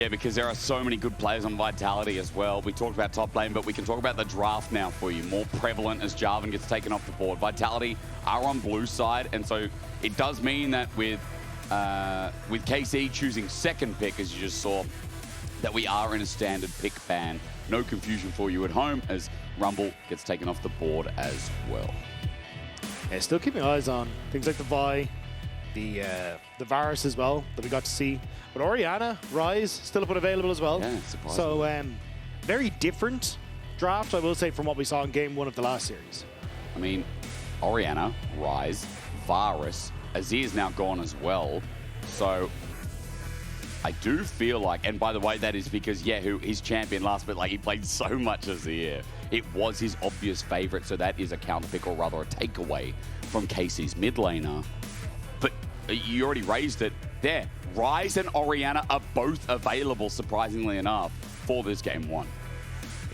Yeah, because there are so many good players on Vitality as well. We talked about top lane, but we can talk about the draft now for you. More prevalent as Jarvan gets taken off the board. Vitality are on blue side, and so it does mean that with KC choosing second pick, as you just saw, that we are in a standard pick ban. No confusion for you at home as Rumble gets taken off the board as well. Yeah, still keeping eyes on things like the Vi, the Varus as well that we got to see. But Orianna, Ryze, still up and available as well. Yeah, surprising. So very different draft, I will say, from what we saw in game 1 of the last series. I mean, Orianna, Ryze, Varus, Azir's now gone as well. So I do feel like, and by the way, that is because kyeahoo, his champion last, but like he played so much Azir. It was his obvious favorite, so that is a counter pick, or rather a takeaway from KC's mid laner. But you already raised it there. Ryze and Orianna are both available, surprisingly enough, for this game 1.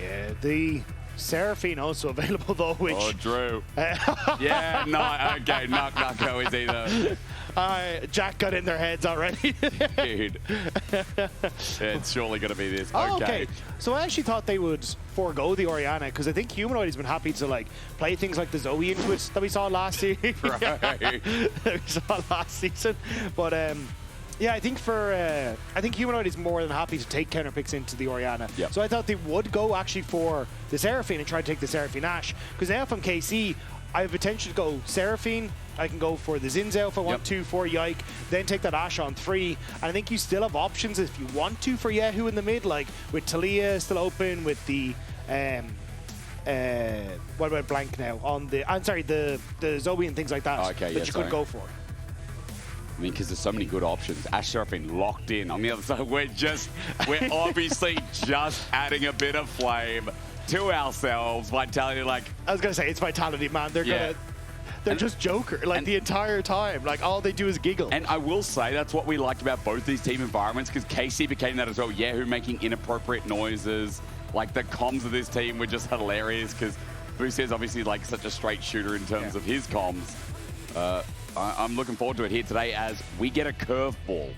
Yeah, the Seraphine also available though, which... Oh, Drew. Yeah, no, okay, Naak Nako is either... Jack got in their heads already. Dude. It's surely going to be this. Oh, okay. So I actually thought they would forego the Orianna, because I think Humanoid has been happy to like play things like the Zoe into it that we saw last year. Right. That we saw last season. But yeah, I think Humanoid is more than happy to take counter picks into the Orianna. Yep. So I thought they would go actually for the Seraphine and try to take the Seraphine Ashe. Because now if I'm KC, I have potential to go Seraphine. I can go for the Zinzao if I want to, for Yike, then take that Ashe on 3. And I think you still have options if you want to for kyeahoo in the mid, like with Talia still open, with the what about blank now? On the I'm sorry, the Zoe and things like that that you could go for. I mean, because there's so many good options. Ashe Seraphine locked in. On the other side, we're obviously just adding a bit of flame to ourselves. Vitality, like... I was going to say, it's Vitality, man. They're just Joker, like the entire time. Like, all they do is giggle. And I will say, that's what we liked about both these team environments, because KC became that as well. kyeahoo making inappropriate noises. Like, the comms of this team were just hilarious, because Busio is obviously, like, such a straight shooter in terms of his comms. I'm looking forward to it here today as we get a curveball.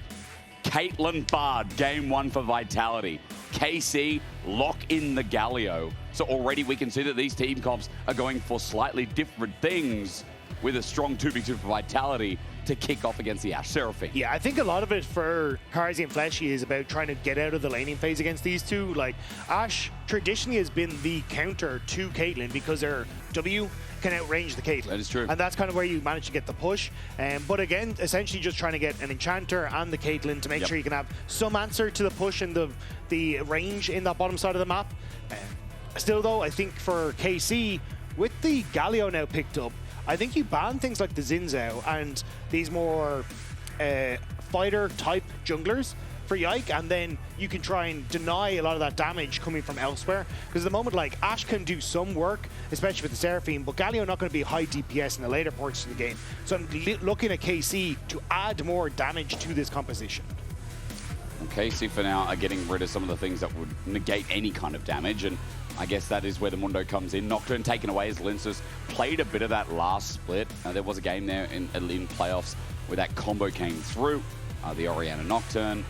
Caitlyn Bard, game 1 for Vitality. KC lock in the Galio. So already we can see that these team comps are going for slightly different things with a strong 2v2 for Vitality to kick off against the Ashe Seraphine. Yeah, I think a lot of it for Carzzy and Fleshy is about trying to get out of the laning phase against these two. Like, Ashe traditionally has been the counter to Caitlyn because her W can outrange the Caitlyn. That is true. And that's kind of where you manage to get the push. But again, essentially just trying to get an Enchanter and the Caitlyn to make sure you can have some answer to the push and the range in that bottom side of the map. Still though, I think for KC, with the Galio now picked up, I think you ban things like the Zinzao and these more fighter-type junglers for Yike, and then you can try and deny a lot of that damage coming from elsewhere. Because at the moment, like, Ashe can do some work, especially with the Seraphine, but Galio not going to be high DPS in the later parts of the game. So I'm looking at KC to add more damage to this composition. KC for now are getting rid of some of the things that would negate any kind of damage, and I guess that is where the Mundo comes in. Nocturne taken away as Lyncas played a bit of that last split. There was a game there in playoffs where that combo came through, the Orianna Nocturne,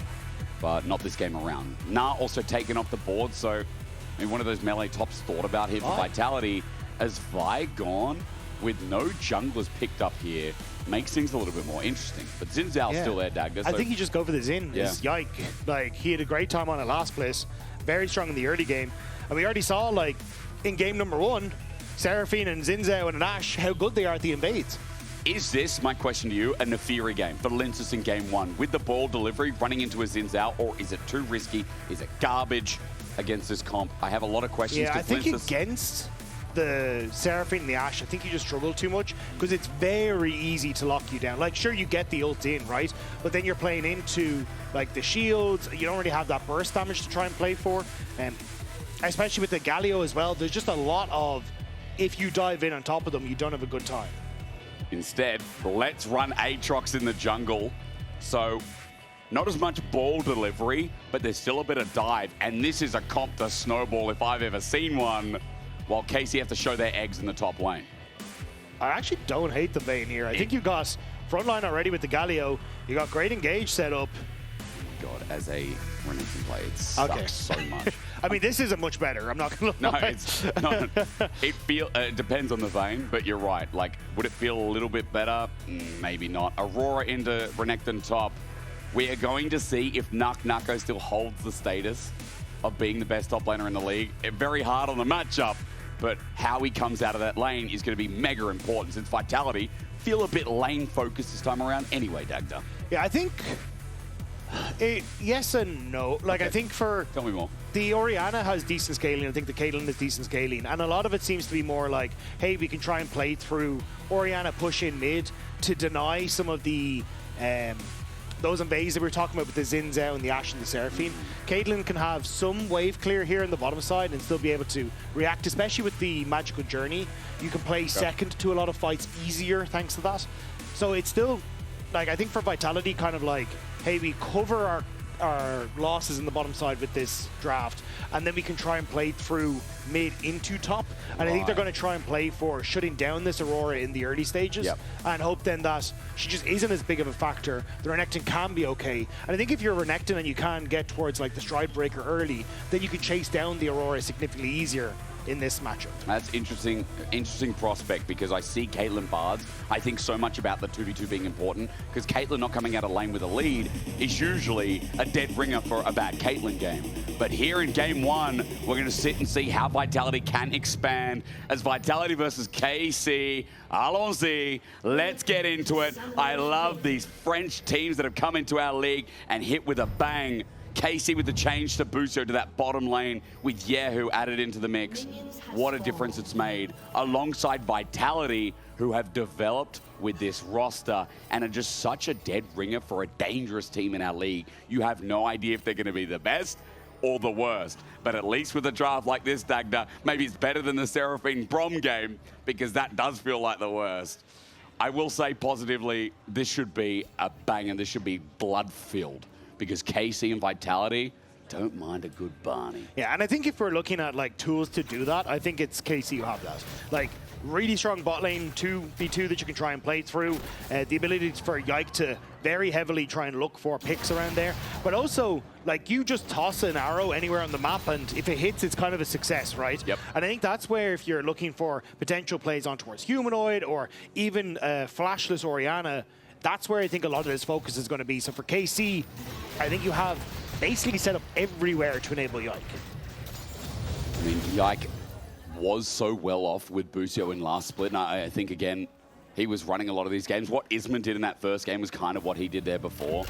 but not this game around. Nah also taken off the board, so I mean, one of those melee tops thought about here for Vitality. As Vi gone with no junglers picked up here, makes things a little bit more interesting. But Zinzao's still there, Dagda. I think you just go for the Zin. Is Yike. Like, he had a great time on it last place. Very strong in the early game. And we already saw, like, in game number 1, Seraphine and Zinzao and Ashe, how good they are at the invades. Is this, my question to you, a Nefiri game for Lyncas in game 1 with the ball delivery running into a Zinzao, or is it too risky? Is it garbage against this comp? I have a lot of questions. Yeah, I think against the Seraphine and the Ashe, I think you just struggle too much because it's very easy to lock you down. Like, sure, you get the ult in, right? But then you're playing into, like, the shields. You don't really have that burst damage to try and play for. Especially with the Galio as well, there's just a lot of, if you dive in on top of them, you don't have a good time. Instead, let's run Aatrox in the jungle. So, not as much ball delivery, but there's still a bit of dive. And this is a comp to snowball if I've ever seen one, while KC have to show their eggs in the top lane. I actually don't hate the Vayne here. I think you got frontline already with the Galio. You got great engage set up. God, as a Renekton play. It sucks so much. I mean, this isn't much better. I'm not going to lie. No, it's not. It depends on the vein, but you're right. Like, would it feel a little bit better? Maybe not. Aurora into Renekton top. We are going to see if Naak Nako still holds the status of being the best top laner in the league. Very hard on the matchup, but how he comes out of that lane is going to be mega important since Vitality feel a bit lane focused this time around anyway, Dagda. Yeah, I think yes and no. Like, okay. I think for... Tell me more. The Orianna has decent scaling. I think the Caitlyn has decent scaling. And a lot of it seems to be more like, hey, we can try and play through Orianna push in mid to deny some of the... those invades that we were talking about with the Xin Zhao and the Ashe and the Seraphine. Caitlyn can have some wave clear here on the bottom side and still be able to react, especially with the Magical Journey. You can play second to a lot of fights easier thanks to that. So it's still, like, I think for Vitality, kind of like, hey, we cover our losses in the bottom side with this draft, and then we can try and play through mid into top. And I think they're going to try and play for shutting down this Aurora in the early stages and hope then that she just isn't as big of a factor. The Renekton can be okay. And I think if you're Renekton and you can get towards like the Stride Breaker early, then you can chase down the Aurora significantly easier in this matchup. That's interesting prospect, because I see Caitlyn Bards. I think so much about the 2v2 being important, because Caitlyn not coming out of lane with a lead is usually a dead ringer for a bad Caitlyn game. But here in game one, we're going to sit and see how Vitality can expand as Vitality versus KC. Allons-y, let's get into it. I love these French teams that have come into our league and hit with a bang. KC with the change to Busio to that bottom lane with kyeahoo added into the mix. What a difference it's made. Alongside Vitality, who have developed with this roster and are just such a dead ringer for a dangerous team in our league. You have no idea if they're going to be the best or the worst. But at least with a draft like this, Dagda, maybe it's better than the Seraphine Brom game, because that does feel like the worst. I will say positively, this should be a bang and this should be blood-filled, because KC and Vitality don't mind a good Barney. Yeah, and I think if we're looking at like tools to do that, I think it's KC who have that. Like, really strong bot lane 2v2 that you can try and play through. The ability for Yike to very heavily try and look for picks around there. But also, like, you just toss an arrow anywhere on the map, and if it hits, it's kind of a success, right? Yep. And I think that's where, if you're looking for potential plays on towards Humanoid or even flashless Orianna, that's where I think a lot of this focus is going to be. So for KC, I think you have basically set up everywhere to enable Yike. I mean, Yike was so well off with Busio in last split, and I think, again, he was running a lot of these games. What Isman did in that first game was kind of what he did there before.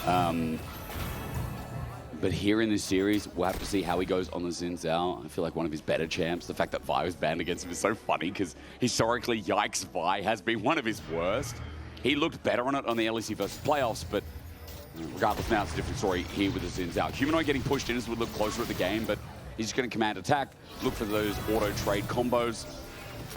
But here in this series, we'll have to see how he goes on the Xin Zhao. I feel like one of his better champs. The fact that Vi was banned against him is so funny, because historically, Yike's Vi has been one of his worst. He looked better on it on the LEC versus playoffs, but regardless, now it's a different story here with the Xin Zhao. Humanoid getting pushed in as we look closer at the game, but he's just going to command attack, look for those auto-trade combos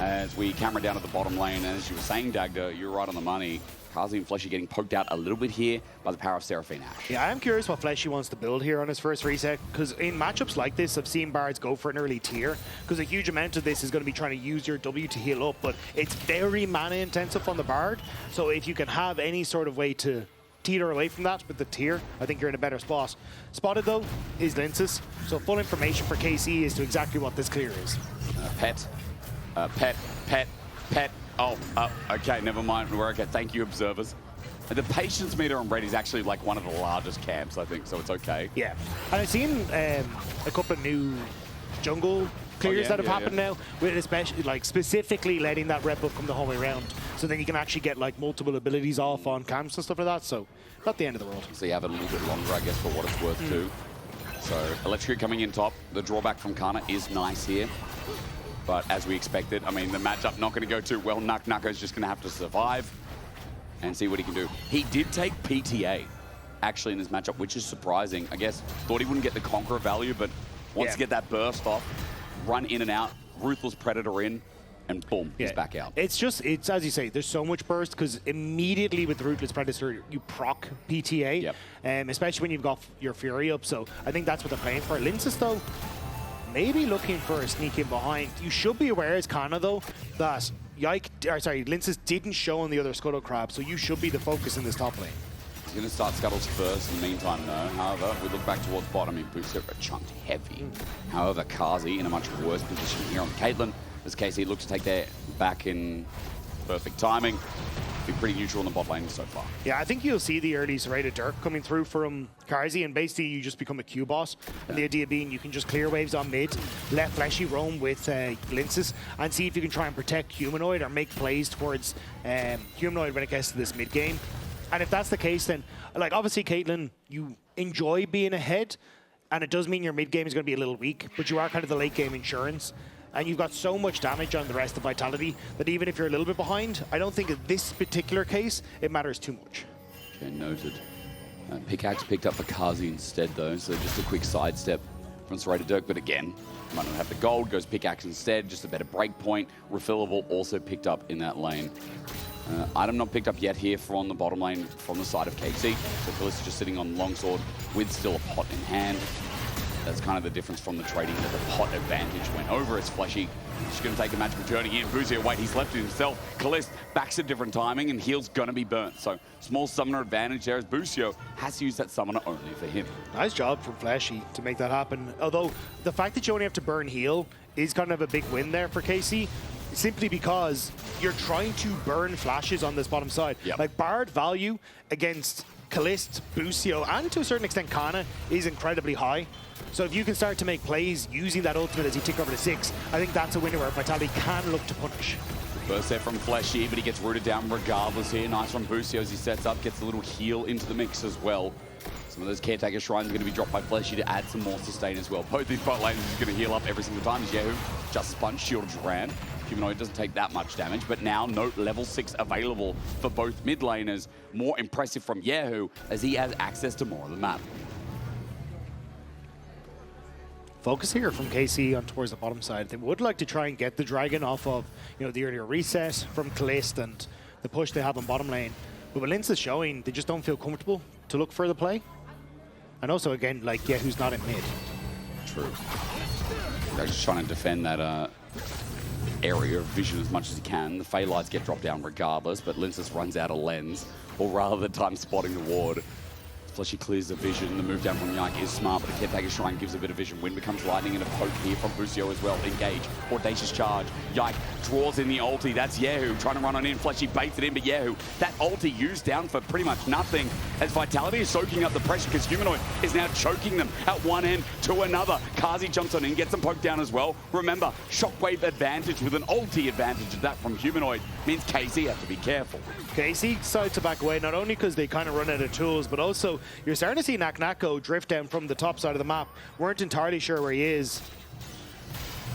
as we camera down at the bottom lane. And as you were saying, Dagda, you're right on the money. Carzzy and Fleshy getting poked out a little bit here by the power of Seraphine Ashe. Yeah, I am curious what Fleshy wants to build here on his first reset, because in matchups like this, I've seen Bards go for an early tier, because a huge amount of this is going to be trying to use your W to heal up, but it's very mana intensive on the Bard. So if you can have any sort of way to teeter away from that with the tier, I think you're in a better spot. Spotted, though, is Lyncas, so full information for KC as to exactly what this clear is. Pet. Oh, okay, never mind. We're okay. Thank you, observers. The patience meter on Red is actually like one of the largest camps, I think, so it's okay. Yeah, and I've seen a couple of new jungle clears that have happened now, with especially like specifically letting that rep up come the whole way around, so then you can actually get like multiple abilities off on camps and stuff like that. So not the end of the world. So you have it a little bit longer, I guess, for what it's worth too. So Electric coming in top. The drawback from Canna is nice here. But as we expected, I mean, the matchup not going to go too well. Naak Nako is just going to have to survive and see what he can do. He did take PTA, actually, in this matchup, which is surprising. I guess thought he wouldn't get the Conqueror value, but wants to get that burst off, run in and out, Ruthless Predator in, and boom, he's back out. It's as you say, there's so much burst, because immediately with the Ruthless Predator, you proc PTA, especially when you've got your Fury up. So I think that's what they're playing for. Lyncas, though, maybe looking for a sneak in behind. You should be aware as Canna, though, that Lyncas didn't show on the other Scuttle Crab, so you should be the focus in this top lane. He's going to start Scuttles first in the meantime, though. However, we look back towards bottom. I mean, Busio got chunked heavy. However, Carzzy in a much worse position here on Caitlyn, as Casey looks to take their back in perfect timing. Be pretty neutral in the bot lane so far. Yeah, I think you'll see the early serrated Dirk coming through from Carzzy, and basically you just become a Q boss. And the idea being you can just clear waves on mid, let Fleshy roam with Lyncas, and see if you can try and protect Humanoid or make plays towards Humanoid when it gets to this mid game. And if that's the case, then like obviously Caitlyn, you enjoy being ahead, and it does mean your mid game is going to be a little weak, but you are kind of the late game insurance. And you've got so much damage on the rest of Vitality that even if you're a little bit behind, I don't think in this particular case, it matters too much. Okay, noted. Pickaxe picked up for Carzzy instead, though, so just a quick sidestep from Serrated Dirk. But again, might not have the gold, goes Pickaxe instead, just a better break point. Refillable also picked up in that lane. Item not picked up yet here from the bottom lane from the side of KC. So Caliste just sitting on Longsword with still a pot in hand. That's kind of the difference from the trading, that the pot advantage went over as Fleshy. She's going to take a magical journey in. Busio, wait, he's left it himself. Caliste backs at different timing, and heal's going to be burnt. So small summoner advantage there as Busio has to use that summoner only for him. Nice job from Fleshy to make that happen. Although the fact that you only have to burn heal is kind of a big win there for KC, simply because you're trying to burn flashes on this bottom side. Yep. Like Bard value against Caliste, Busio, and to a certain extent Canna is incredibly high. So if you can start to make plays using that ultimate as you tick over to 6, I think that's a winner where Vitality can look to punish. First set from Fleshy, but he gets rooted down regardless here. Nice from Busio as he sets up, gets a little heal into the mix as well. Some of those Caretaker Shrines are going to be dropped by Fleshy to add some more sustain as well. Both these bot lanes are going to heal up every single time. Yahoo just spun, shield ran. Humanoid doesn't take that much damage, but now note level 6 available for both mid laners. More impressive from Yahoo as he has access to more of the map. Focus here from KC on towards the bottom side. They would like to try and get the dragon off of, you know, the earlier reset from Caliste and the push they have on bottom lane. But with Lyncas showing, they just don't feel comfortable to look for the play. And also, again, like, yeah, who's not in mid. True. They're just trying to defend that area of vision as much as he can. The Fey Lights get dropped down regardless, but Lyncas runs out of lens, or rather the time spotting the ward. Fleshy clears the vision. The move down from Yike is smart, but the Caretaker Shrine gives a bit of vision. Wind becomes lightning and a poke here from Busio as well. Engage. Audacious charge. Yike draws in the ulti. That's Yahoo trying to run on in. Fleshy baits it in, but Yahoo, that ulti used down for pretty much nothing as Vitality is soaking up the pressure because Humanoid is now choking them at one end to another. Carzzy jumps on in, gets them poked down as well. Remember, shockwave advantage with an ulti advantage of that from Humanoid means KC has to be careful. KC decides to back away, not only because they kind of run out of tools, but also you're starting to see Naak Nako drift down from the top side of the map. Weren't entirely sure where he is.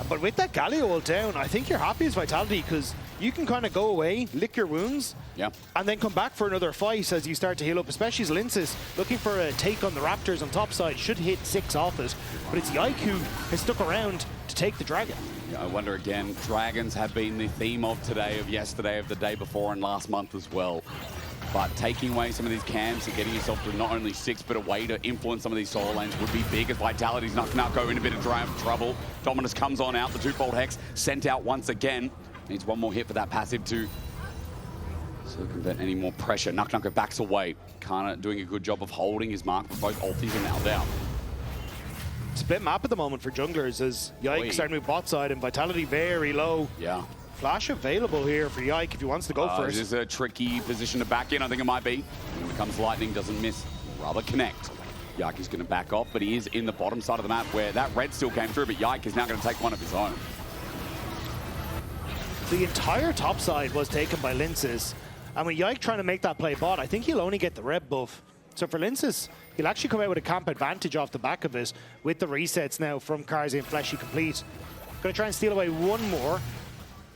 But with that Galio ult down, I think you're happy as Vitality because you can kind of go away, lick your wounds, and then come back for another fight as you start to heal up, especially as Lyncas looking for a take on the Raptors on top side. Should hit 6 off it, but it's Yike who has stuck around to take the Dragon. I wonder again, dragons have been the theme of today, of yesterday, of the day before, and last month as well. But taking away some of these camps and getting yourself to not only 6, but a way to influence some of these solo lanes would be big as Vitality's Naak Nako in a bit of trouble. Dominus comes on out, the twofold Hex sent out once again. Needs one more hit for that passive to circumvent any more pressure. Naak Nako backs away. Canna doing a good job of holding his mark, but both ultis are now down. Split map at the moment for junglers as Yike starting to move bot side and Vitality very low. Yeah. Flash available here for Yike if he wants to go first. This is a tricky position to back in, I think it might be. When it becomes lightning, doesn't miss, rather connect. Yike is going to back off, but he is in the bottom side of the map where that red still came through, but Yike is now going to take one of his own. The entire top side was taken by Lyncas, and with Yike trying to make that play bot, I think he'll only get the red buff. So for Lyncas, he'll actually come out with a camp advantage off the back of it with the resets now from Carzzy and Fleshy complete. Going to try and steal away one more,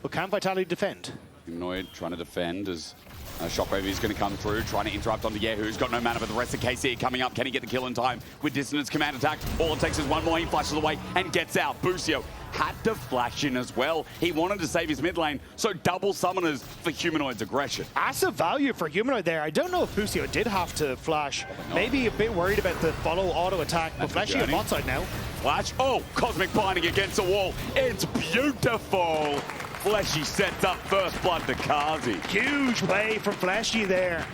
but can Vitality defend? Humanoid trying to defend as Shockwave is going to come through, trying to interrupt onto Yahoo, who's got no mana, but the rest of KC coming up. Can he get the kill in time with Dissonance Command Attack? All it takes is one more, he flashes away and gets out. Busio had to flash in as well. He wanted to save his mid lane, so double summoners for Humanoid's aggression. Massive value for Humanoid there. I don't know if Busio did have to flash. Maybe a bit worried about the follow auto attack, but Fleshy on bot side now. Flash, oh, Cosmic Binding against the wall. It's beautiful. Fleshy sets up first blood to Carzzy. Huge play from Fleshy there.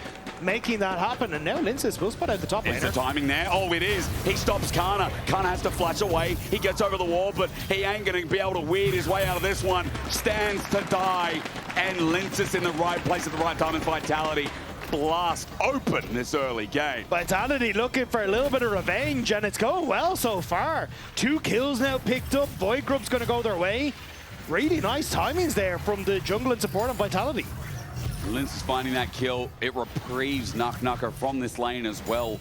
making that happen. And now Lyncas will spot out the top laner. Is the timing there? Oh, it is. He stops Canna. Canna has to flash away. He gets over the wall, but he ain't going to be able to weird his way out of this one. Stands to die. And Lyncas in the right place at the right time, and Vitality blast open this early game. Vitality looking for a little bit of revenge, and it's going well so far. 2 kills now picked up. Void Grub's going to go their way. Really nice timings there from the jungle and support on Vitality. Lyncas finding that kill. It reprieves Naak Nako from this lane as well.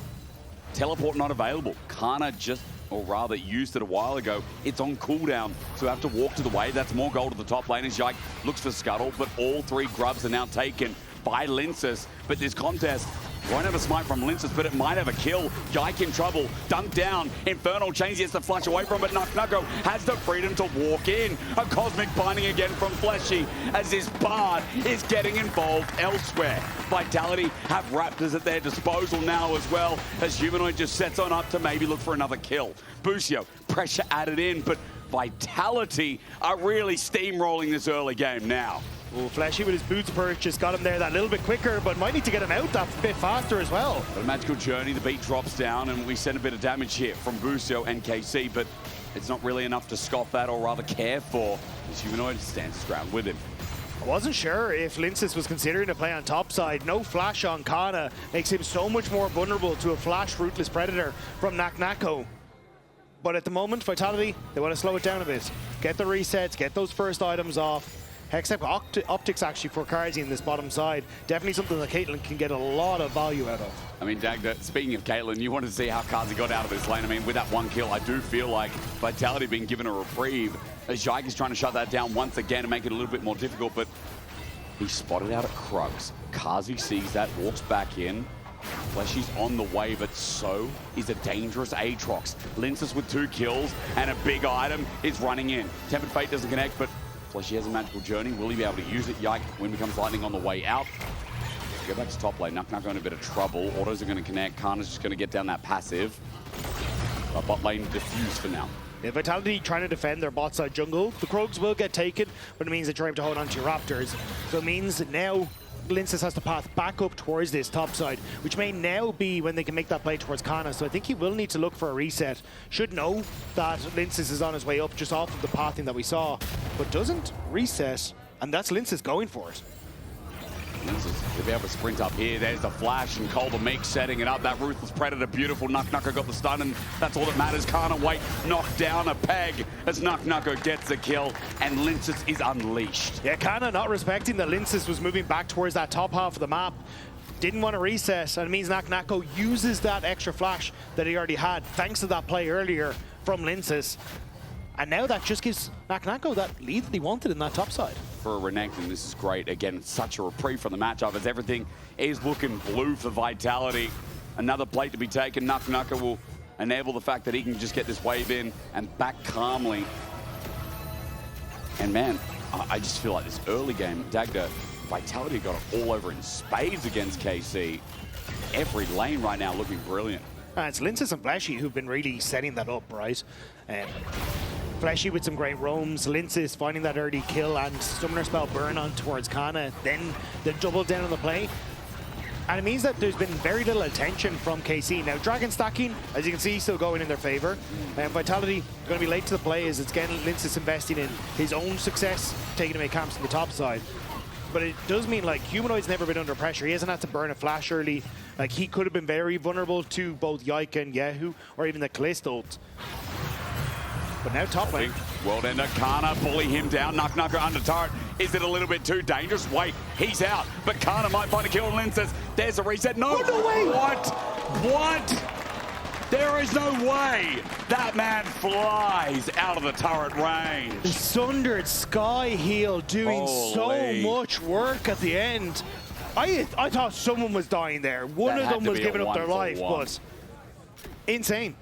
Teleport not available. Canna just, or rather used it a while ago. It's on cooldown, so we have to walk to the wave. That's more gold to the top lane as Yike looks for Scuttle, but all 3 grubs are now taken by Lyncas. But this contest won't have a smite from Lyncas, but it might have a kill. Yike in trouble, dunked down. Infernal Chains, he has to flush away from it. Naak Nako has the freedom to walk in. A cosmic binding again from Fleshy as this Bard is getting involved elsewhere. Vitality have Raptors at their disposal now as well, as Humanoid just sets on up to maybe look for another kill. Busio, pressure added in, but Vitality are really steamrolling this early game now. Oh, Fleshy with his boots purchase got him there that little bit quicker, but might need to get him out that bit faster as well. But a magical journey, the beat drops down, and we send a bit of damage here from Busio and KC, but it's not really enough to scoff at or rather care for, as Humanoid stands his ground with him. I wasn't sure if Lyncas was considering a play on top side. No flash on Canna makes him so much more vulnerable to a flash rootless predator from Naak Nako. But at the moment, Vitality, they want to slow it down a bit. Get the resets, get those first items off. Hextech Optics actually for Carzzy in this bottom side. Definitely something that Caitlyn can get a lot of value out of. I mean, Dagda, speaking of Caitlyn, you wanted to see how Carzzy got out of this lane. I mean, with that 1 kill, I do feel like Vitality being given a reprieve as Yike is trying to shut that down once again and make it a little bit more difficult, but he's spotted out at Crux. Carzzy sees that, walks back in. Fleshy's on the way, but so is a dangerous Aatrox. Lyncas with 2 kills and a big item is running in. Tempered Fate doesn't connect, but Fleshy has a magical journey. Will he be able to use it? Yike, Wind becomes lightning on the way out. Go back to top lane. Naak Nako in a bit of trouble. Autos are going to connect. Canna's just going to get down that passive. But bot lane diffused for now. Yeah, Vitality trying to defend their bot side jungle. The Krogs will get taken, but it means they're trying to hold on to your Raptors. So it means that now Lyncas has to path back up towards this top side, which may now be when they can make that play towards Canna. So I think he will need to look for a reset. Should know that Lyncas is on his way up just off of the pathing that we saw, but doesn't reset, and that's Lyncas going for it. Lyncas to be able to sprint up here. There's the flash, and Cole the Meek setting it up. That Ruthless Predator, beautiful. Naak Nako got the stun, and that's all that matters. Canna wait, knock down a peg as Naak Nako gets the kill, and Lyncas is unleashed. Yeah, Canna not respecting that Lyncas was moving back towards that top half of the map. Didn't want to reset, and it means Naak Nako uses that extra flash that he already had, thanks to that play earlier from Lyncas. And now that just gives Naak Nako that lead that he wanted in that top side. For a Renekton, this is great. Again, such a reprieve from the matchup as everything is looking blue for Vitality. Another plate to be taken. Naak Nako will enable the fact that he can just get this wave in and back calmly. And man, I just feel like this early game, Dagda, Vitality got it all over in spades against KC. Every lane right now looking brilliant. It's Lyncas and Fleshy who've been really setting that up, right? Fleshy with some great roams, Lyncas finding that early kill and Summoner Spell burn on towards Canna, then the double down on the play. And it means that there's been very little attention from KC. Now, Dragon stacking, as you can see, still going in their favor. Vitality going to be late to the play as it's getting Lyncas investing in his own success, taking away camps on the top side. But it does mean, like, Humanoid's never been under pressure. He hasn't had to burn a flash early. Like, he could have been very vulnerable to both Yike and kyeahoo, or even the Caliste ult. But now top lane. World Ender, Canna bully him down. Naak Nako under turret. Is it a little bit too dangerous? Wait, he's out. But Canna might find a kill on Lyncas. There's a reset. No, no way. What? There is no way that man flies out of the turret range. The Sundered Sky Heal doing so much work at the end. I thought someone was dying there. One of them was giving up their life, but insane.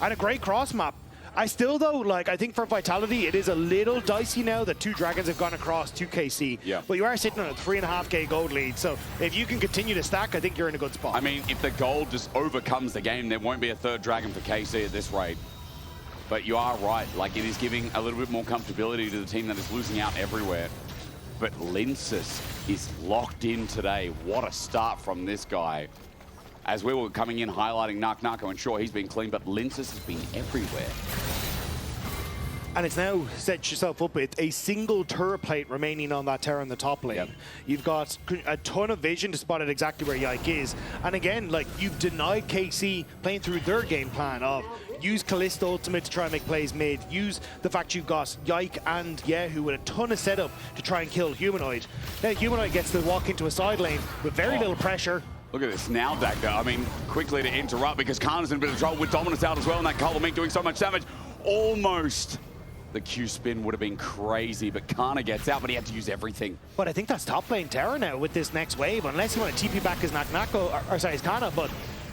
And a great cross map. I still, though, like, I think for Vitality, it is a little dicey now that 2 dragons have gone across to KC. Yeah. But you are sitting on a 3.5k gold lead, so if you can continue to stack, I think you're in a good spot. I mean, if the gold just overcomes the game, there won't be a 3rd dragon for KC at this rate. But you are right, like, it is giving a little bit more comfortability to the team that is losing out everywhere. but Lyncas is locked in today. What a start from this guy. As we were coming in highlighting Naak Nako, and sure, he's been clean, but Lyncas has been everywhere. And it's now set yourself up with a single turret plate remaining on that tower in the top lane. Yep. You've got a ton of vision to spot out exactly where Yike is. And again, like, you've denied KC playing through their game plan of use Caliste ultimate to try and make plays mid, use the fact you've got Yike and kyeahoo with a ton of setup to try and kill Humanoid. Now Humanoid gets to walk into a side lane with very little pressure. Look at this now, Dagda. I mean, quickly to interrupt because Canna's in a bit of trouble with Dominus out as well, and that Color Mink doing so much damage. Almost. The Q spin would have been crazy, but Canna gets out, but he had to use everything. But I think that's top lane terror now with this next wave, unless you want to TP back his Naak Nako, or sorry, his Canna, but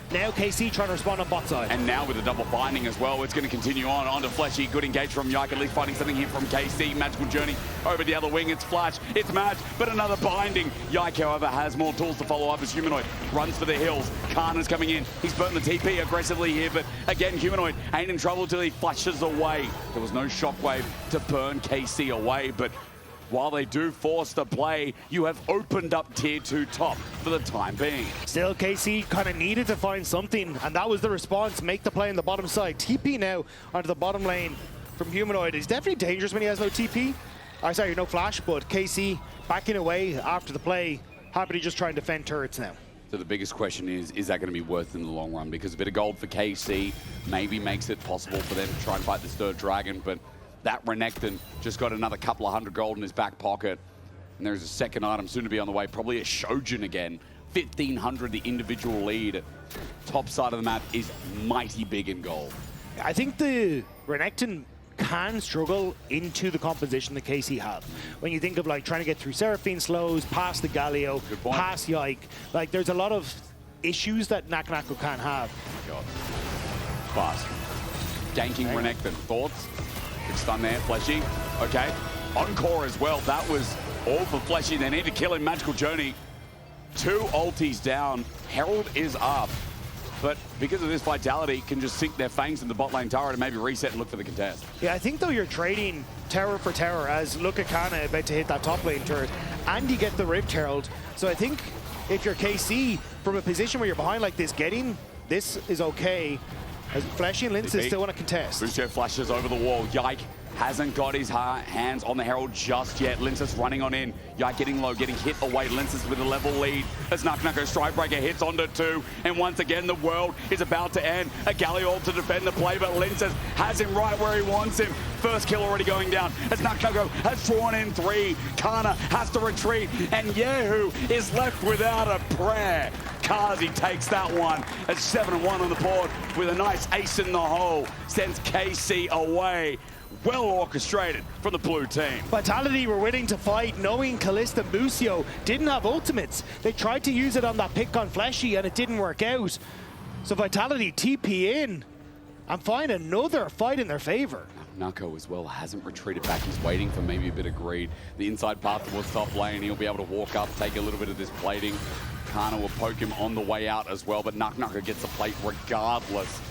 now KC trying to respond on bot side. And now with the double binding as well, it's going to continue onto Fleshy. Good engage from Yike, at least finding something here from KC. Magical Journey over the other wing. It's Flash, it's Madge, but another binding. Yike, however, has more tools to follow up as Humanoid runs for the hills. Canna's coming in. He's burnt the TP aggressively here, but again, Humanoid ain't in trouble till he flashes away. There was no shockwave to burn KC away, but while they do force the play, you have opened up tier 2 top for the time being. Still, KC kind of needed to find something, and that was the response. Make the play on the bottom side. TP now onto the bottom lane from Humanoid. He's definitely dangerous when he has no TP. Sorry, no flash, but KC backing away after the play. Happy to just try and defend turrets now. So the biggest question is that going to be worth it in the long run? Because a bit of gold for KC maybe makes it possible for them to try and fight this third dragon, but that Renekton just got another couple of 100 gold in his back pocket. And there's a second item soon to be on the way, probably a Sjokz again. 1,500 the individual lead. Top side of the map is mighty big in gold. I think the Renekton can struggle into the composition that KC have. When you think of like trying to get through Seraphine slows, past the Galio, past Yike, like there's a lot of issues that Naak Nako can have. Oh my God. Fast. Ganking Renekton. Thoughts? Big stun there, Fleshy. Okay. Encore as well. That was all for Fleshy. They need to kill him. Magical Journey. 2 ultis down. Herald is up. But because of this Vitality, can just sink their fangs in the bot lane tower and maybe reset and look for the contest. Yeah, I think though you're trading tower for tower as look at Canna about to hit that top lane turret and you get the Rift Herald. So I think if you're KC from a position where you're behind like this, getting this is okay. As Fleshy and Lyncas still want to contest. Busio flashes over the wall. Yike hasn't got his hands on the Herald just yet. Lyncas running on in. Yike getting low, getting hit away. Lyncas with a level lead as Naak Nako Strikebreaker hits onto 2. And once again, the world is about to end. A Galio to defend the play, but Lyncas has him right where he wants him. First kill already going down as Naak Nako has drawn in 3. Canna has to retreat, and kyeahoo is left without a prayer. Carzzy takes that one at 7-1 on the board with a nice ace in the hole. Sends KC away. Well orchestrated from the blue team. Vitality were willing to fight knowing Caliste and Busio didn't have ultimates. They tried to use it on that pick on Fleshy and it didn't work out. So Vitality TP in and find another fight in their favor. Nako as well hasn't retreated back. He's waiting for maybe a bit of greed. The inside path towards top lane, he'll be able to walk up, take a little bit of this plating. Canna will poke him on the way out as well, but Naak Nako gets the plate regardless.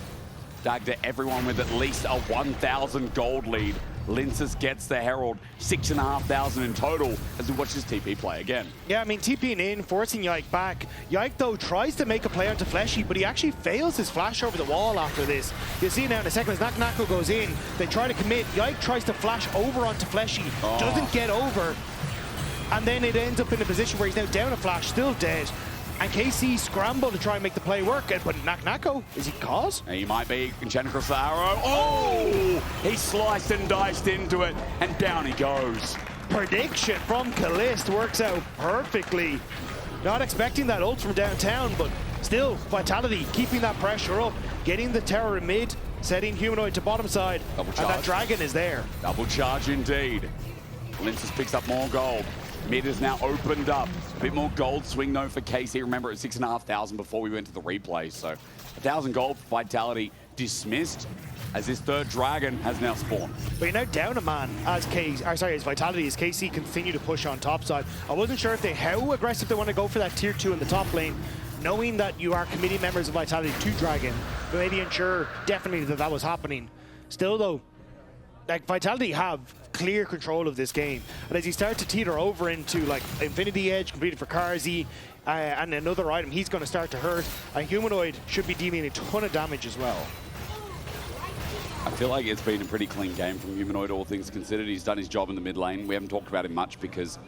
Dagda, everyone with at least a 1,000 gold lead. Lyncas gets the Herald, 6,500 in total as we watch this TP play again. Yeah, I mean, TPing in, forcing Yike back. Yike, though, tries to make a play onto Fleshy, but he actually fails his flash over the wall after this. You'll see now in a second as Naak Nako goes in, they try to commit. Yike tries to flash over onto Fleshy, doesn't get over, and then it ends up in a position where he's now down a flash, still dead. And KC scramble to try and make the play work, but Naak Nako, is he caught? He might be, enchanted across the arrow. Oh! He sliced and diced into it, and down he goes. Prediction from Caliste works out perfectly. Not expecting that ult from downtown, but still, Vitality keeping that pressure up, getting the tower in mid, setting Humanoid to bottom side, and that dragon is there. Double charge indeed. Lyncas picks up more gold. Mid is now opened up. A bit more gold swing though for KC. Remember, it was 6,500 before we went to the replay. So 1,000 gold for Vitality dismissed as this third dragon has now spawned. But you're now down a man as Vitality, as KC continue to push on top side. I wasn't sure if how aggressive they want to go for that tier 2 in the top lane, knowing that you are committee members of Vitality to Dragon, but maybe ensure definitely that was happening. Still though, like Vitality have clear control of this game, and as you start to teeter over into like Infinity Edge completed for Carzzy and another item, he's going to start to hurt, and Humanoid should be dealing a ton of damage as well. I feel like it's been a pretty clean game from Humanoid, all things considered. He's done his job in the mid lane. We haven't talked about him much because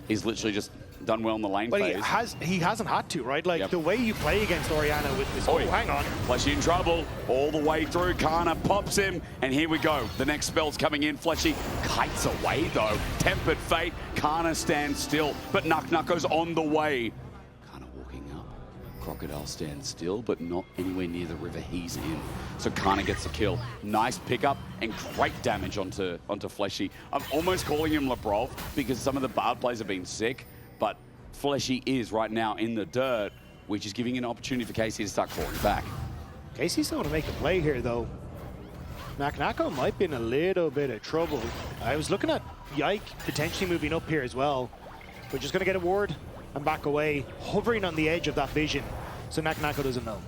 he's literally just done well in the lane phase. He hasn't had to, right? Like the way you play against Odoamne with this. Oh, hang on. Fleshy in trouble all the way through. Canna pops him, and here we go. The next spell's coming in. Fleshy kites away though. Tempered Fate. Canna stands still, but Naak Nako's on the way. Canna walking up. Crocodile stands still, but not anywhere near the river he's in. So Canna gets the kill. Nice pickup and great damage onto Fleshy. I'm almost calling him Lebrov because some of the Bard plays have been sick. But Fleshy is right now in the dirt, which is giving an opportunity for Casey to start clawing back. Casey's still going to make a play here, though. Naak Nako might be in a little bit of trouble. I was looking at Yike potentially moving up here as well. We're just going to get a ward and back away, hovering on the edge of that vision. So Naak Nako doesn't know.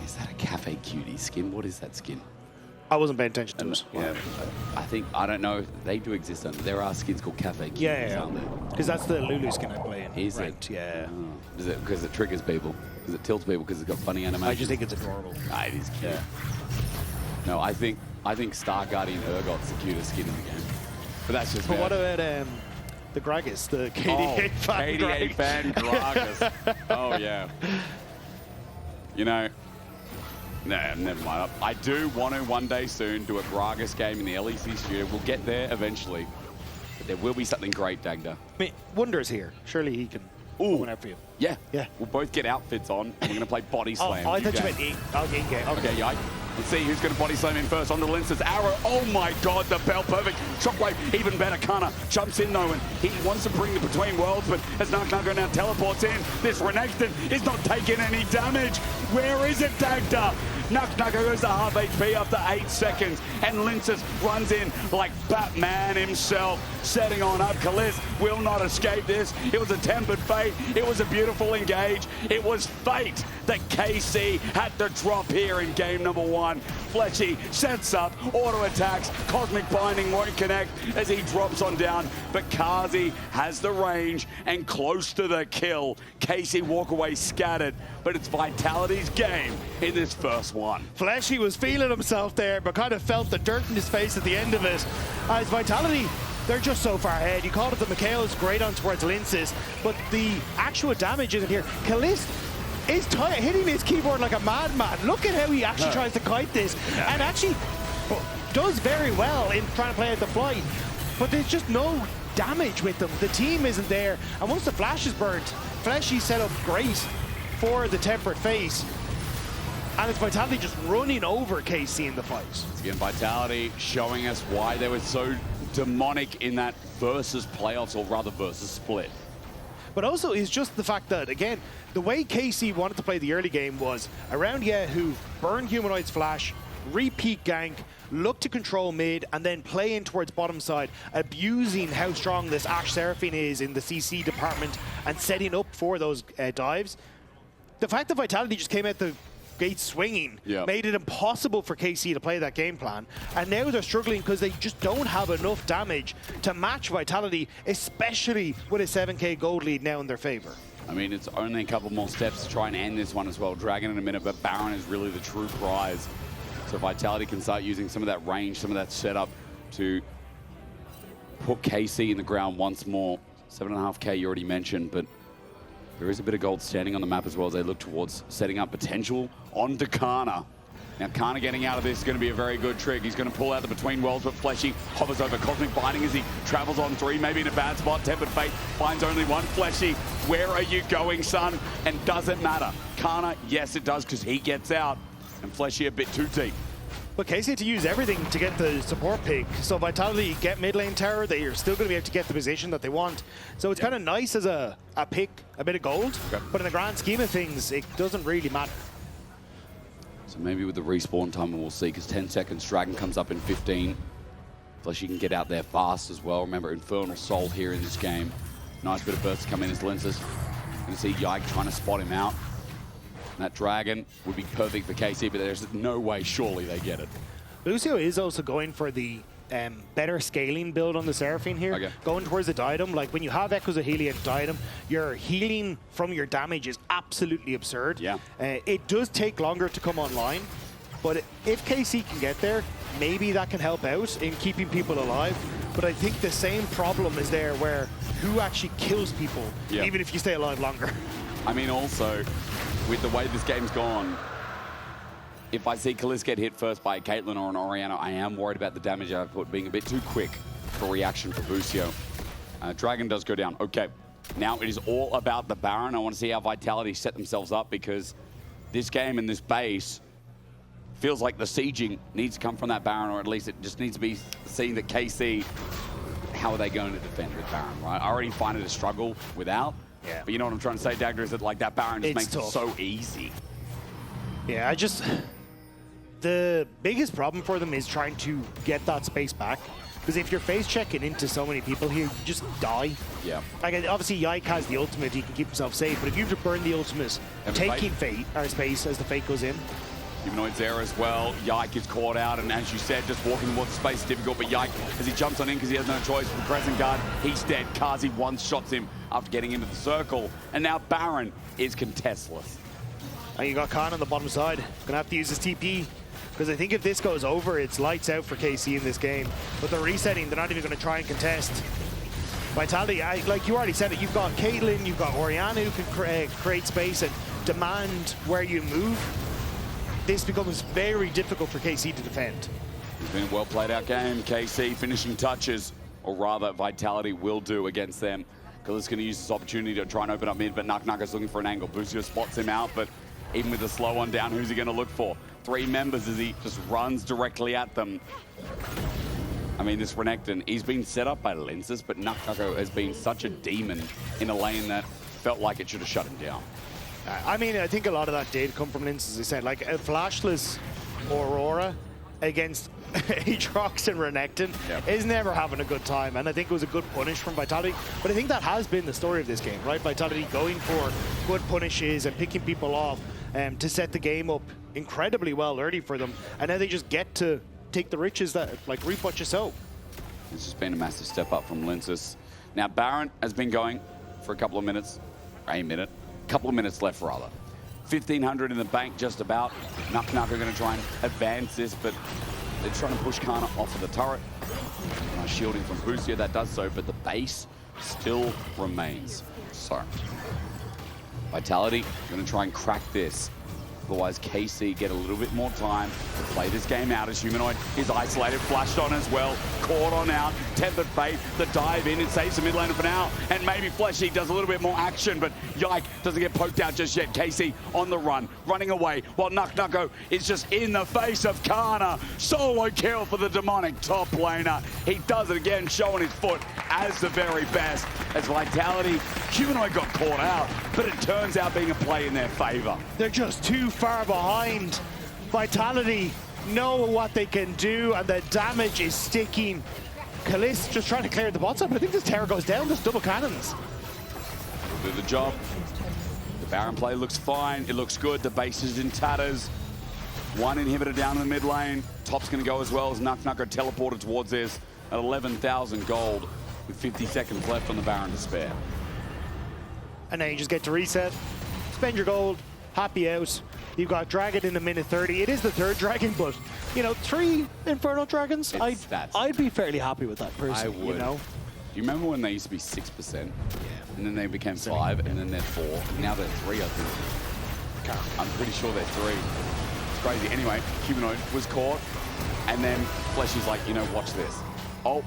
Is that a Cafe Cutie skin? What is that skin? I wasn't paying attention to it. Yeah, I don't know. They do exist. There are skins called Cafe Cuties, aren't there? Because that's the Lulu skin I'm playing. Is it? Yeah. Oh. Is it because it triggers people? Because it tilts people because it's got funny animation? I just think it's adorable. Ah, it is cute. Yeah. No, I think Star Guardian Urgot's the cutest skin in the game. But that's just. But what about the Gragas, the KD8 fan? KD8 fan Gragas. Oh yeah. You know. Nah, never mind. I do want to one day soon do a Gragas game in the LEC studio. We'll get there eventually. But there will be something great, Dagda. I mean, Wonder's here. Surely he can pull one out for you. Yeah. Yeah. We'll both get outfits on, and we're going to play Body Slam. Oh, I thought you meant Yike. Okay, Yike. Let's see who's going to Body Slam in first. On the Lyncas. Arrow. Oh my god, the bell. Perfect. Shockwave. Even better. Canna jumps in though, and he wants to bring the Between Worlds, but as Naak Nako now teleports in, this Renekton is not taking any damage. Where is it, Dagda? Naak Nako goes to half HP after 8 seconds, and Lyncas runs in like Batman himself, setting on up. Caliste will not escape this. It was a tempered fate. It was a beautiful engage. It was fate that KC had to drop here in game number 1. Fleshy sets up, auto attacks, Cosmic Binding won't connect as he drops on down, but Carzzy has the range and close to the kill. KC walk away scattered, but it's Vitality's game in this first one. Fleshy was feeling himself there, but kind of felt the dirt in his face at the end of it. As Vitality, they're just so far ahead. You called it the Mikhail's great on towards Lyncas, but the actual damage isn't here. Caliste is hitting his keyboard like a madman. Look at how he actually tries to kite this, and actually does very well in trying to play out the flight, but there's just no damage with them. The team isn't there, and once the flash is burnt, Fleshy set up great for the tempered face, and it's Vitality just running over KC in the fight. Again, Vitality showing us why they were so demonic in that versus playoffs, or rather versus split. But also is just the fact that, again, the way KC wanted to play the early game was around kyeahoo, burn Humanoid's flash, repeat gank, look to control mid, and then play in towards bottom side, abusing how strong this Ashe Seraphine is in the CC department and setting up for those dives. The fact that Vitality just came out the gate swinging made it impossible for KC to play that game plan, and now they're struggling because they just don't have enough damage to match Vitality, especially with a 7k gold lead now in their favor. I mean, it's only a couple more steps to try and end this one as well. Dragon in a minute, but Baron is really the true prize. So Vitality can start using some of that range, some of that setup to put KC in the ground once more. 7.5k you already mentioned, but there is a bit of gold standing on the map as well as they look towards setting up potential onto Canna. Now, Canna getting out of this is going to be a very good trick. He's going to pull out the Between Worlds, but Fleshy hovers over Cosmic Binding as he travels on 3, maybe in a bad spot. Tempered Fate finds only one. Fleshy, where are you going, son? And does it matter? Canna, yes, it does, because he gets out. And Fleshy a bit too deep. But KC had to use everything to get the support pick. So Vitality get mid lane tower, they are still going to be able to get the position that they want. So it's kind of nice as a pick, a bit of gold. But in the grand scheme of things, it doesn't really matter. So maybe with the respawn time, we'll see, because 10 seconds, Dragon comes up in 15. Fleshy can get out there fast as well. Remember, Infernal Soul here in this game. Nice bit of burst to come in as Lyncas. You can see Yike trying to spot him out. And that Dragon would be perfect for KC, but there's no way, surely they get it. Busio is also going for the better scaling build on the Seraphine here. Okay. Going towards the diadem. Like when you have Echoes of Healing and diadem, your healing from your damage is absolutely absurd. Yeah. It does take longer to come online, but if KC can get there, maybe that can help out in keeping people alive. But I think the same problem is there where who actually kills people, even if you stay alive longer. I mean, also, with the way this game's gone, if I see Caliste get hit first by a Caitlyn or an Orianna, I am worried about the damage output being a bit too quick for reaction for Busio. Dragon does go down. Okay, now it is all about the Baron. I want to see how Vitality set themselves up, because this game and this base feels like the sieging needs to come from that Baron, or at least it just needs to be seen that KC, how are they going to defend with Baron, right? I already find it a struggle without, but you know what I'm trying to say, Dagda, is that like that Baron just makes it so easy. Yeah, the biggest problem for them is trying to get that space back. Because if you're face checking into so many people here, you just die. Yeah. Like obviously Yike has the ultimate, he can keep himself safe, but if you have to burn the ultimate, taking fate or space as the fate goes in. Humanoid's there as well. Yike is caught out, and as you said, just walking towards the space is difficult, but Yike, as he jumps on in because he has no choice from present guard, he's dead. Carzzy one-shots him after getting into the circle, and now Baron is contestless. And you got Canna on the bottom side. Gonna have to use his TP. Because I think if this goes over, it's lights out for KC in this game. But the resetting, they're not even going to try and contest. Vitality, like you already said it, you've got Caitlyn, you've got Orianna who can create space and demand where you move. This becomes very difficult for KC to defend. It's been a well played out game. KC finishing touches, or rather Vitality will do against them. Caliste going to use this opportunity to try and open up mid, but Naak Nako's looking for an angle. Busio spots him out, but even with the slow one down, who's he going to look for? 3 members as he just runs directly at them. I mean, this Renekton, he's been set up by Lyncas, but Naak Nako has been such a demon in a lane that felt like it should have shut him down. I mean, I think a lot of that did come from Lyncas, as I said. Like a flashless Aurora against Aatrox and Renekton is never having a good time, and I think it was a good punish from Vitality. But I think that has been the story of this game, right? Vitality going for good punishes and picking people off to set the game up incredibly well early for them, and now they just get to take the riches that, like, reap what you sow. This has been a massive step up from Lyncas. Now Baron has been going for a couple of minutes, couple of minutes left rather. 1,500 in the bank just about. Naak Nako going to try and advance this, but they're trying to push Canna off of the turret. Nice shielding from Busio, that does so, but the base still remains. So, Vitality going to try and crack this. Otherwise, KC get a little bit more time to play this game out as Humanoid is isolated, flashed on as well, caught on out, tethered fate, the dive in, it saves the mid laner for now, and maybe Fleshy does a little bit more action, but Yike doesn't get poked out just yet. KC on the run, running away, while Naak Nako is just in the face of Canna. Solo kill for the demonic top laner. He does it again, showing his foot as the very best. As Vitality, Humanoid got caught out, but it turns out being a play in their favor. They're just too far behind. Vitality know what they can do, and the damage is sticking. Caliste just trying to clear the bot side, but I think this tower goes down. There's double cannons. Do the job. The Baron play looks fine. It looks good. The base is in tatters. 1 inhibitor down in the mid lane. Top's going to go as well as Naak Nako teleported towards this at 11,000 gold with 50 seconds left on the Baron to spare. And then you just get to reset, spend your gold, happy out. You've got Dragon in a minute 30. It is the 3rd Dragon, but, you know, 3 Infernal Dragons, I'd be fairly happy with that personally, I would. you know? Do you remember when they used to be 6%? Yeah. And then they became 5, and then they're 4. Now they're 3, I think. I'm pretty sure they're 3. It's crazy. Anyway, Humanoid was caught, and then Fleshy's like, you know, watch this. Oh,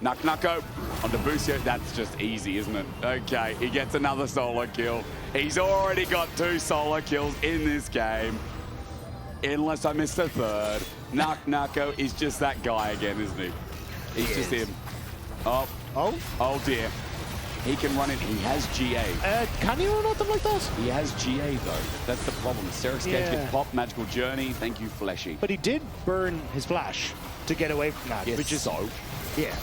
Naak Nako onto Busio. That's just easy, isn't it? Okay, he gets another solo kill. He's already got 2 solo kills in this game. Unless I missed a 3rd. Naak Nako is just that guy again, isn't he? He's just him. Oh dear. He can run it. He has GA. Can you run them like that? He has GA though. That's the problem. Syrinx gets pop, magical journey. Thank you, Fleshy. But he did burn his flash to get away from that, which is so. Yeah.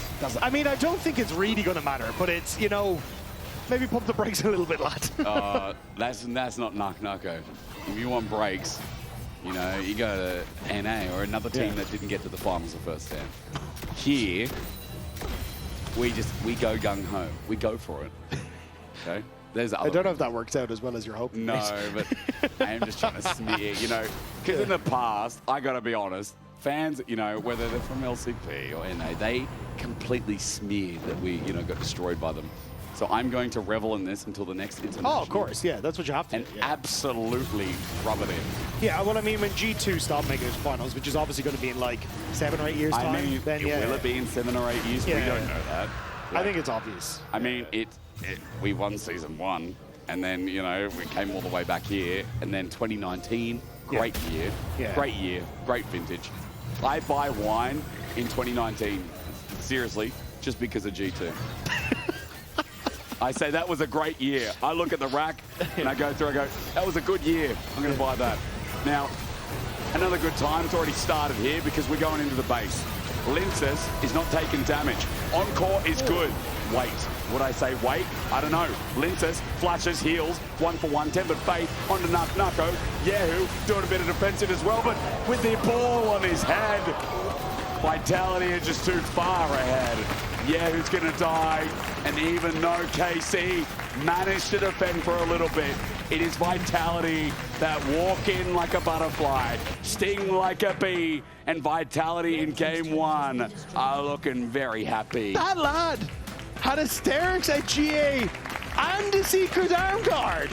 I mean, I don't think it's really going to matter, but it's, you know, maybe pump the brakes a little bit, lad. That's not Naak Nako. If you want brakes, You know, you go to NA or another team that didn't get to the finals the first time. Here, we go gung-ho. We go for it. Okay? There's I don't know if that works out as well as you're hoping. No, but I am just trying to smear, you know. Because in the past, I got to be honest, fans, you know, whether they're from LCP or NA, they completely smeared that we, you know, got destroyed by them. So I'm going to revel in this until the next international. Oh, of course, yeah, that's what you have to and do. Absolutely rub it in. Yeah, well, I mean, when G2 stop making its finals, which is obviously going to be in like 7 or 8 years' time, I mean, then will it be in 7 or 8 years? Yeah. We don't know that. Like, I think it's obvious. I mean, we won season 1, and then, you know, we came all the way back here, and then 2019, great year, great vintage. I buy wine in 2019, seriously, just because of G2. I say that was a great year. I look at the rack and I go through, I go, that was a good year. I'm going to buy that. Now, another good time. It's already started here because we're going into the base. Lyncas is not taking damage. Encore is good. Wait. Would I say wait? I don't know. Lyncas flashes, heals, 1 for 110, but Faith onto Naak Nako. kyeahoo doing a bit of defensive as well, but with the ball on his head, Vitality is just too far ahead. kyeahoo's gonna die, and even though KC managed to defend for a little bit, it is Vitality that walk in like a butterfly, sting like a bee, and Vitality in game 1 are looking very happy. That lad had Hysterics at GA and a secret arm guard.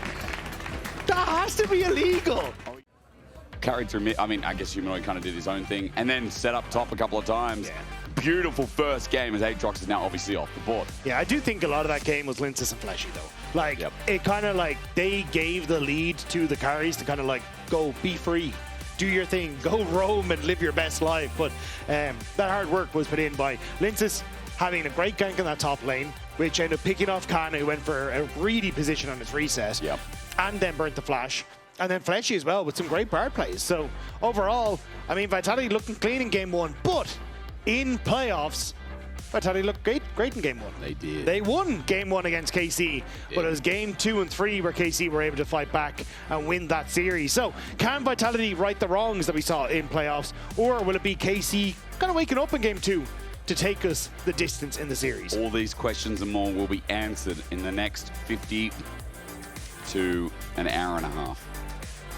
That has to be illegal. Carried through mid, I mean, I guess Humanoid kind of did his own thing, and then set up top a couple of times. Beautiful first game as Aatrox is now obviously off the board. Yeah, I do think a lot of that game was Lyncas and Fleshy, though. Like, it kind of like, they gave the lead to the carries to kind of like, go, be free, do your thing, go roam and live your best life. But that hard work was put in by Lyncas, having a great gank in that top lane, which ended up picking off Canna, who went for a greedy position on his reset, and then burnt the flash. And then Fleshy as well with some great bar plays. So overall, I mean, Vitality looking clean in game 1, but in playoffs, Vitality looked great in game 1. They did. They won game 1 against KC, but it was game 2 and 3 where KC were able to fight back and win that series. So can Vitality right the wrongs that we saw in playoffs, or will it be KC kind of waking up in game 2 to take us the distance in the series? All these questions and more will be answered in the next 50 to an hour and a half.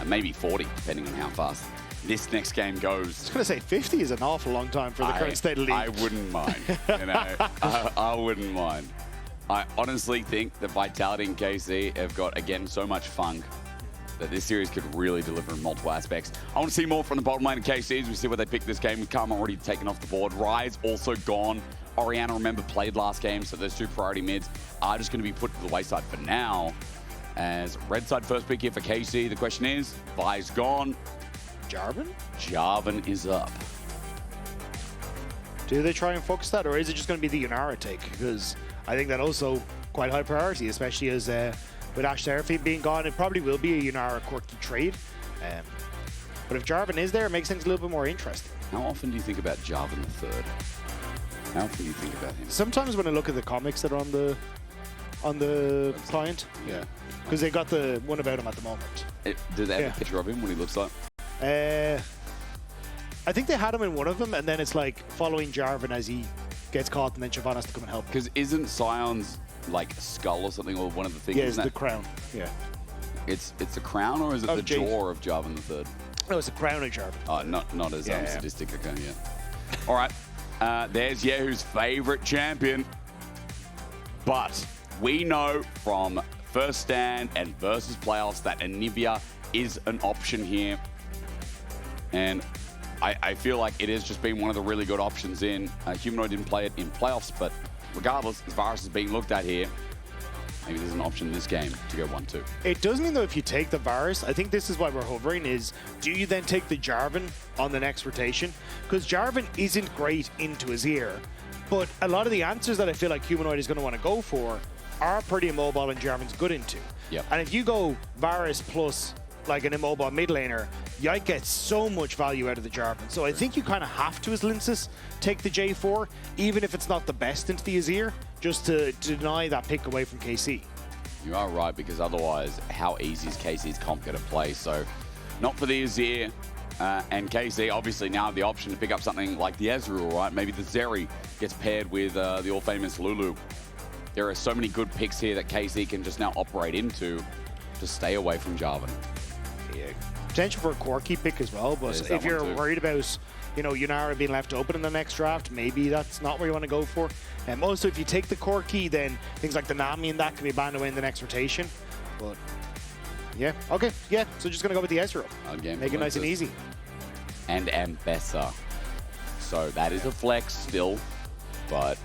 Maybe 40, depending on how fast this next game goes. I was going to say 50 is an awful long time for the current state of the league. I wouldn't mind, you know. I wouldn't mind. I honestly think that Vitality and KC have got, again, so much funk that this series could really deliver in multiple aspects. I want to see more from the bottom lane of KC as we see what they pick this game. With Karma already taken off the board. Rise also gone. Orianna, remember, played last game, so those 2 priority mids are just going to be put to the wayside for now. As red side first pick here for KC, the question is, Vi's gone. Jarvan? Jarvan is up. Do they try and focus that, or is it just going to be the Yunara take? Because I think that also quite high priority, especially as with Ashe Seraphine being gone, it probably will be a Yunara quirky trade. But if Jarvan is there, it makes things a little bit more interesting. How often do you think about Jarvan the third? How often do you think about him? Sometimes when I look at the comics that are on the client, because they got the one about him at the moment. Do they have a picture of him, what he looks like? I think they had him in one of them, and then it's like following Jarvan as he gets caught, and then Siobhan has to come and help him. Because isn't Sion's like skull or something, or one of the things? Yeah, it's the crown. Yeah. It's a crown, or is it the jaw of Jarvan the third? No, it's the crown of Jarvan. Oh, not as sadistic. Okay, yeah. All right. There's kyeahoo's favorite champion, but we know from first stand and versus playoffs that Anivia is an option here. And I feel like it has just been one of the really good options in. Humanoid didn't play it in playoffs, but regardless, as Varus is being looked at here, maybe there's an option in this game to go 1-2. It does mean, though, if you take the Varus, I think this is why we're hovering, is do you then take the Jarvan on the next rotation? Because Jarvan isn't great into Azir, but a lot of the answers that I feel like Humanoid is going to want to go for are pretty immobile and Jarvan's good into. And if you go Varus plus like an immobile mid laner, Yike gets so much value out of the Jarvan. So I think you kind of have to, as Lyncas, take the J4, even if it's not the best into the Azir, just to deny that pick away from KC. You are right, because otherwise, how easy is KC's comp going to play? So not for the Azir. And Carzzy obviously now have the option to pick up something like the Ezreal, right? Maybe the Zeri gets paired with the all-famous Lulu. There are so many good picks here that Carzzy can just now operate into to stay away from Jarvan. Yeah. Potential for a Corki pick as well, but if you're worried about, you know, Yunara being left open in the next draft, maybe that's not where you want to go for. And also, if you take the Corki, then things like the Nami and that can be banned away in the next rotation. But yeah, okay, yeah. So just gonna go with the Ezreal. Make it nice and easy. And Ambessa. So that is a flex still, but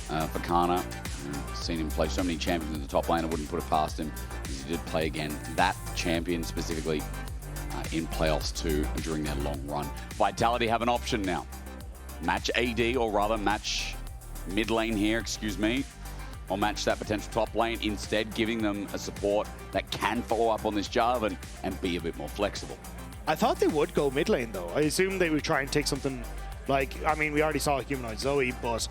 for Canna, seen him play so many champions in the top lane, I wouldn't put it past him. He did play again that champion specifically in playoffs too during their long run. Vitality have an option now. Match AD, or rather match mid lane here, excuse me, or match that potential top lane, instead giving them a support that can follow up on this Jarvan and be a bit more flexible. I thought they would go mid lane though. I assumed they would try and take something like, I mean, we already saw Humanoid Zoe, but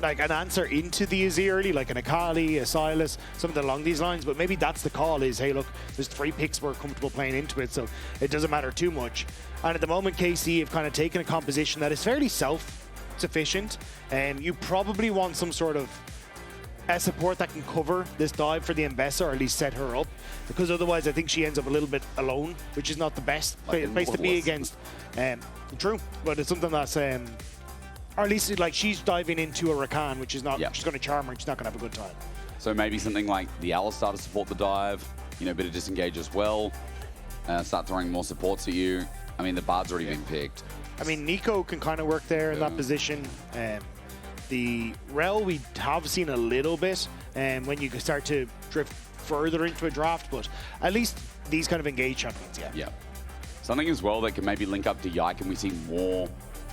like an answer into the Azir early, like an Akali, a Silas, something along these lines. But maybe that's the call is, hey, look, there's 3 picks we're comfortable playing into it, so it doesn't matter too much. And at the moment, KC have kind of taken a composition that is fairly self-sufficient, and you probably want some sort of a support that can cover this dive for the Ambessa, or at least set her up, because otherwise I think she ends up a little bit alone, which is not the best place to be against. True, but it's something that's or at least like she's diving into a Rakan, which is not, she's going to charm her, she's not going to have a good time. So maybe something like the Alistar to support the dive, you know, a bit of disengage as well, start throwing more supports at you. I mean, the Bard's already been picked. I mean, Nico can kind of work there in that position. The Rel we have seen a little bit when you start to drift further into a draft, but at least these kind of engaged champions, yeah. Something as well that can maybe link up to Yike, and we see more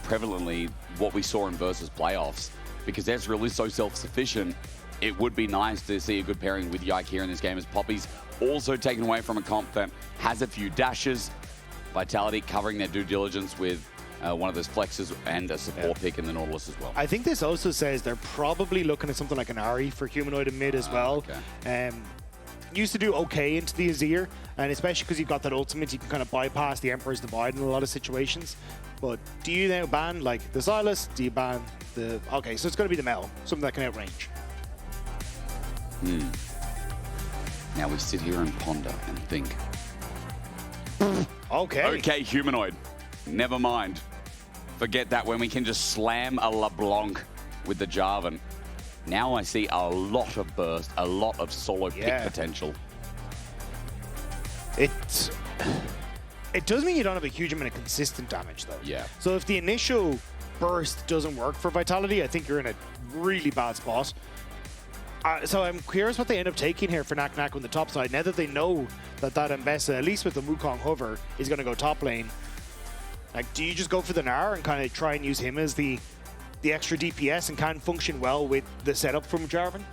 prevalently what we saw in versus playoffs, because Ezreal is so self-sufficient. It would be nice to see a good pairing with Yike here in this game, as Poppy's also taken away from a comp that has a few dashes. Vitality covering their due diligence with one of those flexes and a support pick in the Nautilus as well. I think this also says they're probably looking at something like an Ahri for Humanoid in mid as well. Used to do okay into the Azir, and especially because you've got that ultimate, you can kind of bypass the Emperor's Divide in a lot of situations. But do you now ban like the Silas? Do you ban the... Okay, so it's going to be the Mel, something that can outrange. Now we sit here and ponder and think. Okay, Humanoid. Never mind. Forget that when we can just slam a LeBlanc with the Jarvan. Now I see a lot of burst, a lot of solo pick potential. It does mean you don't have a huge amount of consistent damage though. Yeah. So if the initial burst doesn't work for Vitality, I think you're in a really bad spot. So I'm curious what they end up taking here for Naak Nako on the top side. Now that they know that Ambessa, at least with the Wukong hover, is going to go top lane. Like, do you just go for the Gnar and kind of try and use him as the extra DPS and can function well with the setup from Jarvan?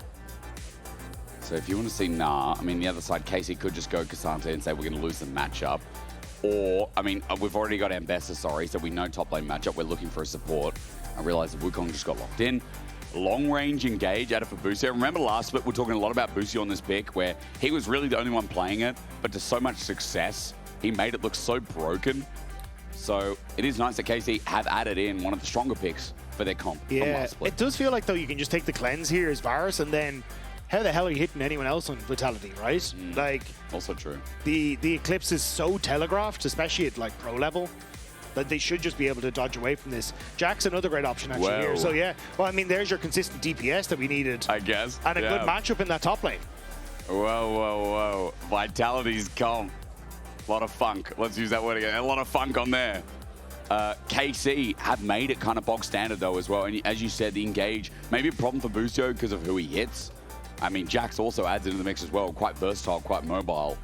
So if you want to see Gnar, I mean, the other side, Casey could just go Cassante and say we're going to lose the matchup. Or, I mean, we've already got Ambessa, so we know top lane matchup. We're looking for a support. I realize that Wukong just got locked in. Long range engage out of for Busio. Remember last split, we're talking a lot about Busio on this pick, where he was really the only one playing it, but to so much success, he made it look so broken. So it is nice that KC have added in one of the stronger picks for their comp. Yeah, it does feel like though you can just take the cleanse here as Varus, and then how the hell are you hitting anyone else on Vitality, right? Like, also true. The Eclipse is so telegraphed, especially at like pro level, that they should just be able to dodge away from this. Jack's another great option actually here. So yeah, well, I mean, there's your consistent DPS that we needed, I guess, and a good matchup in that top lane. Whoa. Vitality's comp. A lot of funk. Let's use that word again. A lot of funk on there. KC have made it kind of bog standard though as well. And as you said, the engage, maybe a problem for Busio because of who he hits. I mean, Jax also adds into the mix as well. Quite versatile, quite mobile.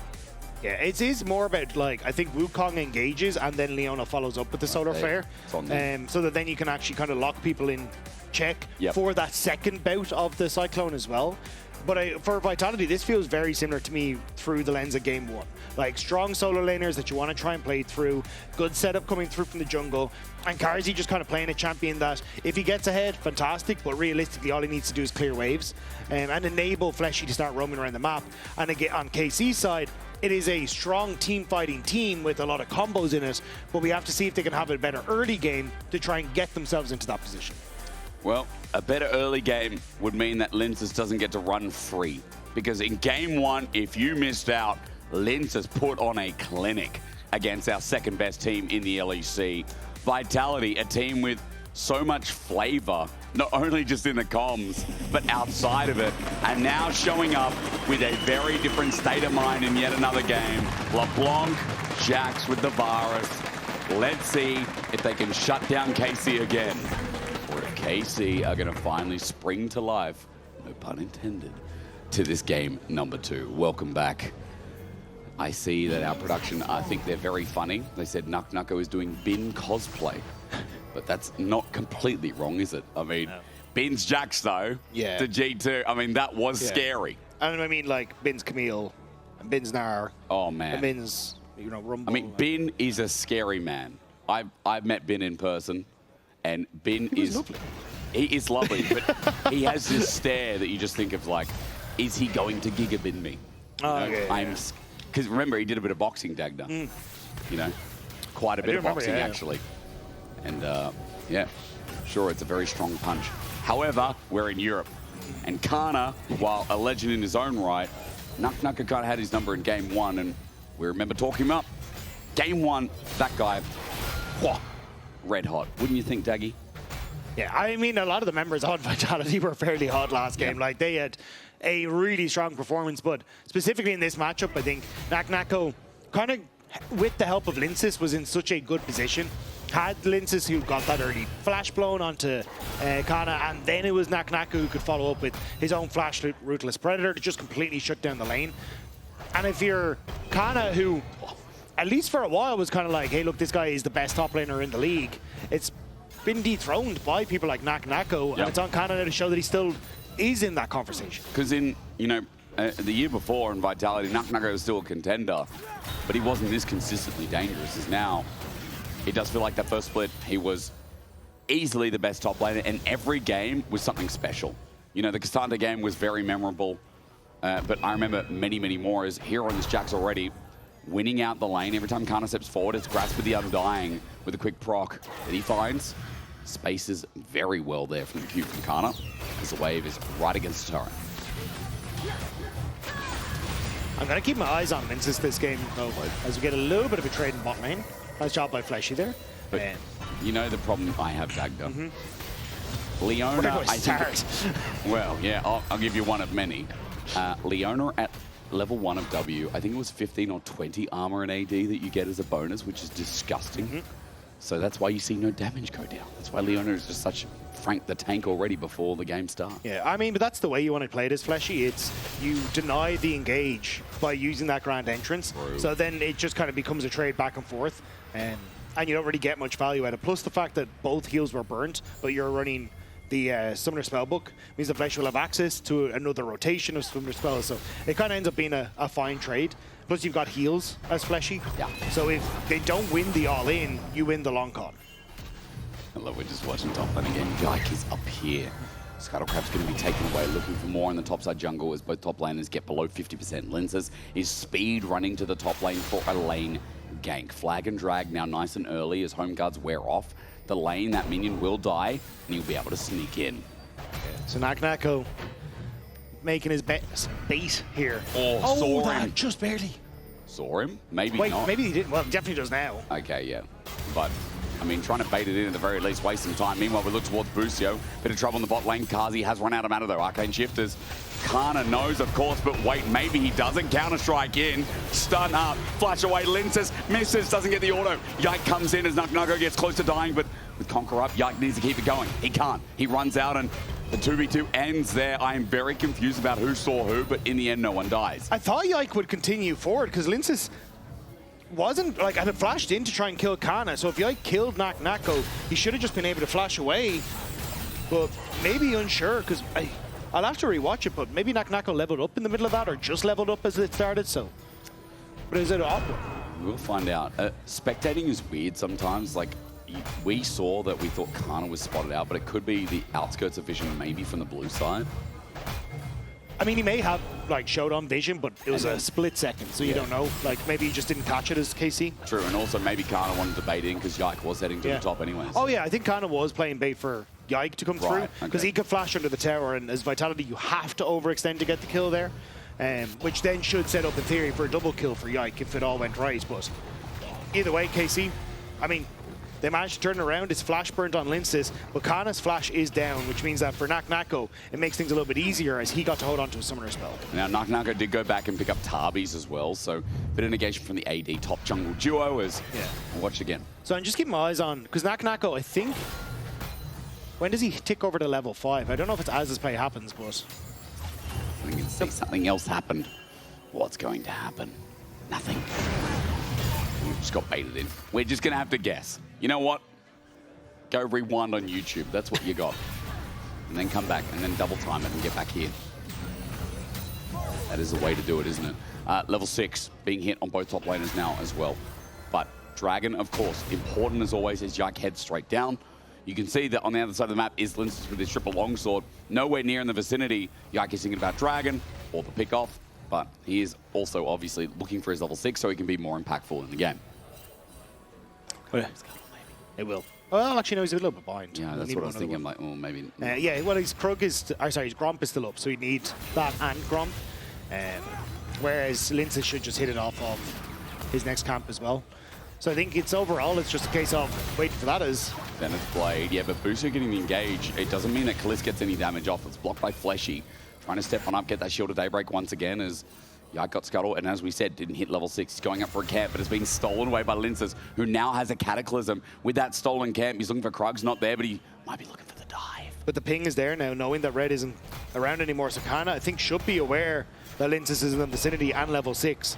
Yeah, it is more about, like, I think Wukong engages and then Leona follows up with the Solar Flare. So that then you can actually kind of lock people in check for that second bout of the Cyclone as well. But for Vitality, this feels very similar to me through the lens of Game 1. Like, strong solo laners that you want to try and play through, good setup coming through from the jungle, and Carzzy just kind of playing a champion that, if he gets ahead, fantastic, but realistically, all he needs to do is clear waves and enable Fleshy to start roaming around the map. And again, on KC's side, it is a strong team fighting team with a lot of combos in it, but we have to see if they can have a better early game to try and get themselves into that position. Well, a better early game would mean that Lyncas doesn't get to run free. Because in game 1, if you missed out, Lyncas put on a clinic against our second best team in the LEC. Vitality, a team with so much flavor, not only just in the comms, but outside of it, and now showing up with a very different state of mind in yet another game. LeBlanc, Jax with the virus. Let's see if they can shut down Carzzy again, or if Carzzy are going to finally spring to life, no pun intended, to this game number 2. Welcome back. I see that our production, I think they're very funny. They said Naak Nako is doing Bin cosplay. But that's not completely wrong, is it? I mean, no. Bin's Jax, though, to G2. I mean, that was scary. And I mean, like, Bin's Camille, and Bin's Nar. Oh, man. And Bin's, you know, Rumble. I mean, Bin is a scary man. I've met Bin in person, and Bin is lovely. He is lovely, but he has this stare that you just think of, like, is he going to gigabin me? Oh, okay. Because remember, he did a bit of boxing, Dagda. You know, quite a bit of boxing, actually. And, yeah, sure, it's a very strong punch. However, we're in Europe. And Canna, while a legend in his own right, Naak Nako kind of had his number in game 1, and we remember talking him up. Game 1, that guy, whoa, red hot. Wouldn't you think, Daggy? Yeah, I mean, a lot of the members on Vitality were fairly hot last game. Like, they had a really strong performance, but specifically in this matchup, I think Naak Nako kind of, with the help of Lyncas, was in such a good position. Had Lyncas who got that early flash blown onto Canna, and then it was Naak Nako who could follow up with his own flash Ruthless Predator to just completely shut down the lane. And if you're Canna, who at least for a while was kind of like, hey, look, this guy is the best top laner in the league, it's been dethroned by people like Naak Nako, and it's on Canna to show that he still is in that conversation. Because in, you know, the year before in Vitality, Naak Nako was still a contender, but he wasn't this consistently dangerous as now. It does feel like that first split, he was easily the best top laner, and every game was something special. You know, the Cassandra game was very memorable, but I remember many, many more as here on this Jax already, winning out the lane. Every time Canna steps forward, it's Grasp with the Undying with a quick proc that he finds. Spaces very well there from the Q from Canna, as the wave is right against the turret. I'm going to keep my eyes on Lyncas this game, though, as we get a little bit of a trade in bot lane. Nice job by Fleshy there. But you know the problem I have, Dagda? Leona, I think... Well, yeah, I'll give you one of many. Leona at level 1 of W, I think it was 15 or 20 armor and AD that you get as a bonus, which is disgusting. So that's why you see no damage go down. That's why Leona is just such Frank the Tank already before the game starts. Yeah, I mean, but that's the way you want to play it as Fleshy. It's you deny the engage by using that grand entrance. True. So then it just kind of becomes a trade back and forth. And you don't really get much value out of it. Plus the fact that both heals were burnt, but you're running the Summoner Spellbook, means the Fleshy will have access to another rotation of Summoner Spells. So it kind of ends up being a fine trade. Plus you've got heals as Fleshy. Yeah. So if they don't win the all-in, you win the long con. I love we're just watching top lane again. Yike is up here. Scuttlecrap's going to be taken away, looking for more in the topside jungle as both top laners get below 50%. Lyncas is speed running to the top lane for a lane gank. Flag and drag now nice and early as home guards wear off the lane. That minion will die, and he'll be able to sneak in. So Naak Nako making his bait here. Oh, saw him. Just barely. Saw him? Maybe Wait, not. maybe he didn't. Well, he definitely does now. Okay, yeah. But, I mean, trying to bait it in at the very least, waste some time. Meanwhile, we look towards Busio. Bit of trouble in the bot lane. Carzzy has run out of mana, though. Arcane Shifters. Canna knows, of course, but wait, maybe he doesn't. Counter-strike in. Stun up. Flash away. Lyncas misses. Doesn't get the auto. Yike comes in as Naak Nako gets close to dying, but with Conquer up, Yike needs to keep it going. He can't. He runs out, and the 2v2 ends there. I am very confused about who saw who, but in the end, no one dies. I thought Yike would continue forward, because Lyncas wasn't, like, had flashed in to try and kill Canna, so if Yike killed Naak Nako, he should have just been able to flash away, but maybe unsure, because I'll have to rewatch it, but maybe Naak Nako leveled up in the middle of that, or just leveled up as it started, so. But is it awkward? We'll find out. Spectating is weird sometimes, like, we saw that we thought Canna was spotted out, but it could be the outskirts of vision, maybe from the blue side. I mean, he may have. like showed on vision, but it was a split second, so you don't know. Like maybe he just didn't catch it as KC. True, and also maybe Canna wanted to bait in because Yike was heading to the top anyways. Oh yeah, I think Canna was playing bait for Yike to come through because he could flash under the tower, and as Vitality, you have to overextend to get the kill there, which then should set up in theory for a double kill for Yike if it all went right. But either way, KC, I mean, they managed to turn around. His flash burnt on Lyncas, but Canna's flash is down, which means that for Naak Nako, it makes things a little bit easier as he got to hold on to a summoner spell. Now, Naak Nako did go back and pick up Tarbies as well, so bit of negation from the AD top jungle duo as we'll watch again. So I'm just keeping my eyes on, because Naak Nako, I think, when does he tick over to level 5? I don't know if it's as this play happens, but... I can see something else happened. What's going to happen? Nothing. We just got baited in. We're just going to have to guess. You know what? Go rewind on YouTube. That's what you got. And then come back and then double time it and get back here. That is the way to do it, isn't it? Level 6 being hit on both top laners now as well. But Dragon, of course, important as always as Yike heads straight down. You can see that on the other side of the map is Lyncas with his triple longsword. Nowhere near in the vicinity. Yike is thinking about Dragon or the pick off. But he is also obviously looking for his level 6 so he can be more impactful in the game. It will. Well, actually, no, he's a little bit behind. Yeah, that's what I was thinking. I'm like, oh, maybe. Yeah, well, his Krug is, his Gromp is still up, so you need that and Gromp. Whereas Lyncas should just hit it off of his next camp as well. So I think it's overall, it's just a case of waiting for that as. Then it's Blade. Yeah, but Busio getting the engage. It doesn't mean that Caliste gets any damage off. It's blocked by Fleshy. Trying to step on up, get that Shield of Daybreak once again as Yike got Scuttle, and as we said, didn't hit level 6. He's going up for a camp, but it's been stolen away by Lyncas, who now has a Cataclysm. With that stolen camp, he's looking for Krug's not there, but he might be looking for the dive. But the ping is there now, knowing that Red isn't around anymore. So Canna, I think, should be aware that Lyncas is in the vicinity and level 6.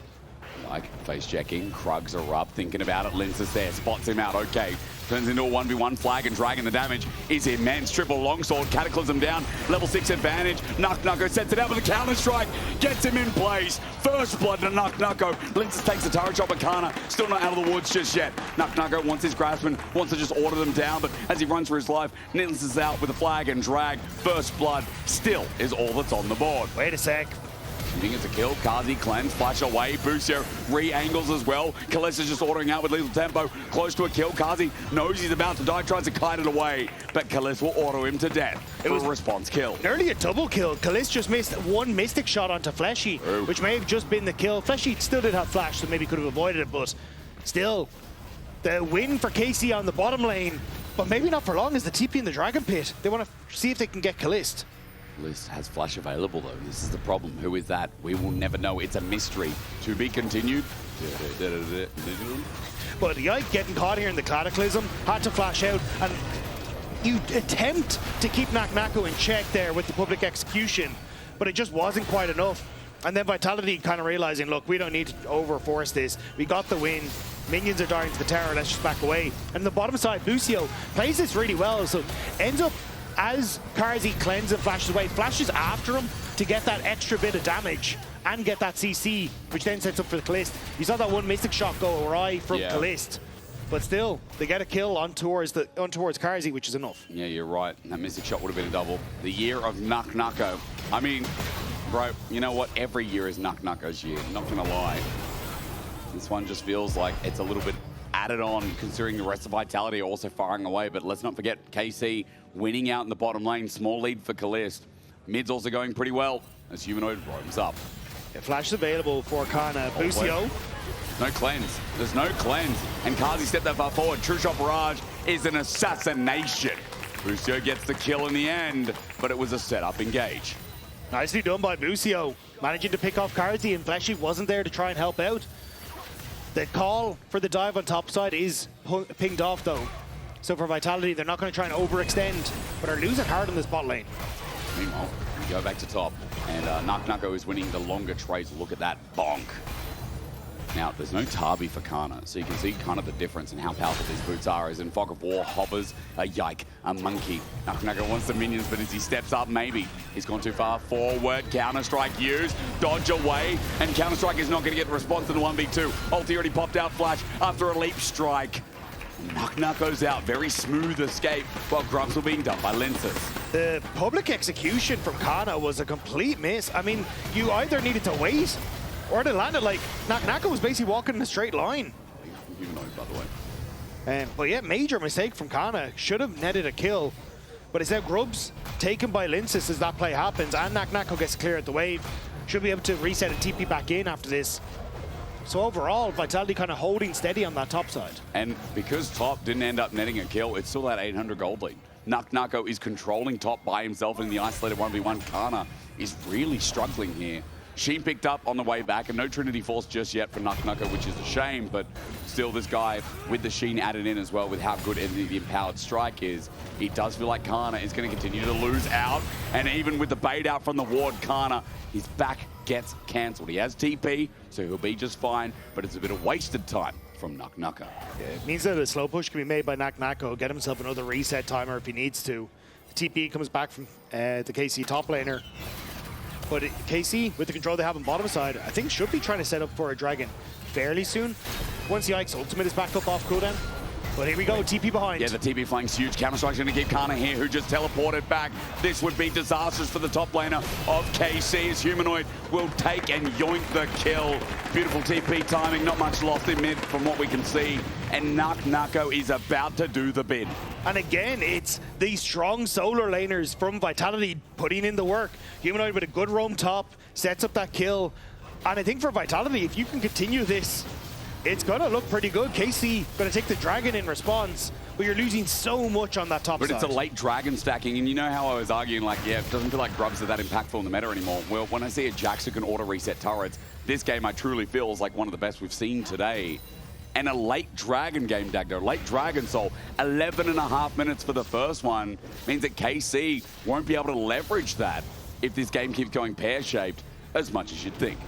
Yike face checking, Krug's are up, thinking about it. Lyncas there, spots him out, okay. Turns into a 1v1 flag and Dragon. The damage is immense. Triple longsword, Cataclysm down, level 6 advantage. Naak Nako sets it out with a counter strike, gets him in place. First blood to Naak Nako. Lyncas takes the turret shot, but Canna still not out of the woods just yet. Naak Nako wants his Graspman, wants to just order them down, but as he runs for his life, Lyncas is out with a flag and drag. First blood still is all that's on the board. Wait a sec. You think it's a kill? Carzzy cleanse, flash away. Busio re-angles as well. Caliste is just ordering out with lethal tempo. Close to a kill. Carzzy knows he's about to die, tries to kite it away. But Caliste will auto him to death for a response kill. Nearly a double kill. Caliste just missed one Mystic shot onto Fleshy, which may have just been the kill. Fleshy still did have flash, so maybe could have avoided it, but still, the win for KC on the bottom lane. But maybe not for long as the TP in the Dragon Pit. They want to see if they can get Caliste. Caliste has flash available though. This is the problem. Who is that? We will never know. It's a mystery. To be continued. But Yike getting caught here in the Cataclysm, had to flash out, and you attempt to keep Naak Nako in check there with the public execution, but it just wasn't quite enough. And then Vitality kind of realizing, look, we don't need to overforce this. We got the win. Minions are dying to the tower. Let's just back away. And the bottom side, Busio plays this really well, so ends up as Carzzy cleanses and flashes away, flashes after him to get that extra bit of damage and get that CC, which then sets up for the Caliste. You saw that one Mystic shot go awry from Caliste, but still, they get a kill on towards Carzzy, which is enough. Yeah, you're right. That Mystic shot would have been a double. The year of Naak Nako. I mean, bro, you know what? Every year is Naak Nako's year. Not gonna lie. This one just feels like it's a little bit added on, considering the rest of Vitality are also firing away. But let's not forget KC winning out in the bottom lane. Small lead for Caliste. Mid's also going pretty well as Humanoid roams up. Yeah, flash is available for Canna. Busio. No cleanse. There's no cleanse. And Carzzy stepped that far forward. True Shot Barrage is an assassination. Busio gets the kill in the end, but it was a setup engage. Nicely done by Busio. Managing to pick off Carzzy, and Fleshy wasn't there to try and help out. The call for the dive on top side is pinged off though. So for Vitality, they're not going to try and overextend, but are losing hard in this bot lane. Meanwhile, we go back to top, and Naak Nako is winning the longer trades. Look at that bonk. Now, there's no Tabi for Canna, so you can see kind of the difference in how powerful these boots are. As in Fog of War, Hoppers, a Yike, a Monkey. Naak Nako wants the minions, but as he steps up, maybe he's gone too far. Forward, Counter-Strike used, dodge away, and Counter-Strike is not going to get the response in the 1v2. Ulti already popped out, Flash, after a Leap Strike. Naak Nako's out. Very smooth escape while grubs were being done by Lyncas. The public execution from Canna was a complete miss. I mean, you either needed to wait or to land it. Like, Naak Nako was basically walking in a straight line. Humanoid, by the way. But yeah, major mistake from Canna. Should have netted a kill. But it's now grubs taken by Lyncas as that play happens, and Naak Nako gets clear at the wave. Should be able to reset and TP back in after this. So overall, Vitality kind of holding steady on that top side. And because top didn't end up netting a kill, it's still that 800 gold lead. Naak Nako is controlling top by himself in the isolated 1v1. Canna is really struggling here. Sheen picked up on the way back, and no Trinity Force just yet for Naak Nako, which is a shame, but still this guy with the Sheen added in as well with how good the empowered strike is. It does feel like Canna is going to continue to lose out, and even with the bait out from the ward, Canna, his back gets cancelled. He has TP, so he'll be just fine, but it's a bit of wasted time from Naak Nako. Yeah, it means that a slow push can be made by Naak Nako, get himself another reset timer if he needs to. The TP comes back from the KC top laner. But KC, with the control they have on bottom side, I think should be trying to set up for a dragon fairly soon. Once Yike's ultimate is back up off cooldown. But here we go, TP behind. Yeah, the TP flank's huge. Counter-strike's going to keep Canna here, who just teleported back. This would be disastrous for the top laner of KC, as Humanoid will take and yoink the kill. Beautiful TP timing, not much lost in mid from what we can see. And Naak Nako is about to do the bid. And again, it's these strong solar laners from Vitality putting in the work. Humanoid with a good roam top, sets up that kill. And I think for Vitality, if you can continue this, it's going to look pretty good. KC going to take the dragon in response, but you're losing so much on that top side. But it's a late dragon stacking, and you know how I was arguing, like, yeah, it doesn't feel like grubs are that impactful in the meta anymore. Well, when I see a Jax who can auto-reset turrets, this game I truly feel is like one of the best we've seen today. And a late dragon game, Dagda, late dragon soul, 11.5 minutes for the first one, means that KC won't be able to leverage that if this game keeps going pear-shaped as much as you'd think.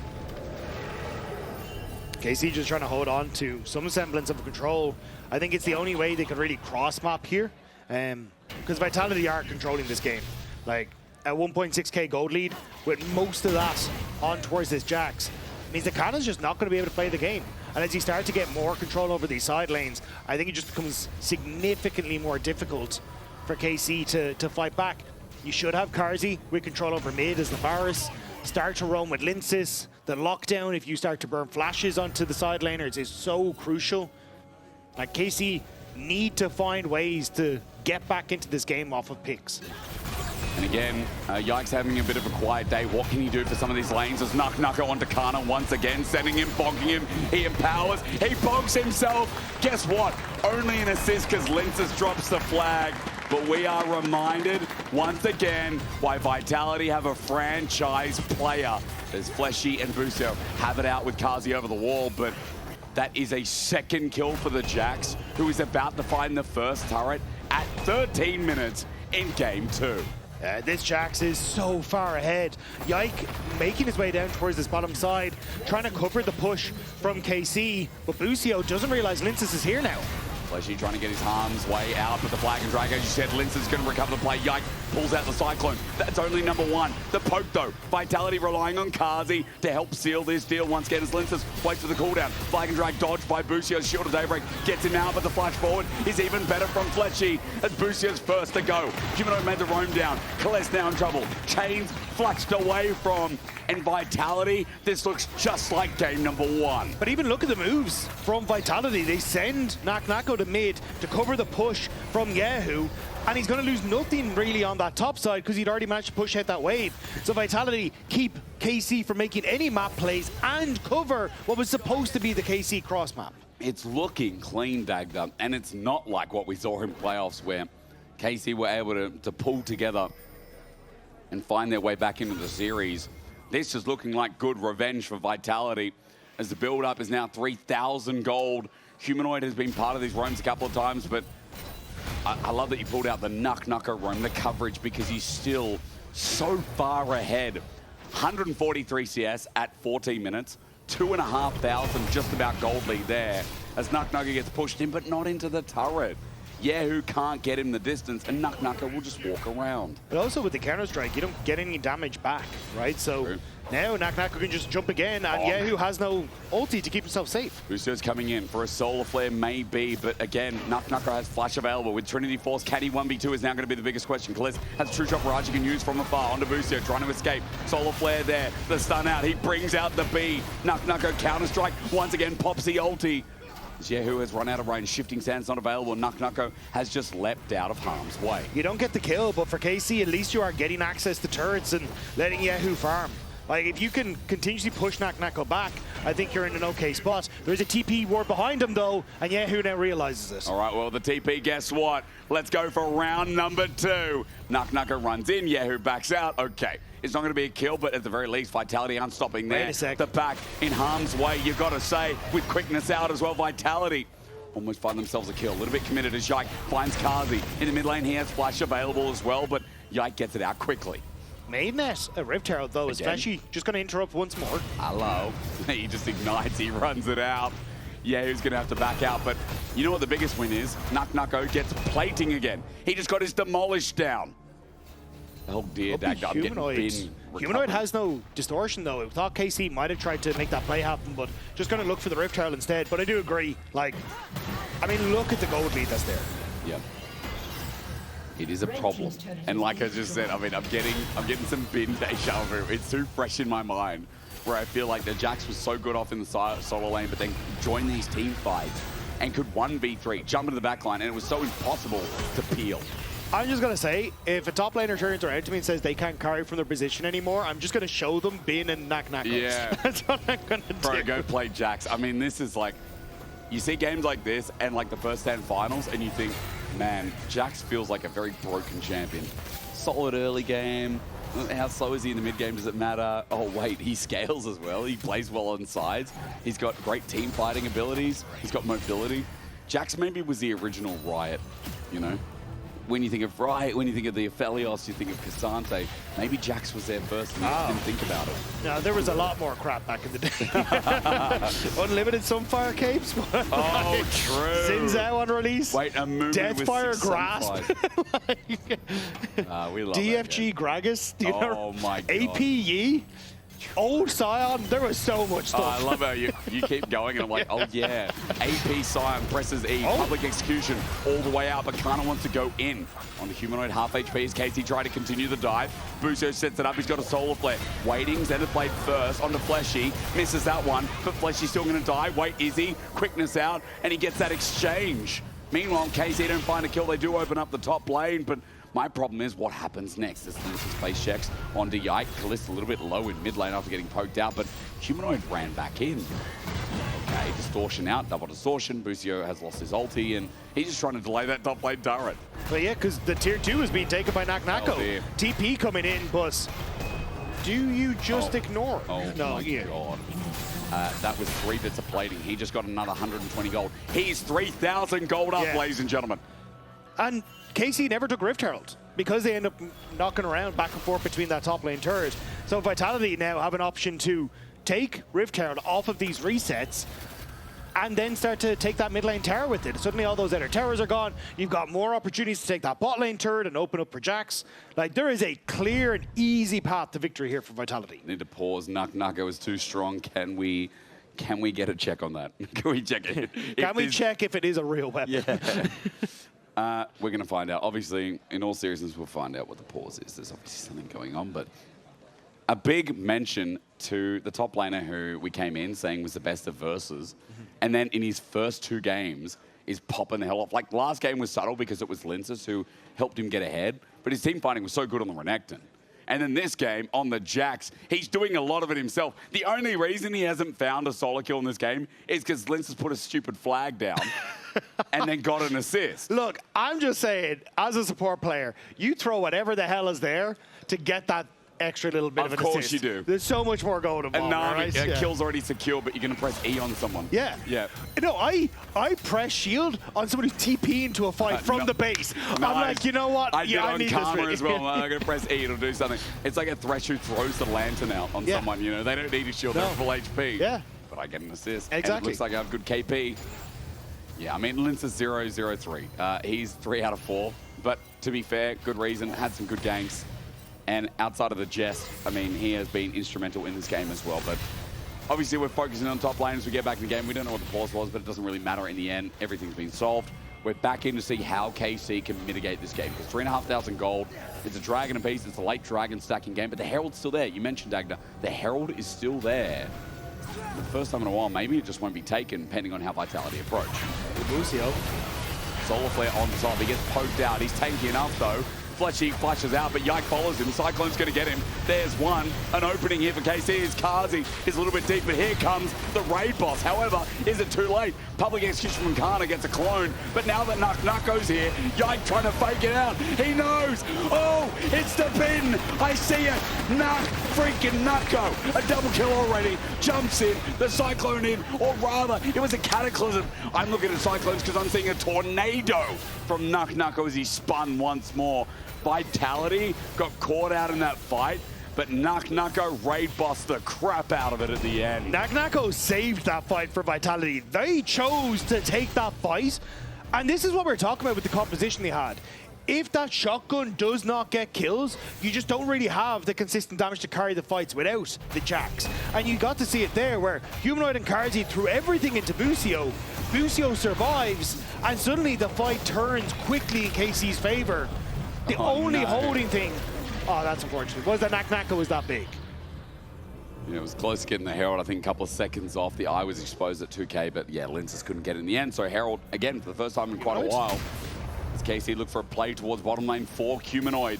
KC just trying to hold on to some semblance of control. I think it's the only way they could really cross-map here, because Vitality are controlling this game. Like, a 1.6k gold lead with most of that on towards this Jax means that Canna's just not going to be able to play the game. And as you start to get more control over these side lanes, I think it just becomes significantly more difficult for KC to fight back. You should have Carzzy with control over mid as the Varus. Start to roam with Lyncas. The lockdown, if you start to burn flashes onto the side laners, is so crucial. Like, KC need to find ways to get back into this game off of picks. And again, Yike's having a bit of a quiet day. What can he do for some of these lanes? As Naak Nako onto Canna once again, sending him, bonking him. He empowers, he bonks himself. Guess what? Only an assist because Lyncas drops the flag. But we are reminded once again why Vitality have a franchise player. As Fleshy and Busio have it out with Carzzy over the wall, but that is a second kill for the Jax, who is about to find the first turret at 13 minutes in game 2. This Jax is so far ahead. Yike making his way down towards this bottom side, trying to cover the push from KC, but Busio doesn't realize Lyncas is here now. Fleshy trying to get his arms way out, but the flag and drag, as you said, Lyncas is going to recover the play. Yike pulls out the Cyclone. That's only number one. The poke, though. Vitality relying on Carzzy to help seal this deal once again as Lyncas waits for the cooldown. Flag and drag dodged by Busio. Shield of Daybreak gets him out, but the flash forward is even better from Fleshy as Busio's first to go. Humanoid made the roam down. Caliste now in trouble. Chains flashed away from, and Vitality, this looks just like game number 1. But even look at the moves from Vitality. They send Naak Nako to mid to cover the push from kyeahoo, and he's going to lose nothing really on that top side because he'd already managed to push out that wave. So Vitality keep KC from making any map plays and cover what was supposed to be the KC cross map. It's looking clean, Dagda, and it's not like what we saw in playoffs where KC were able to pull together and find their way back into the series. This is looking like good revenge for Vitality as the build-up is now 3,000 gold. Humanoid has been part of these roams a couple of times, but I love that you pulled out the Naak Nako roam, the coverage, because he's still so far ahead. 143 CS at 14 minutes, 2,500 just about gold lead there as Naak Nako gets pushed in, but not into the turret. Yahoo can't get him the distance, and Naak Nako will just walk around. But also with the counter-strike, you don't get any damage back, right? So True. now Naak Nako can just jump again, and Yahoo has no ulti to keep himself safe. Busio's coming in for a solar flare, maybe, but again, Naak Nako has flash available. With Trinity Force, Caddy 1v2 is now going to be the biggest question. Caliste has a true shot barrage he can use from afar onto Busio, trying to escape. Solar flare there, the stun out, he brings out the B. Naak Nako counter-strike, once again pops the ulti. Yahoo has run out of range, shifting sand's not available. Naak Nako has just leapt out of harm's way. You don't get the kill, but for KC, at least you are getting access to turrets and letting Yahoo farm. Like, if you can continuously push Naak Nako back, I think you're in an okay spot. There's a TP ward behind him, though, and Yahoo now realizes this. All right, well, the TP, guess what? Let's go for round number 2. Naak Nako runs in, Yahoo backs out. Okay, it's not going to be a kill, but at the very least, Vitality aren't stopping there. Wait a sec. The back in harm's way, you've got to say, with quickness out as well, Vitality almost find themselves a kill. A little bit committed as Yike finds Carzzy. In the mid lane, he has flash available as well, but Yike gets it out quickly. Mainnet, a Rift Herald, though, is Fleshy just going to interrupt once more. Hello. He just ignites, he runs it out. Yeah, he's going to have to back out, but you know what the biggest win is? Naak Nako gets plating again. He just got his demolished down. Oh dear, Dagda, I'm getting bin. Humanoid has no distortion, though. I thought KC might have tried to make that play happen, but just going to look for the Rift Herald instead. But I do agree, like, I mean, look at the gold lead that's there. Yeah. It is a problem. And like I just said, I mean, I'm getting some bin deja vu. It's too fresh in my mind, where I feel like the Jax was so good off in the solo lane, but then joined these team fights and could 1v3, jump into the back line, and it was so impossible to peel. I'm just going to say, if a top laner turns around to me and says they can't carry from their position anymore, I'm just going to show them Bin and Naak Nako. Yeah. That's what I'm going to do. Bro, go play Jax. I mean, this is like, you see games like this and like the first 10 finals, and you think, man, Jax feels like a very broken champion. Solid early game. How slow is he in the mid game? Does it matter? Oh, wait, he scales as well. He plays well on sides. He's got great team fighting abilities. He's got mobility. Jax maybe was the original Riot, you know? When you think of Riot, when you think of the Aphelios, you think of Cassante. Maybe Jax was there first and you didn't think about it. No, there was a lot more crap back in the day. Unlimited Sunfire Capes. Oh, true. Sin's out on release. Wait, a movement Deathfire with Grasp. We love DFG Gragas. Do you know? Oh, my God. AP Yi. Old Scion, there was so much stuff. I love how you keep going, and I'm like, oh yeah. AP Scion presses E, public execution all the way out, but Canna wants to go in. On the Humanoid, half HP as Casey tried to continue the dive. Busio sets it up, he's got a solar flare. Waiting, Xander played first onto Fleshy, misses that one, but Fleshy's still gonna die. Wait, is he? Quickness out, and he gets that exchange. Meanwhile, KC don't find a kill, they do open up the top lane, but my problem is what happens next. As Lyncas face checks onto Yike. Caliste a little bit low in mid lane after getting poked out, but Humanoid ran back in. Okay, distortion out, double distortion. Busio has lost his ulti, and he's just trying to delay that top lane turret. But yeah, because the tier 2 is being taken by Naak Nako. dear. TP coming in, but do you just ignore? Oh no, my God. That was 3 bits of plating. He just got another 120 gold. He's 3,000 gold up, ladies and gentlemen. And KC never took Rift Herald because they end up knocking around back and forth between that top lane turret. So Vitality now have an option to take Rift Herald off of these resets and then start to take that mid lane tower with it. Suddenly all those other towers are gone. You've got more opportunities to take that bot lane turret and open up for Jax. Like, there is a clear and easy path to victory here for Vitality. Need to pause. Naak Nako is too strong. Can we get a check on that? Can we check it? Can we check if it is a real weapon? Yeah. We're going to find out. Obviously, in all seriousness, we'll find out what the pause is. There's obviously something going on, but a big mention to the top laner who we came in saying was the best of versus, and then in his first 2 games is popping the hell off. Like, last game was subtle because it was Lyncas who helped him get ahead, but his team fighting was so good on the Renekton. And then this game, on the Jax, he's doing a lot of it himself. The only reason he hasn't found a solo kill in this game is because Lyncas put a stupid flag down and then got an assist. Look, I'm just saying, as a support player, you throw whatever the hell is there to get that extra little bit of an assist. Of course you do. There's so much more going on. And now right? kill's already secure, but you're going to press E on someone. Yeah. Yeah. No, I press shield on somebody who's TP into a fight from the base. No, I'm like, you know what? I did I on need Karma this as well. I'm going to press E, it'll do something. It's like a Thresh who throws the lantern out on someone, you know. They don't need a shield, they're full HP. Yeah. But I get an assist. Exactly. And it looks like I have good KP. Yeah, I mean, Lyncas 0-0-3. He's 3 out of 4. But to be fair, good reason, had some good games. And outside of the jest, I mean, he has been instrumental in this game as well. But obviously, we're focusing on top lane as we get back in the game. We don't know what the pause was, but it doesn't really matter in the end. Everything's been solved. We're back in to see how KC can mitigate this game. Because 3,500 gold, it's a dragon apiece, it's a late dragon stacking game, but the Herald's still there. You mentioned Dagda. The Herald is still there. For the first time in a while, maybe it just won't be taken, depending on how Vitality approach. Busio. Solar Flare on top. He gets poked out. He's tanky enough, though. Fleshy flashes out, but Yike follows him. Cyclone's going to get him. There's one. An opening here for KC is Carzzy. Is a little bit deep, but here comes the raid boss. However, is it too late? Public execution from Canna gets a clone, but now that Naak Nako's here, Yike trying to fake it out. He knows. Oh, it's the bin. I see it. Naak freaking Nako. A double kill already. Jumps in. The Cyclone in, or rather, it was a cataclysm. I'm looking at Cyclones because I'm seeing a tornado from Naak Nako as he spun once more. Vitality got caught out in that fight, but Naak Nako raid bossed the crap out of it at the end. Naak Nako saved that fight for Vitality. They chose to take that fight, and this is what we're talking about with the composition they had. If that shotgun does not get kills, you just don't really have the consistent damage to carry the fights without the Jacks. And you got to see it there where Humanoid and Carzzy threw everything into Busio. Busio survives, and suddenly the fight turns quickly in KC's favor. The only holding thing, oh, that's unfortunate, was that Naak Nako was that big. Yeah, it was close to getting the Herald. I think a couple of seconds off. The eye was exposed at 2K, but yeah, Lyncas couldn't get it in the end. So Herald, again, for the first time in quite a while, as KC look for a play towards bottom lane for Humanoid.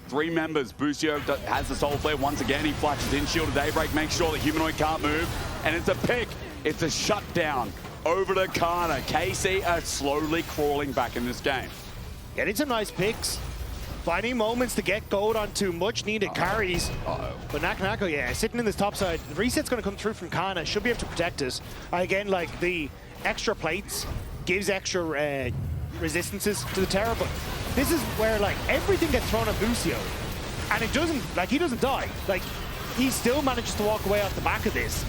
3 members. Busio has the Soul Flare once again. He flashes in, Shield of Daybreak, makes sure that Humanoid can't move. And it's a pick. It's a shutdown over to Canna. KC are slowly crawling back in this game. Getting some nice picks. Finding moments to get gold onto much needed carries. But Naak Nako, yeah, sitting in this top side. The reset's going to come through from Canna. Should be able to protect us. Again, like the extra plates gives extra resistances to the Terror, but this is where like everything gets thrown at Busio. And it doesn't, like he doesn't die. Like he still manages to walk away off the back of this.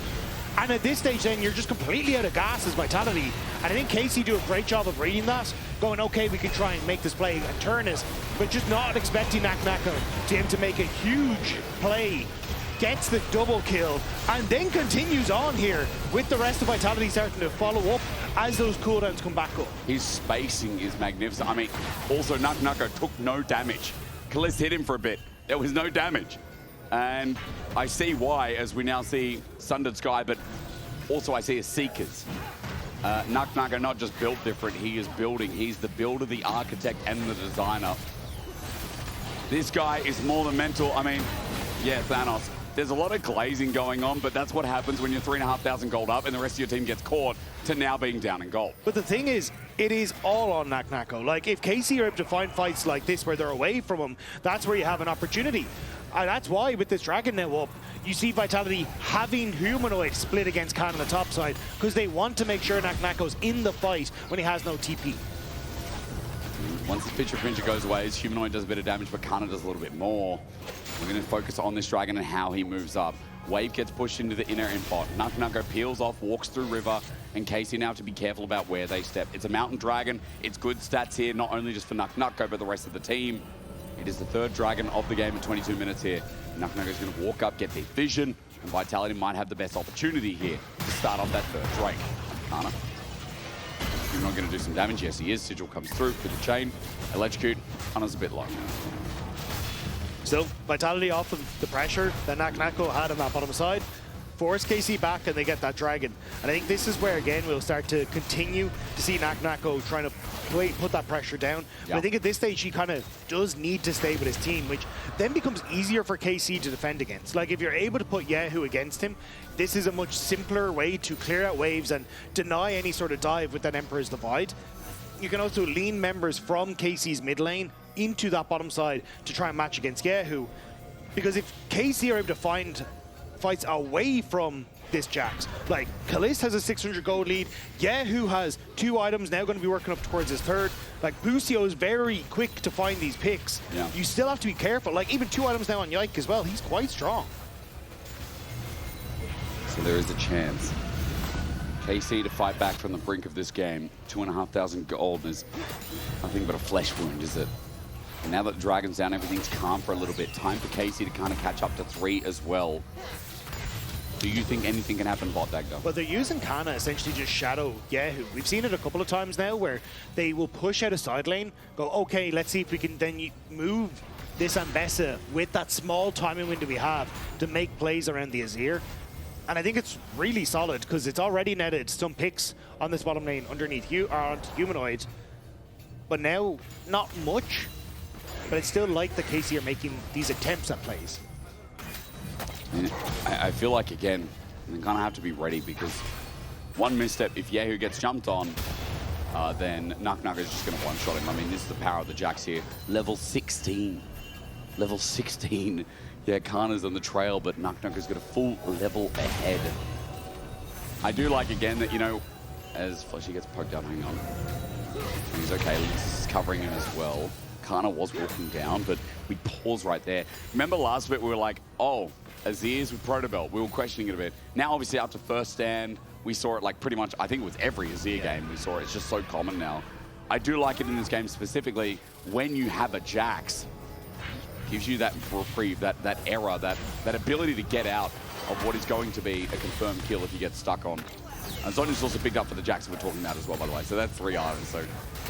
And at this stage then, you're just completely out of gas as Vitality. And I think KC do a great job of reading that, going, okay, we can try and make this play and turn it, but just not expecting Naak Nako to him to make a huge play, gets the double kill, and then continues on here with the rest of Vitality starting to follow up as those cooldowns come back up. His spacing is magnificent. I mean, also Naak Nako took no damage. Caliste hit him for a bit. There was no damage. And I see why, as we now see Sundered Sky, but also I see a Seekers. Naak Nako not just built different, he is building. He's the builder, the architect, and the designer. This guy is more than mental. I mean, yeah, Thanos. There's a lot of glazing going on, but that's what happens when you're 3,500 gold up and the rest of your team gets caught to now being down in gold. But the thing is, it is all on Naak Nako. Like, if KC are able to find fights like this where they're away from him, that's where you have an opportunity. And that's why with this Dragon now up, you see Vitality having Humanoid split against Canna on the top side, because they want to make sure Naak Nako's in the fight when he has no TP. Once the picture pincher goes away, Humanoid does a bit of damage, but Canna does a little bit more. We're going to focus on this Dragon and how he moves up. Wave gets pushed into the inner impot. Naak Nako peels off, walks through river, and KC now have to be careful about where they step. It's a Mountain Dragon. It's good stats here, not only just for Naak Nako, but the rest of the team. It is the 3rd Dragon of the game at 22 minutes here. Naak Nako is going to walk up, get their vision, and Vitality might have the best opportunity here to start off that 3rd Drake. Canna. You're not going to do some damage. Yes, he is. Sigil comes through with the chain. Electrocute. Canna's a bit low. So, Vitality off of the pressure that Naak Nako had on that bottom side. Force KC back and they get that Dragon. And I think this is where, again, we'll start to continue to see Naak Nako trying to put that pressure down. But I think at this stage, he kind of does need to stay with his team, which then becomes easier for KC to defend against. Like, if you're able to put kyeahoo against him, this is a much simpler way to clear out waves and deny any sort of dive with that Emperor's Divide. You can also lean members from KC's mid lane into that bottom side to try and match against kyeahoo. Because if KC are able to find fights away from this Jax, like Caliste has a 600 gold lead, kyeahoo has 2 items, now going to be working up towards his 3rd. Like, Busio is very quick to find these picks. Yeah. You still have to be careful. Like, even 2 items now on Yike as well. He's quite strong. So there is a chance KC to fight back from the brink of this game. 2,500 gold is nothing but a flesh wound, is it? And now that the Dragon's down, everything's calm for a little bit. Time for KC to kind of catch up to 3 as well. Do you think anything can happen bot, Dagda? Well, they're using Canna essentially just shadow Yahoo. We've seen it a couple of times now where they will push out a side lane, go, okay, let's see if we can then move this Ambessa with that small timing window we have to make plays around the Azir. And I think it's really solid because it's already netted some picks on this bottom lane underneath Humanoid. But now, not much. But it's still like the KC are making these attempts at plays. I feel like, again, they kind of have to be ready because one misstep, if Yahoo gets jumped on, then Naak Nako is just going to one-shot him. I mean, this is the power of the Jax here. Level 16. Level 16. Yeah, Canna's on the trail, but Naak Nako's got a full level ahead. I do like, again, that, you know, as Fleshy gets poked out, hang on. He's okay, Lyncas is covering him as well. Canna was walking down, but we pause right there. Remember last bit, we were like, oh, Azir's with Protobelt. We were questioning it a bit. Now, obviously, after first stand, we saw it like pretty much, I think it was every Azir game we saw it. It's just so common now. I do like it in this game specifically when you have a Jax. Gives you that reprieve, that error, that ability to get out of what is going to be a confirmed kill if you get stuck on. And Zonya's also picked up for the Jax we're talking about as well, by the way. So that's 3 items. So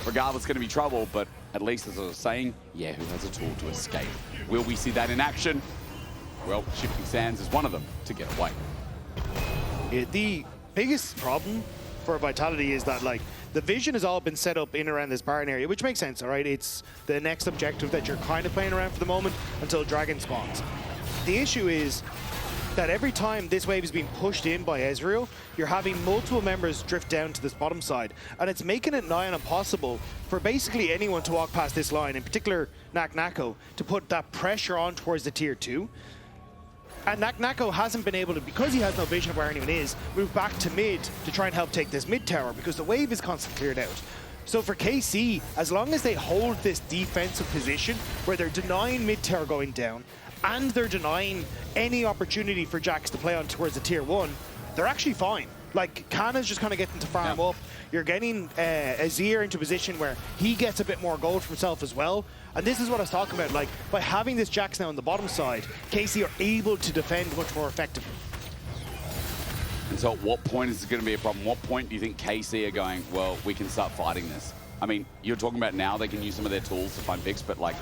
regardless, it's going to be trouble, but at least, as I was saying, Yahoo has a tool to escape. Will we see that in action? Well, Shifting Sands is one of them to get away. Yeah, the biggest problem for Vitality is that, like, the vision has all been set up in around this Baron area, which makes sense, all right? It's the next objective that you're kind of playing around for the moment until Dragon spawns. The issue is that every time this wave is being pushed in by Ezreal, you're having multiple members drift down to this bottom side, and it's making it nigh on impossible for basically anyone to walk past this line, in particular Naak Nako, to put that pressure on towards the tier 2. And Naak Nako hasn't been able to, because he has no vision of where anyone is, move back to mid to try and help take this mid tower because the wave is constantly cleared out. So for KC, as long as they hold this defensive position where they're denying mid tower going down and they're denying any opportunity for Jax to play on towards the tier 1, they're actually fine. Like, Canna's just kind of getting to farm up. You're getting Azir into a position where he gets a bit more gold for himself as well. And this is what I was talking about. Like, by having this Jax now on the bottom side, KC are able to defend much more effectively. And so at what point is it going to be a problem? What point do you think KC are going, well, we can start fighting this? I mean, you're talking about now they can use some of their tools to find picks, but like,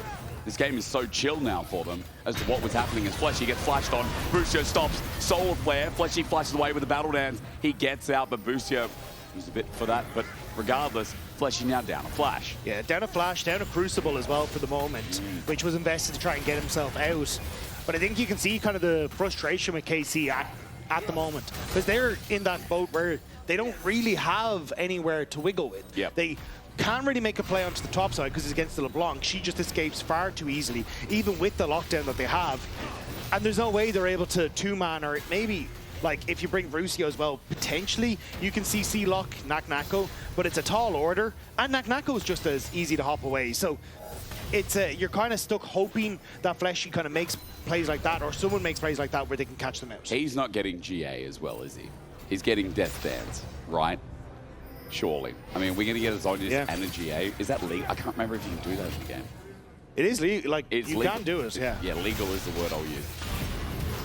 this game is so chill now for them as to what was happening as Fleshy gets flashed on. Busio stops, Soul Flare. Fleshy flashes away with the Battle Dance. He gets out, but Busio used a bit for that. But regardless, Fleshy now down a Flash. Yeah, down a Flash, down a Crucible as well for the moment, which was invested to try and get himself out. But I think you can see kind of the frustration with KC at the moment, because they're in that boat where they don't really have anywhere to wiggle with. Yep. They can't really make a play onto the top side because it's against the LeBlanc. She just escapes far too easily, even with the lockdown that they have. And there's no way they're able to two-man, or maybe, like, if you bring Busio as well, potentially you can see C-Lock Naak Nako, but it's a tall order, and Naak Nako is just as easy to hop away. So it's you're kind of stuck hoping that Fleshy kind of makes plays like that, or someone makes plays like that where they can catch them out. He's not getting GA as well, is he? He's getting Death Dance, right? Surely. I mean, we're going to get a Zodius and a GA. Is that legal? I can't remember if you can do that in the game. It is legal. Like, it's you legal. can do it, yeah. Yeah, legal is the word I'll use.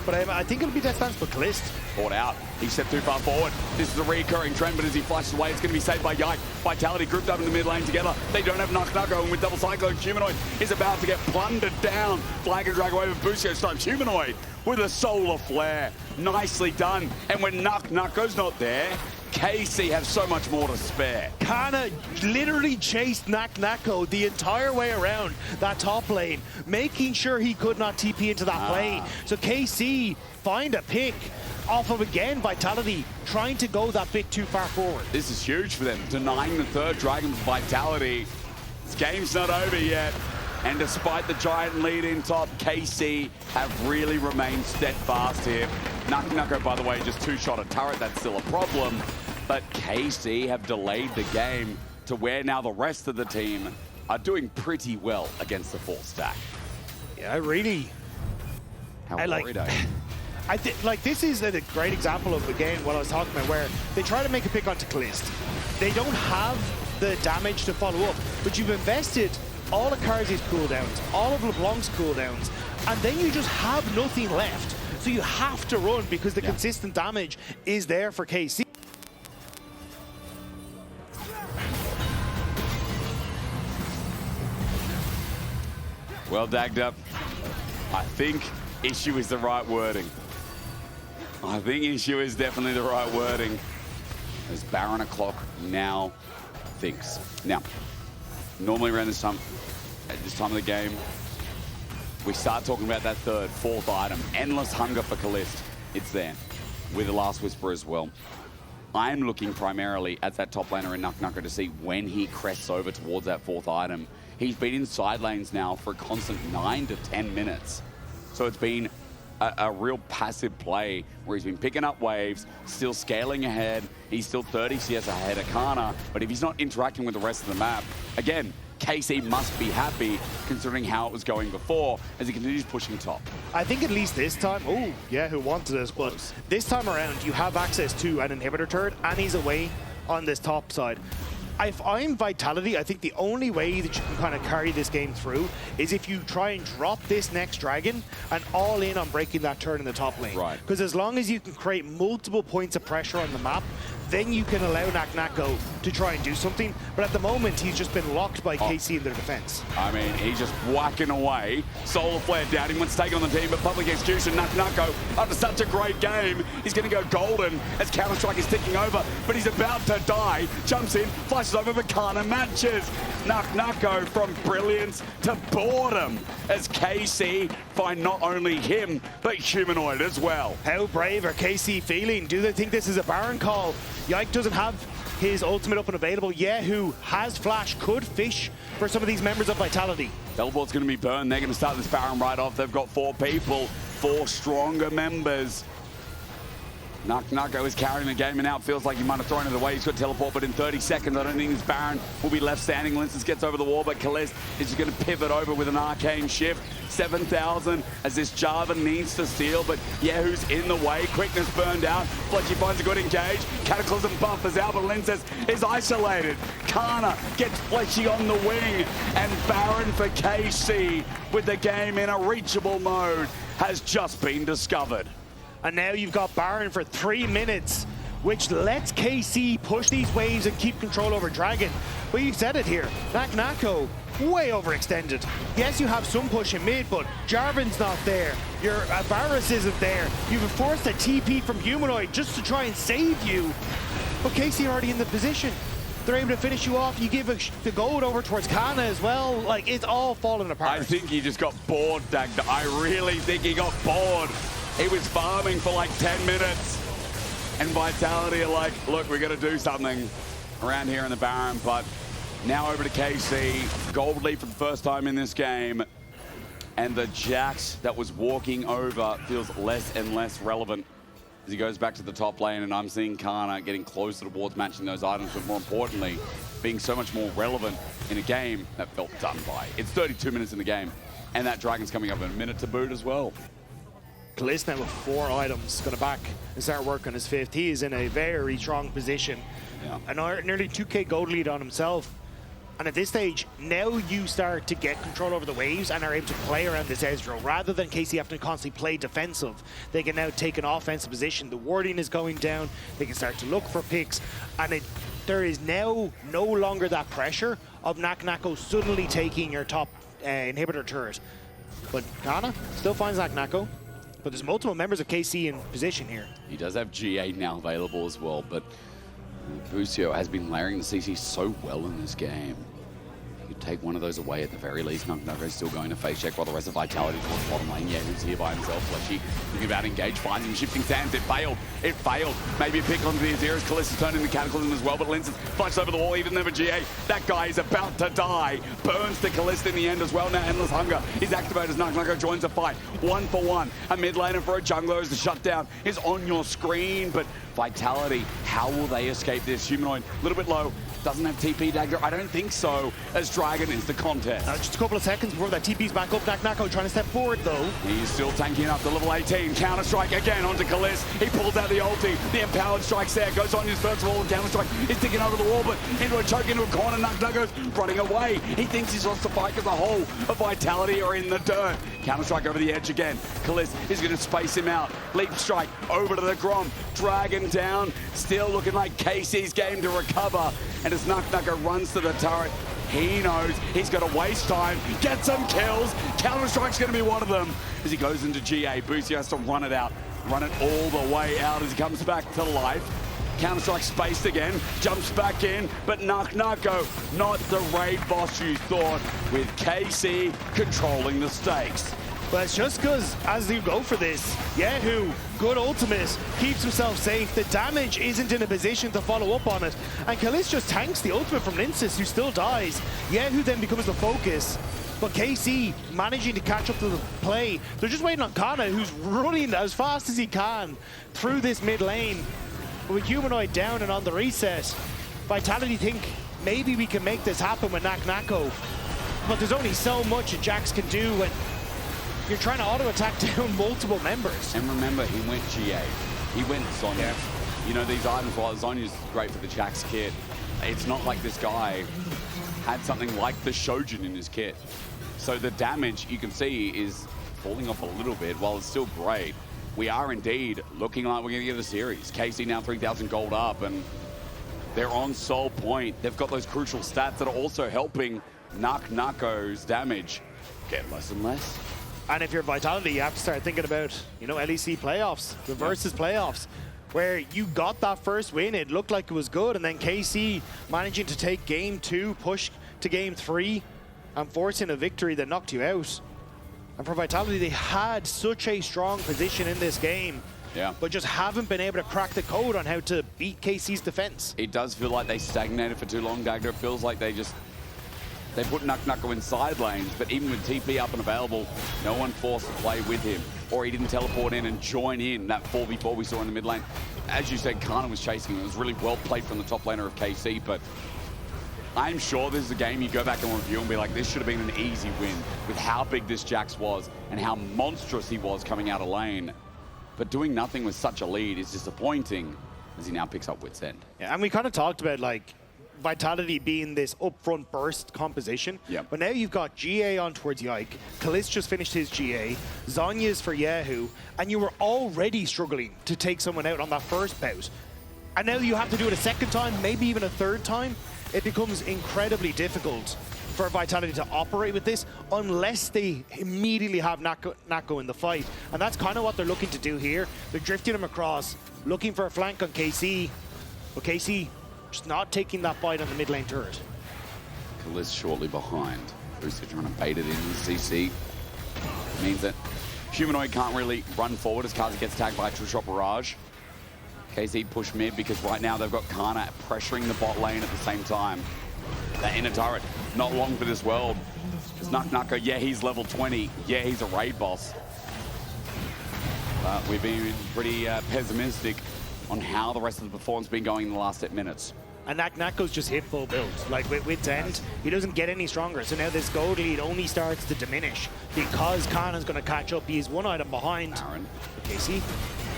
But I think it'll be Death Dance for Caliste. Caught out. He stepped too far forward. This is a recurring trend, but as he flashes away, it's going to be saved by Yike. Vitality grouped up in the mid lane together. They don't have Naak Nako, and with double cyclone, Humanoid is about to get plundered down. Flag and drag away with Busio stops Humanoid with a solar flare. Nicely done. And when Naak Nako's not there, KC have so much more to spare. Canna literally chased Naak Nako the entire way around that top lane, making sure he could not TP into that play. So KC find a pick off of, again, Vitality trying to go that bit too far forward. This is huge for them, denying the third Dragon's Vitality. This game's not over yet. And despite the giant lead in top, KC have really remained steadfast here. Naak Nako, by the way, just two-shot a turret. That's still a problem. But KC have delayed the game to where now the rest of the team are doing pretty well against the full stack. Yeah, I really... How worried are you? like this is a great example of, again, what I was talking about, where they try to make a pick onto Caliste. They don't have the damage to follow up, but you've invested all of Carzzy's cooldowns, all of LeBlanc's cooldowns, and then you just have nothing left. So you have to run because the consistent damage is there for KC. Well, Dagda, I think issue is the right wording. I think issue is definitely the right wording. As Baron o'clock now thinks. Now, normally around this time, at this time of the game, we start talking about that third, fourth item. Endless hunger for Caliste. It's there. With the Last Whisper as well. I'm looking primarily at that top laner in Naak Nako to see when he crests over towards that fourth item. He's been in side lanes now for a constant 9 to 10 minutes. So it's been a real passive play where he's been picking up waves, still scaling ahead. He's still 30 CS ahead of Canna, but if he's not interacting with the rest of the map, again, KC must be happy considering how it was going before as he continues pushing top. I think at least this time, oh yeah, who wanted this, but this time around you have access to an inhibitor turret and he's away on this top side. If I'm Vitality, I think the only way that you can kind of carry this game through is if you try and drop this next dragon and all in on breaking that turn in the top lane. Right. Because as long as you can create multiple points of pressure on the map, then you can allow Naak Nako to try and do something. But at the moment, he's just been locked by KC in their defense. I mean, he's just whacking away. Solar Flare down. He wants to take on the team, but public execution, Naak Nako, after such a great game, he's going to go golden as Counter-Strike is ticking over, but he's about to die. Jumps in, flashes over, but Canna matches. Naak Nako from brilliance to boredom as KC find not only him, but Humanoid as well. How brave are KC feeling? Do they think this is a Baron call? Yike doesn't have his ultimate up and available. Yahoo has flash, could fish for some of these members of Vitality. Teleport's going to be burned. They're going to start this Baron right off. They've got 4 people, 4 stronger members. Naak Nako is carrying the game, and now it feels like he might have thrown it away. He's got teleport, but in 30 seconds, I don't think his Baron will be left standing. Lyncas gets over the wall, but Caliste is just going to pivot over with an arcane shift. 7,000 as this Java needs to steal, but Yahoo's in the way. Quickness burned out. Fleshy finds a good engage. Cataclysm buffers out, but Lyncas is isolated. Canna gets Fleshy on the wing, and Baron for KC with the game in a reachable mode has just been discovered. And now you've got Baron for 3 minutes, which lets KC push these waves and keep control over Dragon. But you said it here, Naak Nako, way overextended. Yes, you have some push in mid, but Jarvan's not there. Your Varus isn't there. You've forced a TP from Humanoid just to try and save you. But KC already in the position. They're able to finish you off. You give the gold over towards Canna as well. Like, it's all falling apart. I think he just got bored, Dagda. I really think he got bored. He was farming for like 10 minutes. And Vitality are like, look, we got to do something around here in the Baron. But now over to KC. Gold lead for the first time in this game. And the Jax that was walking over feels less and less relevant as he goes back to the top lane. And I'm seeing Canna getting closer towards matching those items, but more importantly, being so much more relevant in a game that felt done by. It's 32 minutes in the game. And that Dragon's coming up in a minute to boot as well. Caliste now with 4 items, going to back and start work on his 5th. He is in a very strong position. Yeah. And nearly 2k gold lead on himself. And at this stage, now you start to get control over the waves and are able to play around this Ezreal. Rather than KC having to constantly play defensive, they can now take an offensive position. The warding is going down. They can start to look for picks. And there is now no longer that pressure of Naak Nako suddenly taking your top inhibitor turret. But Canna still finds Naak Nako. But there's multiple members of KC in position here. He does have GA now available as well, but Busio has been layering the CC so well in this game. You could take one of those away at the very least. Naak Nako is still going to face check while the rest of Vitality towards bottom lane. Yeah, who's here by himself? Fleshy thinking about engage, finds him, shifting sands. It failed. It failed. Maybe a pick onto the Hysterics. Caliste turned into Cataclysm as well, but Lyncas flashes over the wall. He didn't have a GA. That guy is about to die. Burns to Caliste in the end as well. Now Endless Hunger is activated as Naak Nako joins the fight. 1 for 1. A mid laner for a jungler as the shutdown is on your screen, but Vitality, how will they escape this? Humanoid, a little bit low, Doesn't have TP Dagda? I don't think so, as Dragon is the contest. Just a couple of seconds before that TP's back up. Naak Nako trying to step forward, though. He's still tanking up to level 18. Counter-strike again onto Caliste. He pulls out the ulti. The empowered strikes there. Goes on his first wall. Counter-strike is digging over the wall, but into a choke, into a corner. Naak Nako's running away. He thinks he's lost the fight because the whole of Vitality are in the dirt. Counter-strike over the edge again. Caliste is going to space him out. Leap strike over to the Grom. Dragon down. Still looking like Casey's game to recover. And as Naak Nako runs to the turret, he knows he's got to waste time, get some kills. Counter-strike's going to be one of them. As he goes into GA, Busio has to run it out. Run it all the way out as he comes back to life. Counter-strike spaced again, jumps back in, but Naak Nako, not the raid boss you thought, with KC controlling the stakes. Well, it's just because as you go for this, kyeahoo, good ultimate, keeps himself safe. The damage isn't in a position to follow up on it. And Caliste just tanks the ultimate from Lyncas, who still dies. kyeahoo then becomes the focus. But KC managing to catch up to the play. They're just waiting on Canna, who's running as fast as he can through this mid lane. But with Humanoid down and on the reset, Vitality think maybe we can make this happen with Naak Nako. But there's only so much a Jax can do when you're trying to auto-attack down multiple members. And remember, he went GA. He went Zonya. Yeah. You know, these items, while Zonya's great for the Jax kit, it's not like this guy had something like the Shojin in his kit. So the damage you can see is falling off a little bit. While it's still great, we are indeed looking like we're going to get a series. KC now 3,000 gold up, and they're on Soul Point. They've got those crucial stats that are also helping Naak Nako's damage get less and less. And if you're Vitality, you have to start thinking about, you know, LEC playoffs, the versus playoffs, where you got that first win. It looked like it was good, and then KC managing to take game 2, push to game 3, and forcing a victory that knocked you out. And for Vitality, they had such a strong position in this game, but just haven't been able to crack the code on how to beat KC's defense. It does feel like they stagnated for too long, Dagda. It feels like they put Naak Nako in side lanes, but even with TP up and available, no one forced to play with him, or he didn't teleport in and join in that 4v4 we saw in the mid lane. As you said, Canna was chasing him. It was really well played from the top laner of KC, but I'm sure this is a game you go back and review and be like, this should have been an easy win with how big this Jax was and how monstrous he was coming out of lane. But doing nothing with such a lead is disappointing as he now picks up Wit's End. Yeah, and we kind of talked about, like, Vitality being this upfront burst composition. But now you've got GA on towards Yike. Caliste just finished his GA. Zonya's for kyeahoo. And you were already struggling to take someone out on that first bout. And now you have to do it a second time, maybe even a third time. It becomes incredibly difficult for Vitality to operate with this unless they immediately have Nako in the fight. And that's kind of what they're looking to do here. They're drifting him across, looking for a flank on KC. But KC just not taking that fight on the mid lane turret. Caliste shortly behind. Busio trying to bait it in with CC. Means that Humanoid can't really run forward as Carzzy gets tagged by a True Shot Barrage. KC push mid because right now they've got Canna pressuring the bot lane at the same time. That inner turret, not long for this world. Because Naak Nako, yeah, he's level 20. Yeah, he's a raid boss. But we've been pretty pessimistic on how the rest of the performance has been going in the last 8 minutes. And Naak Nako's just hit full build. Like with Wit's End, he doesn't get any stronger. So now this gold lead only starts to diminish because Canna's going to catch up. He's one item behind. Baron. KC.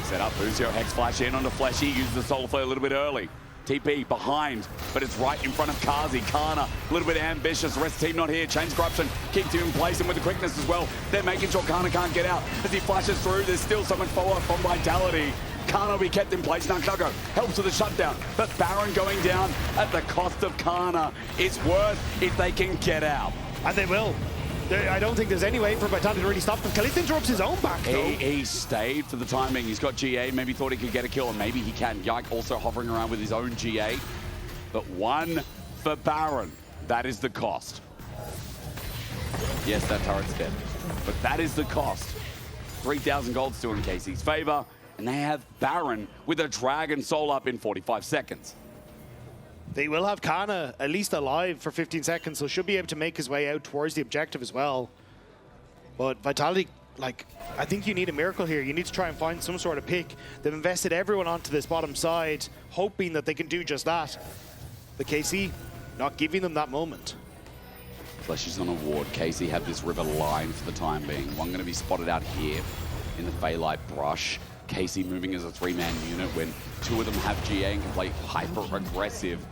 Set up, Busio Hex Flash in onto Fleshy, uses the Solar Flare a little bit early. TP behind, but it's right in front of Carzzy. Canna, a little bit ambitious, the rest of the team not here. Chains Corruption keeps him in place and with the quickness as well. They're making sure Canna can't get out. As he flashes through, there's still so much follow-up from Vitality. Canna will be kept in place. Naak Nako helps with the shutdown, but Baron going down at the cost of Canna. It's worth if they can get out. And they will. I don't think there's any way for Vitality to really stop them. Caliste interrupts his own back, though. He stayed for the time being. He's got GA, maybe thought he could get a kill, and maybe he can. Yike also hovering around with his own GA. But one for Baron. That is the cost. Yes, that turret's dead. But that is the cost. 3,000 gold still in KC's favor, and they have Baron with a Dragon Soul up in 45 seconds. They will have Canna at least alive for 15 seconds, so should be able to make his way out towards the objective as well. But Vitality, like, I think you need a miracle here. You need to try and find some sort of pick. They've invested everyone onto this bottom side, hoping that they can do just that. the KC not giving them that moment. Fleshy's on a ward. Carzzy have this river line for the time being. One going to be spotted out here in the Phalite brush. Carzzy moving as a 3-man unit when 2 of them have GA and can play hyper-aggressive.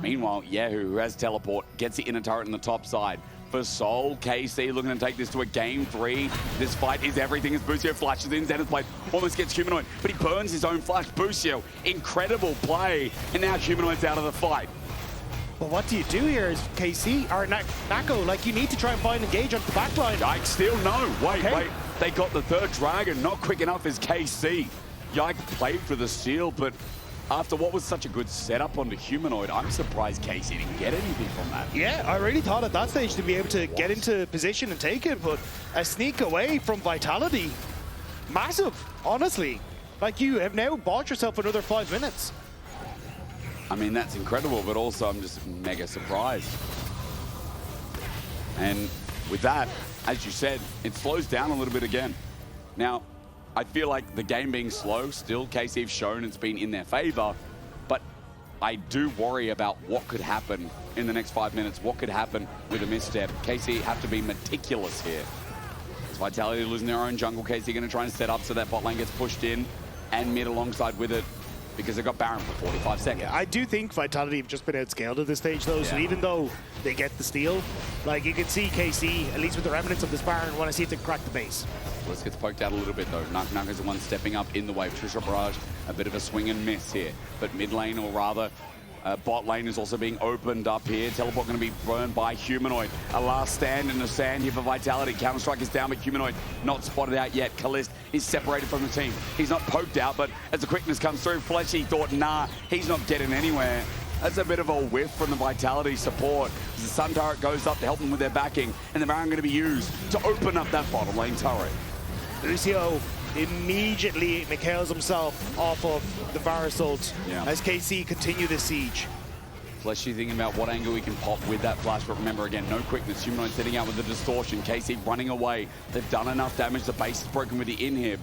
Meanwhile, kyeahoo, who has teleport, gets the inner turret on the top side. For Soul, Carzzy looking to take this to a game 3. This fight is everything as Busio flashes in. Zenith's blade almost gets Humanoid, but he burns his own flash. Busio, incredible play, and now Humanoid's out of the fight. Well, what do you do here as KC, or Nako? Like, you need to try and find engage on the backline. Yike still no. Wait. They got the 3rd dragon, not quick enough as KC. Yike played for the steal, but after what was such a good setup onto Humanoid, I'm surprised KC didn't get anything from that. Yeah, I really thought at that stage to be able to get into position and take it, but a sneak away from Vitality. Massive, honestly. Like, you have now bought yourself another 5 minutes. I mean, that's incredible, but also I'm just mega surprised. And with that, as you said, it slows down a little bit again. Now, I feel like the game being slow, still KC have shown it's been in their favor, but I do worry about what could happen in the next 5 minutes, what could happen with a misstep. KC have to be meticulous here. As Vitality losing their own jungle, KC going to try and set up so that bot lane gets pushed in and mid alongside with it, because they've got Baron for 45 seconds. Yeah, I do think Vitality have just been outscaled at this stage, though, so even though they get the steal, like, you can see KC, at least with the remnants of this Baron, want to see if they can crack the base. Let's get poked out a little bit, though. Naak Nako is the one stepping up in the wave. Trisha Barrage, a bit of a swing and miss here. But mid lane, or rather, bot lane is also being opened up here. Teleport going to be burned by Humanoid. A last stand in the sand here for Vitality. Counter-Strike is down, but Humanoid not spotted out yet. Caliste is separated from the team. He's not poked out, but as the quickness comes through, Fleshy thought, nah, he's not getting anywhere. That's a bit of a whiff from the Vitality support. As the Sun turret goes up to help them with their backing, and the Baron going to be used to open up that bottom lane turret. Busio immediately Mikhails himself off of the Var Assault as KC continue the siege. Fleshy thinking about what angle he can pop with that flash, but remember again, no quickness. Humanoid setting out with the distortion. KC running away. They've done enough damage. The base is broken with the inhib.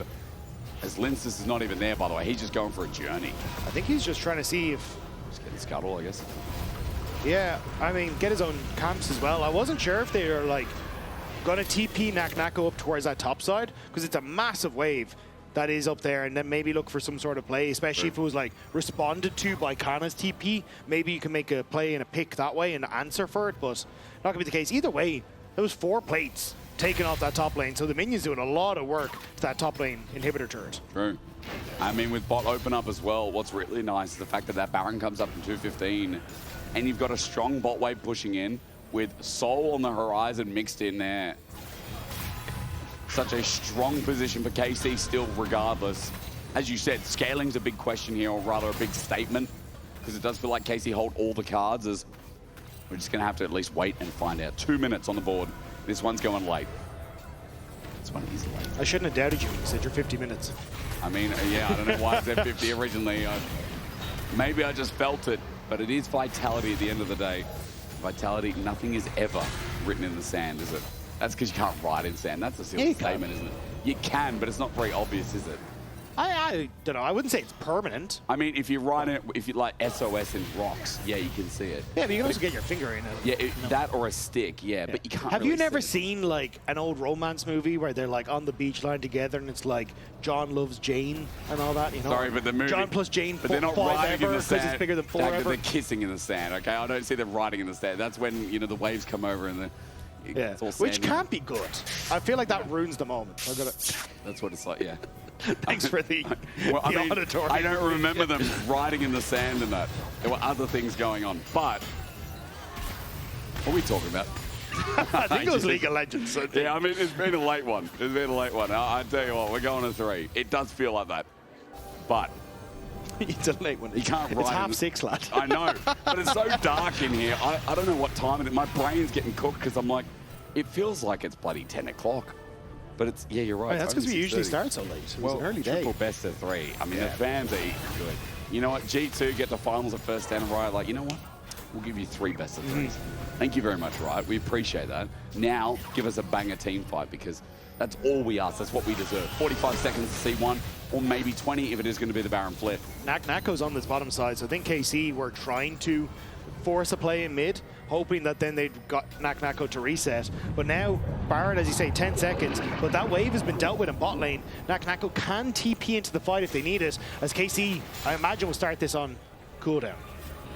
As Lyncas is not even there, by the way. He's just going for a journey. I think he's just trying to see if... Just getting scuttle, I guess. Yeah, I mean, get his own camps as well. I wasn't sure if they were, like, going to TP Naak Nako up towards that top side, because it's a massive wave that is up there, and then maybe look for some sort of play, especially if it was like responded to by Canna's TP. Maybe you can make a play and a pick that way and answer for it, but not gonna be the case. Either way, there was 4 plates taken off that top lane, so the minions doing a lot of work to that top lane inhibitor turret. True. I mean, with bot open up as well, what's really nice is the fact that that Baron comes up from 215, and you've got a strong bot wave pushing in, with Soul on the horizon mixed in there. Such a strong position for KC still, regardless. As you said, scaling's a big question here, or rather a big statement, because it does feel like KC hold all the cards, as we're just going to have to at least wait and find out. 2 minutes on the board. This one's going late. This one is late. I shouldn't have doubted you when you said you're 50 minutes. I mean, yeah, I don't know why I said 50 originally. Maybe I just felt it, but it is Vitality at the end of the day. Vitality, nothing is ever written in the sand, is it? That's because you can't write in sand. That's a silly statement, isn't it? You can, but it's not very obvious, is it? I don't know. I wouldn't say it's permanent. I mean, if you write it, if you like SOS in rocks, yeah, you can see it. Yeah, but you can also get your finger in it. Yeah, that or a stick, yeah, but you can't. Have really you never see seen like an old romance movie where they're like on the beach line together and it's like John loves Jane and all that? You know. Sorry, but the movie. John plus Jane. But they're not riding in the sand. It's bigger than forever. They're kissing in the sand. Okay, I don't see them riding in the sand. That's when the waves come over and the. Yeah, which can't be good. I feel like that ruins the moment. That's what it's like, yeah. Thanks for the auditory. I don't remember them riding in the sand and that. There were other things going on. But, what are we talking about? I think it was League of Legends. Yeah, I mean, it's been a late one. It's been a late one. I tell you what, we're going to 3. It does feel like that. But... It's a late one. You can't It's 6:30, lad. I know, but it's so dark in here. I don't know what time it is. My brain's getting cooked because I'm like, it feels like it's bloody 10 o'clock. But it's, yeah, you're right. Oh, that's because we usually start so late. It was an early day. Triple best of 3. I mean, the fans are eating good. You know what? G2 get the finals at first stand, Riot. Like, you know what? We'll give you 3 best of 3s. Thank you very much, Riot. We appreciate that. Now, give us a banger team fight because that's all we ask. That's what we deserve. 45 seconds to see one, or maybe 20 if it is going to be the Baron flip. Naak Nako's on this bottom side, so I think KC were trying to force a play in mid, hoping that then they'd got Naak Nako to reset. But now, Baron, as you say, 10 seconds, but that wave has been dealt with in bot lane. Naak Nako can TP into the fight if they need it, as KC, I imagine, will start this on cooldown.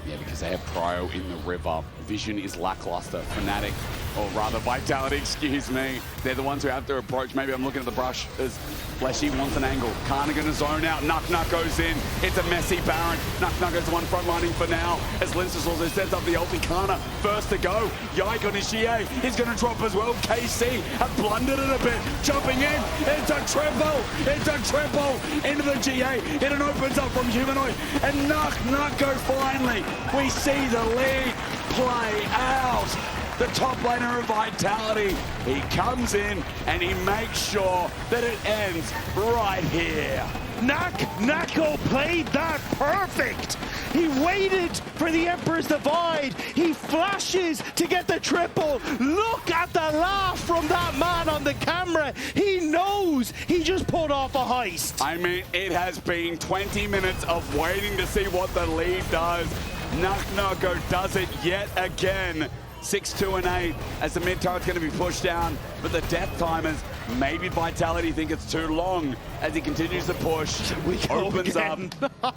Yeah, because they have Prio in the river. Vision is lackluster. Fnatic, or rather Vitality, excuse me. They're the ones who have to approach. Maybe I'm looking at the brush as Fleshy wants an angle. Canna gonna zone out. Naak Nako's in. It's a messy Baron. Naak Nako's the one frontlining for now. As Lyncas also sets up the ulti. Canna first to go. Yike on his GA. He's gonna drop as well. KC have blundered it a bit. Jumping in. It's a triple. It's a triple into the GA. It opens up from Humanoid. And Naak Nako finally. We see the lead play out. The top laner of Vitality, he comes in and he makes sure that it ends right here. Naak Nako played that perfect. He waited for the Emperor's Divide. He flashes to get the triple. Look at the laugh from that man on the camera. He knows he just pulled off a heist. I mean, it has been 20 minutes of waiting to see what the lead does. Naak Nako does it yet again. 6-2 and 8 as the mid turret's going to be pushed down, but the death timers, maybe Vitality think it's too long as he continues to push. Opens up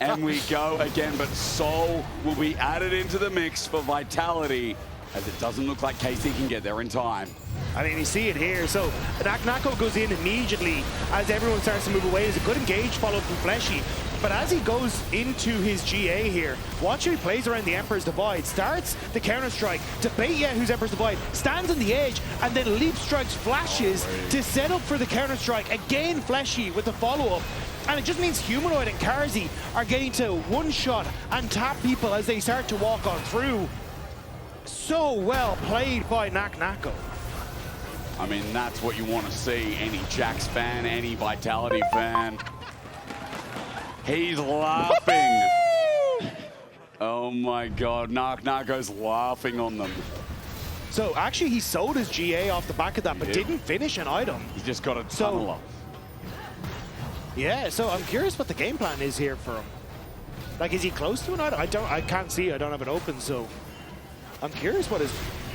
and we go again, but Soul will be added into the mix for Vitality as it doesn't look like KC can get there in time. I mean, you see it here. So Naak Nako goes in immediately as everyone starts to move away. There's a good engage followed from Fleshy. But as he goes into his GA here, watch how he plays around the Emperor's Divide, starts the counter-strike to bait kyeahoo's Emperor's Divide, stands on the edge, and then leap strikes Flashes to set up for the counter-strike. Again, Fleshy with the follow-up. And it just means Humanoid and Carzzy are getting to one-shot and tap people as they start to walk on through. So well played by Naak Nako. I mean, that's what you want to see. Any Jax fan, any Vitality fan. He's laughing. Oh my God, Naak Nako's laughing on them. So actually he sold his GA off the back of that, but didn't finish an item. He's just got a tunnel up. Yeah, so I'm curious what the game plan is here for him. Like, is he close to an item? I can't see, I don't have it open, so I'm curious what is.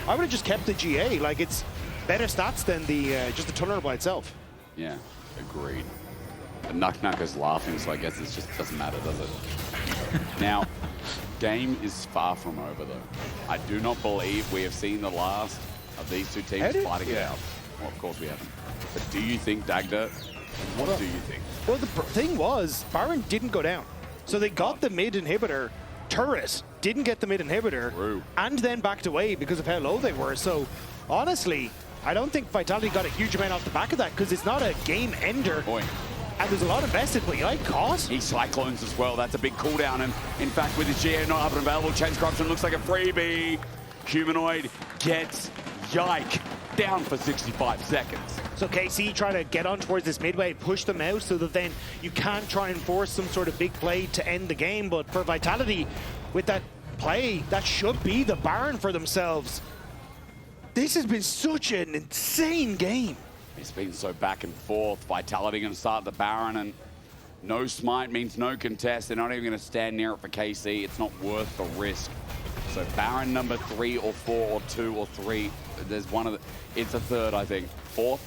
I would have just kept the GA, like it's better stats than the just the tunnel by itself. Yeah, agreed. Naak Nako's laughing, so I guess it just doesn't matter, does it? Now, game is far from over, though. I do not believe we have seen the last of these two teams fighting it out. Well, of course we haven't. But do you think, Dagda, what do you think? Well, the thing was, Baron didn't go down. So they got the mid inhibitor, turret, didn't get the mid inhibitor, and then backed away because of how low they were. So, honestly, I don't think Vitality got a huge amount off the back of that because it's not a game ender. Boy. And there's a lot invested, but Yike caught. He cyclones as well. That's a big cooldown. And in fact, with his GA not up and available, Chains Corruption looks like a freebie. Humanoid gets Yike down for 65 seconds. So KC trying to get on towards this midway, push them out so that then you can try and force some sort of big play to end the game. But for Vitality, with that play, that should be the Baron for themselves. This has been such an insane game. It's been so back and forth. Vitality going to start the Baron, and no smite means no contest. They're not even going to stand near it for KC. It's not worth the risk. So Baron number 3 or 4 or 2 or 3. There's one of the... It's a third, I think. 4th.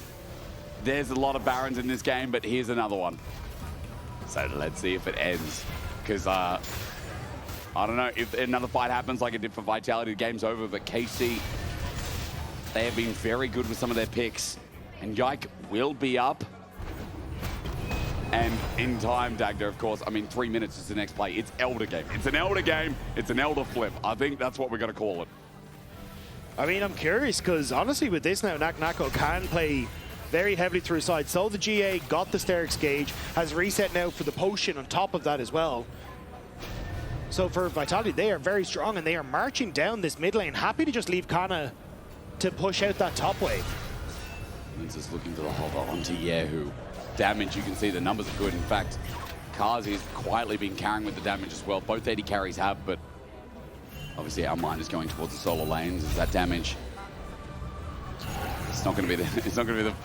There's a lot of Barons in this game, but here's another one. So let's see if it ends. Because, I don't know, if another fight happens like it did for Vitality, the game's over. But KC, they have been very good with some of their picks. And Yike will be up. And in time, Dagda, of course, I mean, 3 minutes is the next play. It's Elder game. It's an Elder game. It's an Elder flip. I think that's what we're going to call it. I mean, I'm curious, because honestly, with this now, Naak Nako can play very heavily through side. Sold the GA, got the Hysterics gauge, has reset now for the potion on top of that as well. So for Vitality, they are very strong, and they are marching down this mid lane. Happy to just leave Canna to push out that top wave. Lyncas looking to the hover onto kyeahoo. Damage, you can see the numbers are good. In fact, Carzzy has quietly been carrying with the damage as well. Both 80 carries have, but obviously our mind is going towards the solo lanes. Is that damage? It's not going to be the. It's not going to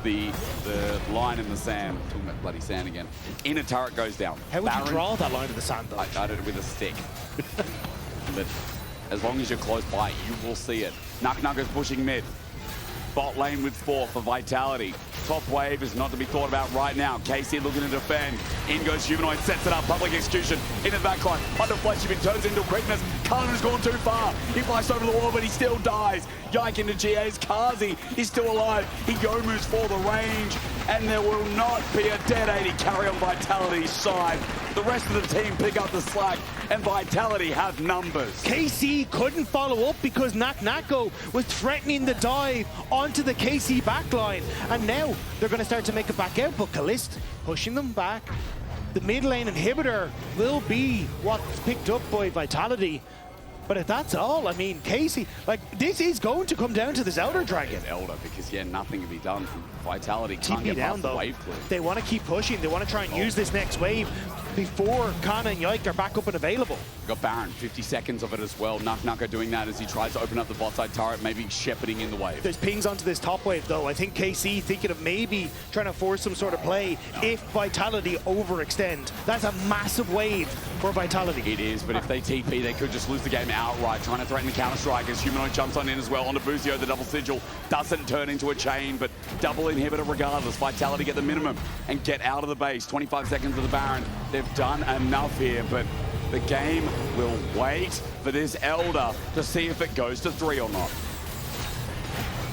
be the line in the sand. I'm talking about bloody sand again. Inner turret goes down. How would you draw that line to the sand though? I did it with a stick. But As long as you're close by, you will see it. Naak Nako's pushing mid. Bot lane with 4 for Vitality. Top wave is not to be thought about right now. Casey looking to defend. In goes Humanoid, sets it up. Public execution into the backline. Under Fleshy, it turns into quickness. Canna's gone too far. He flies over the wall, but he still dies. Yike into GA's. Carzzy is still alive. He Yomu's for the range. And there will not be a dead 80 carry on Vitality's side. The rest of the team pick up the slack, and Vitality have numbers. KC couldn't follow up because Naak Nako was threatening the dive onto the KC backline. And now they're going to start to make it back out, but Caliste pushing them back. The mid lane inhibitor will be what's picked up by Vitality. But if that's all, I mean, Casey, like, this is going to come down to this Elder Dragon. It's Elder, because, yeah, nothing can be done from Vitality. Can't TP get down, past the though. wave clear. They want to keep pushing. They want to try and use this next wave before Canna and Yike are back up and available. Got Baron, 50 seconds of it as well. Naak Nako doing that as he tries to open up the bot side turret, maybe shepherding in the wave. There's pings onto this top wave, though. I think KC thinking of maybe trying to force some sort of play if Vitality overextend. That's a massive wave for Vitality. It is, but if they TP, they could just lose the game outright. Trying to threaten the counter-strike as Humanoid jumps on in as well. Onto Busio, the double sigil doesn't turn into a chain, but double inhibitor regardless. Vitality get the minimum and get out of the base. 25 seconds of the Baron. They've done enough here, but the game will wait for this Elder to see if it goes to 3 or not.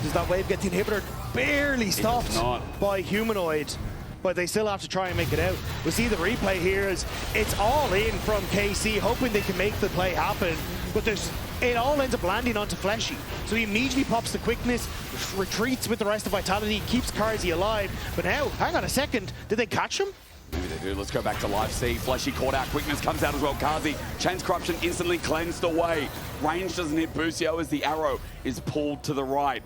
Does that wave get the inhibitor? Barely stopped by Humanoid, but they still have to try and make it out. We see the replay here as it's all in from KC, hoping they can make the play happen, but it all ends up landing onto Fleshy. So he immediately pops the quickness, retreats with the rest of Vitality, keeps Carzzy alive. But now, hang on a second, did they catch him? Maybe they do. Let's go back to live C. Fleshy caught out. Quickness comes out as well. Carzzy, Chain's Corruption instantly cleansed away. Range doesn't hit Busio as the arrow is pulled to the right.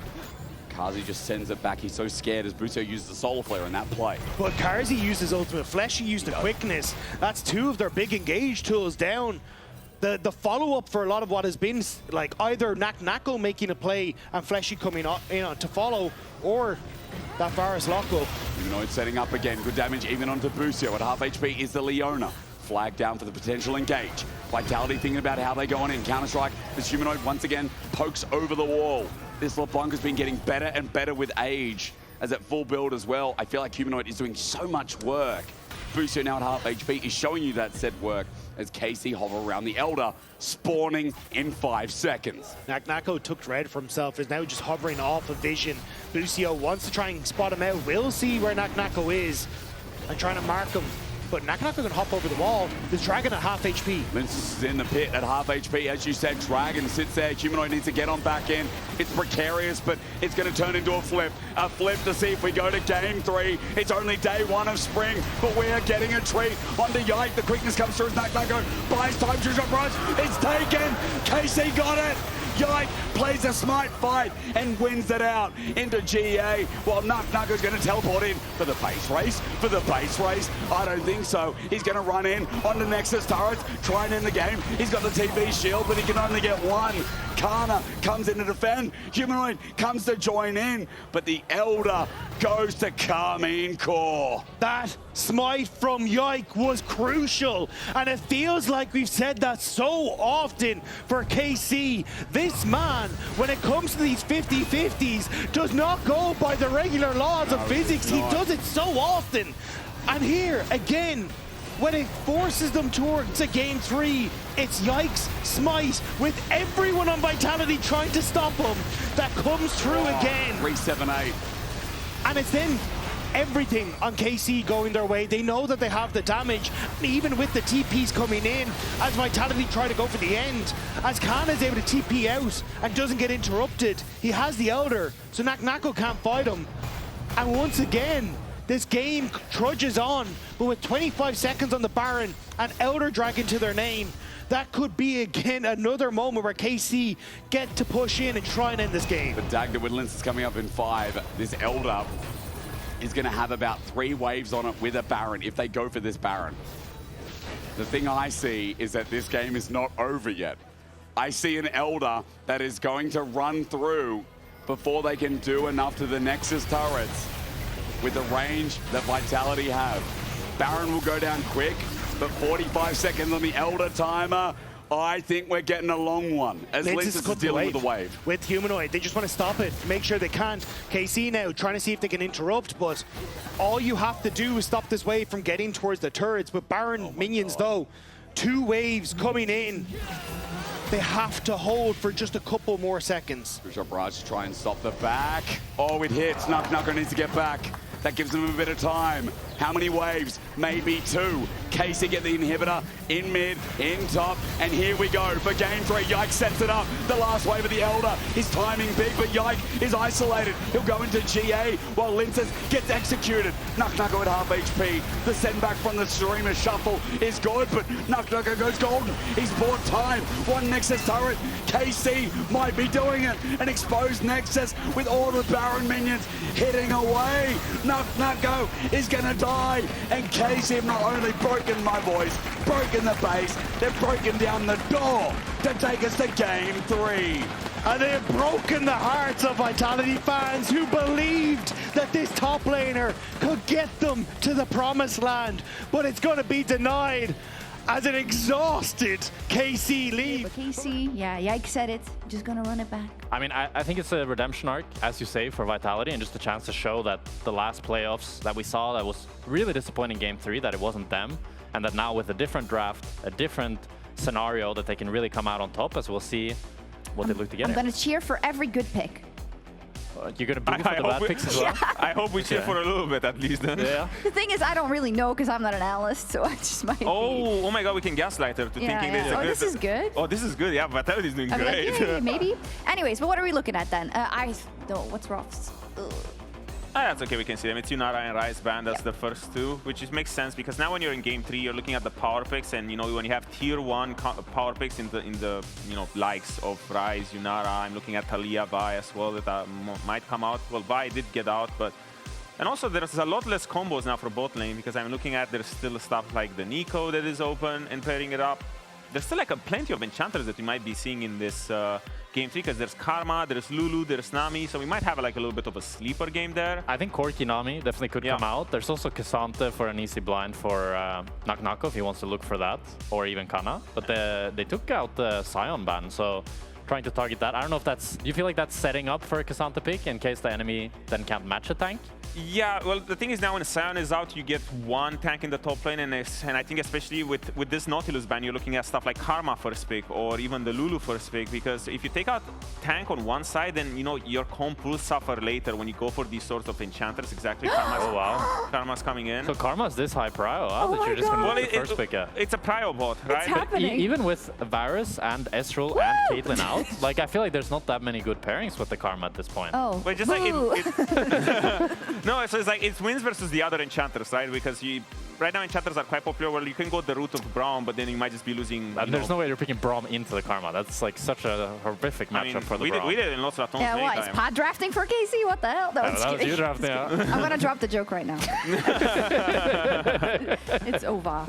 Carzzy just sends it back. He's so scared as Busio uses the Solar Flare in that play. But Carzzy used his ultimate. Fleshy used the quickness. That's 2 of their big engage tools down. The follow-up for a lot of what has been like either Naak Nako making a play and Fleshy coming in to follow, or that Varus lockup. Humanoid setting up again. Good damage even onto Busio. At half HP is the Leona. Flag down for the potential engage. Vitality thinking about how they go on in. Counter-strike. This Humanoid once again pokes over the wall. This LeBlanc has been getting better and better with age. As at full build as well, I feel like Humanoid is doing so much work. Busio now at half HP is showing you that said work as KC hover around the Elder, spawning in 5 seconds. Naak Nako took dread for himself, is now just hovering off of vision. Busio wants to try and spot him out, will see where Naak Nako is, and trying to mark him. But Naak Nako can hop over the wall. The Dragon at half HP. Lyncas is in the pit at half HP. As you said, Dragon sits there. Humanoid needs to get on back in. It's precarious, but it's going to turn into a flip. A flip to see if we go to game 3. It's only day 1 of spring, but we are getting a treat. Onto Yike. The quickness comes through as Naak Nako buys time. Two-shot rush. It's taken. KC got it. Yike plays a smart fight and wins it out into GA, while Naak Nako's going to teleport in for the base race. For the base race? I don't think so. He's going to run in on the Nexus turrets, try and end the game. He's got the TV shield, but he can only get 1. Canna comes in to defend. Humanoid comes to join in, but the Elder goes to Karmine Corp. That smite from Yike was crucial, and it feels like we've said that so often for KC. This man, when it comes to these 50-50s, does not go by the regular laws of physics. He does it so often. And here, again, when it forces them towards a game 3, it's Yike's smite with everyone on Vitality trying to stop him that comes through again. 378. And it's then everything on KC going their way. They know that they have the damage, and even with the TPs coming in, as Vitality try to go for the end, as Canna is able to TP out and doesn't get interrupted, he has the Elder, so Naak Nako can't fight him. And once again, this game trudges on, but with 25 seconds on the Baron and Elder Dragon to their name, that could be again another moment where KC get to push in and try and end this game. But Dagda with Lyncas coming up in 5. This Elder is going to have about 3 waves on it with a Baron if they go for this Baron. The thing I see is that this game is not over yet. I see an Elder that is going to run through before they can do enough to the Nexus turrets with the range that Vitality have. Baron will go down quick, but 45 seconds on the Elder timer. I think we're getting a long one as Lyncas is dealing with the wave. With Humanoid, they just want to stop it, make sure they can't. KC now trying to see if they can interrupt, but all you have to do is stop this wave from getting towards the turrets. But Baron minions though, 2 waves coming in. They have to hold for just a couple more seconds. Busio Barrage to try and stop the back. Oh, it hits. Naak Nako needs to get back. That gives them a bit of time. How many waves? Maybe 2. Casey get the inhibitor in mid, in top, and here we go for game 3. Yike sets it up. The last wave of the Elder. His timing big, but Yike is isolated. He'll go into GA while Lyncas gets executed. Naak Nako at half HP. The send back from the streamer shuffle is good, but Naak Nako goes golden. He's bought time. 1 Nexus turret. KC might be doing it. An exposed Nexus with all the Baron minions hitting away. Naak Nako is gonna die, and KC have not only broken my voice, broken the base, they've broken down the door to take us to game 3. And they have broken the hearts of Vitality fans who believed that this top laner could get them to the promised land, but it's going to be denied as an exhausted KC leave. But KC, yeah, Yike said it, just gonna run it back. I mean, I think it's a redemption arc, as you say, for Vitality, and just a chance to show that the last playoffs that we saw that was really disappointing game 3, that it wasn't them, and that now with a different draft, a different scenario, that they can really come out on top, as we'll see what they look together. I'm gonna cheer for every good pick. You're gonna boo for the bad picks as well? I hope we cheer for a little bit at least then. Yeah. The thing is, I don't really know because I'm not an analyst, so I just might Oh my god, we can gaslight her to thinking this is good. This is good. Oh, this is good. Yeah, Vitality is doing I'd be great. like, yay, maybe. Anyways, but what are we looking at then? What's Roth's? That's okay, we can see them. It's Yunara and Ryze banned. That's the first 2, which just makes sense because now when you're in game 3, you're looking at the power picks, and you know when you have tier 1 power picks in the likes of Ryze, Yunara. I'm looking at Taliyah, Vi as well that might come out. Well, Vi did get out, but and also there's a lot less combos now for bot lane because I'm looking at there's still stuff like the Nico that is open and pairing it up. There's still like plenty of enchanters that we might be seeing in this game 3 because there's Karma, there's Lulu, there's Nami, so we might have like a little bit of a sleeper game there. I think Corki Nami definitely could come out. There's also Cassante for an easy blind for Naak Nako if he wants to look for that, or even Canna. But they took out the Sion ban, so trying to target that. I don't know if that's... Do you feel like that's setting up for a Cassante pick in case the enemy then can't match a tank? Yeah, well, the thing is now when Sion is out, you get 1 tank in the top lane, and I think especially with this Nautilus ban, you're looking at stuff like Karma first pick or even the Lulu first pick, because if you take out tank on one side, then, you know, your comp will suffer later when you go for these sorts of enchanters. Exactly. Karma's coming in. So Karma's this high prio, that you're just going to move the first pick at. It's a prio bot, right? But even with Varus and Ezreal and Caitlyn out, like, I feel like there's not that many good pairings with the Karma at this point. Oh, but just like no, so it's like it's wins versus the other enchanters, right? Because right now enchanters are quite popular. Well, you can go the route of Braum, but then you might just be losing. There's no way you're picking Braum into the Karma. That's like such a horrific matchup for the Braum. We did it in lots of times. Yeah, what? Is pod drafting for KC? What the hell? That was you drafting, yeah. I'm gonna drop the joke right now. It's over.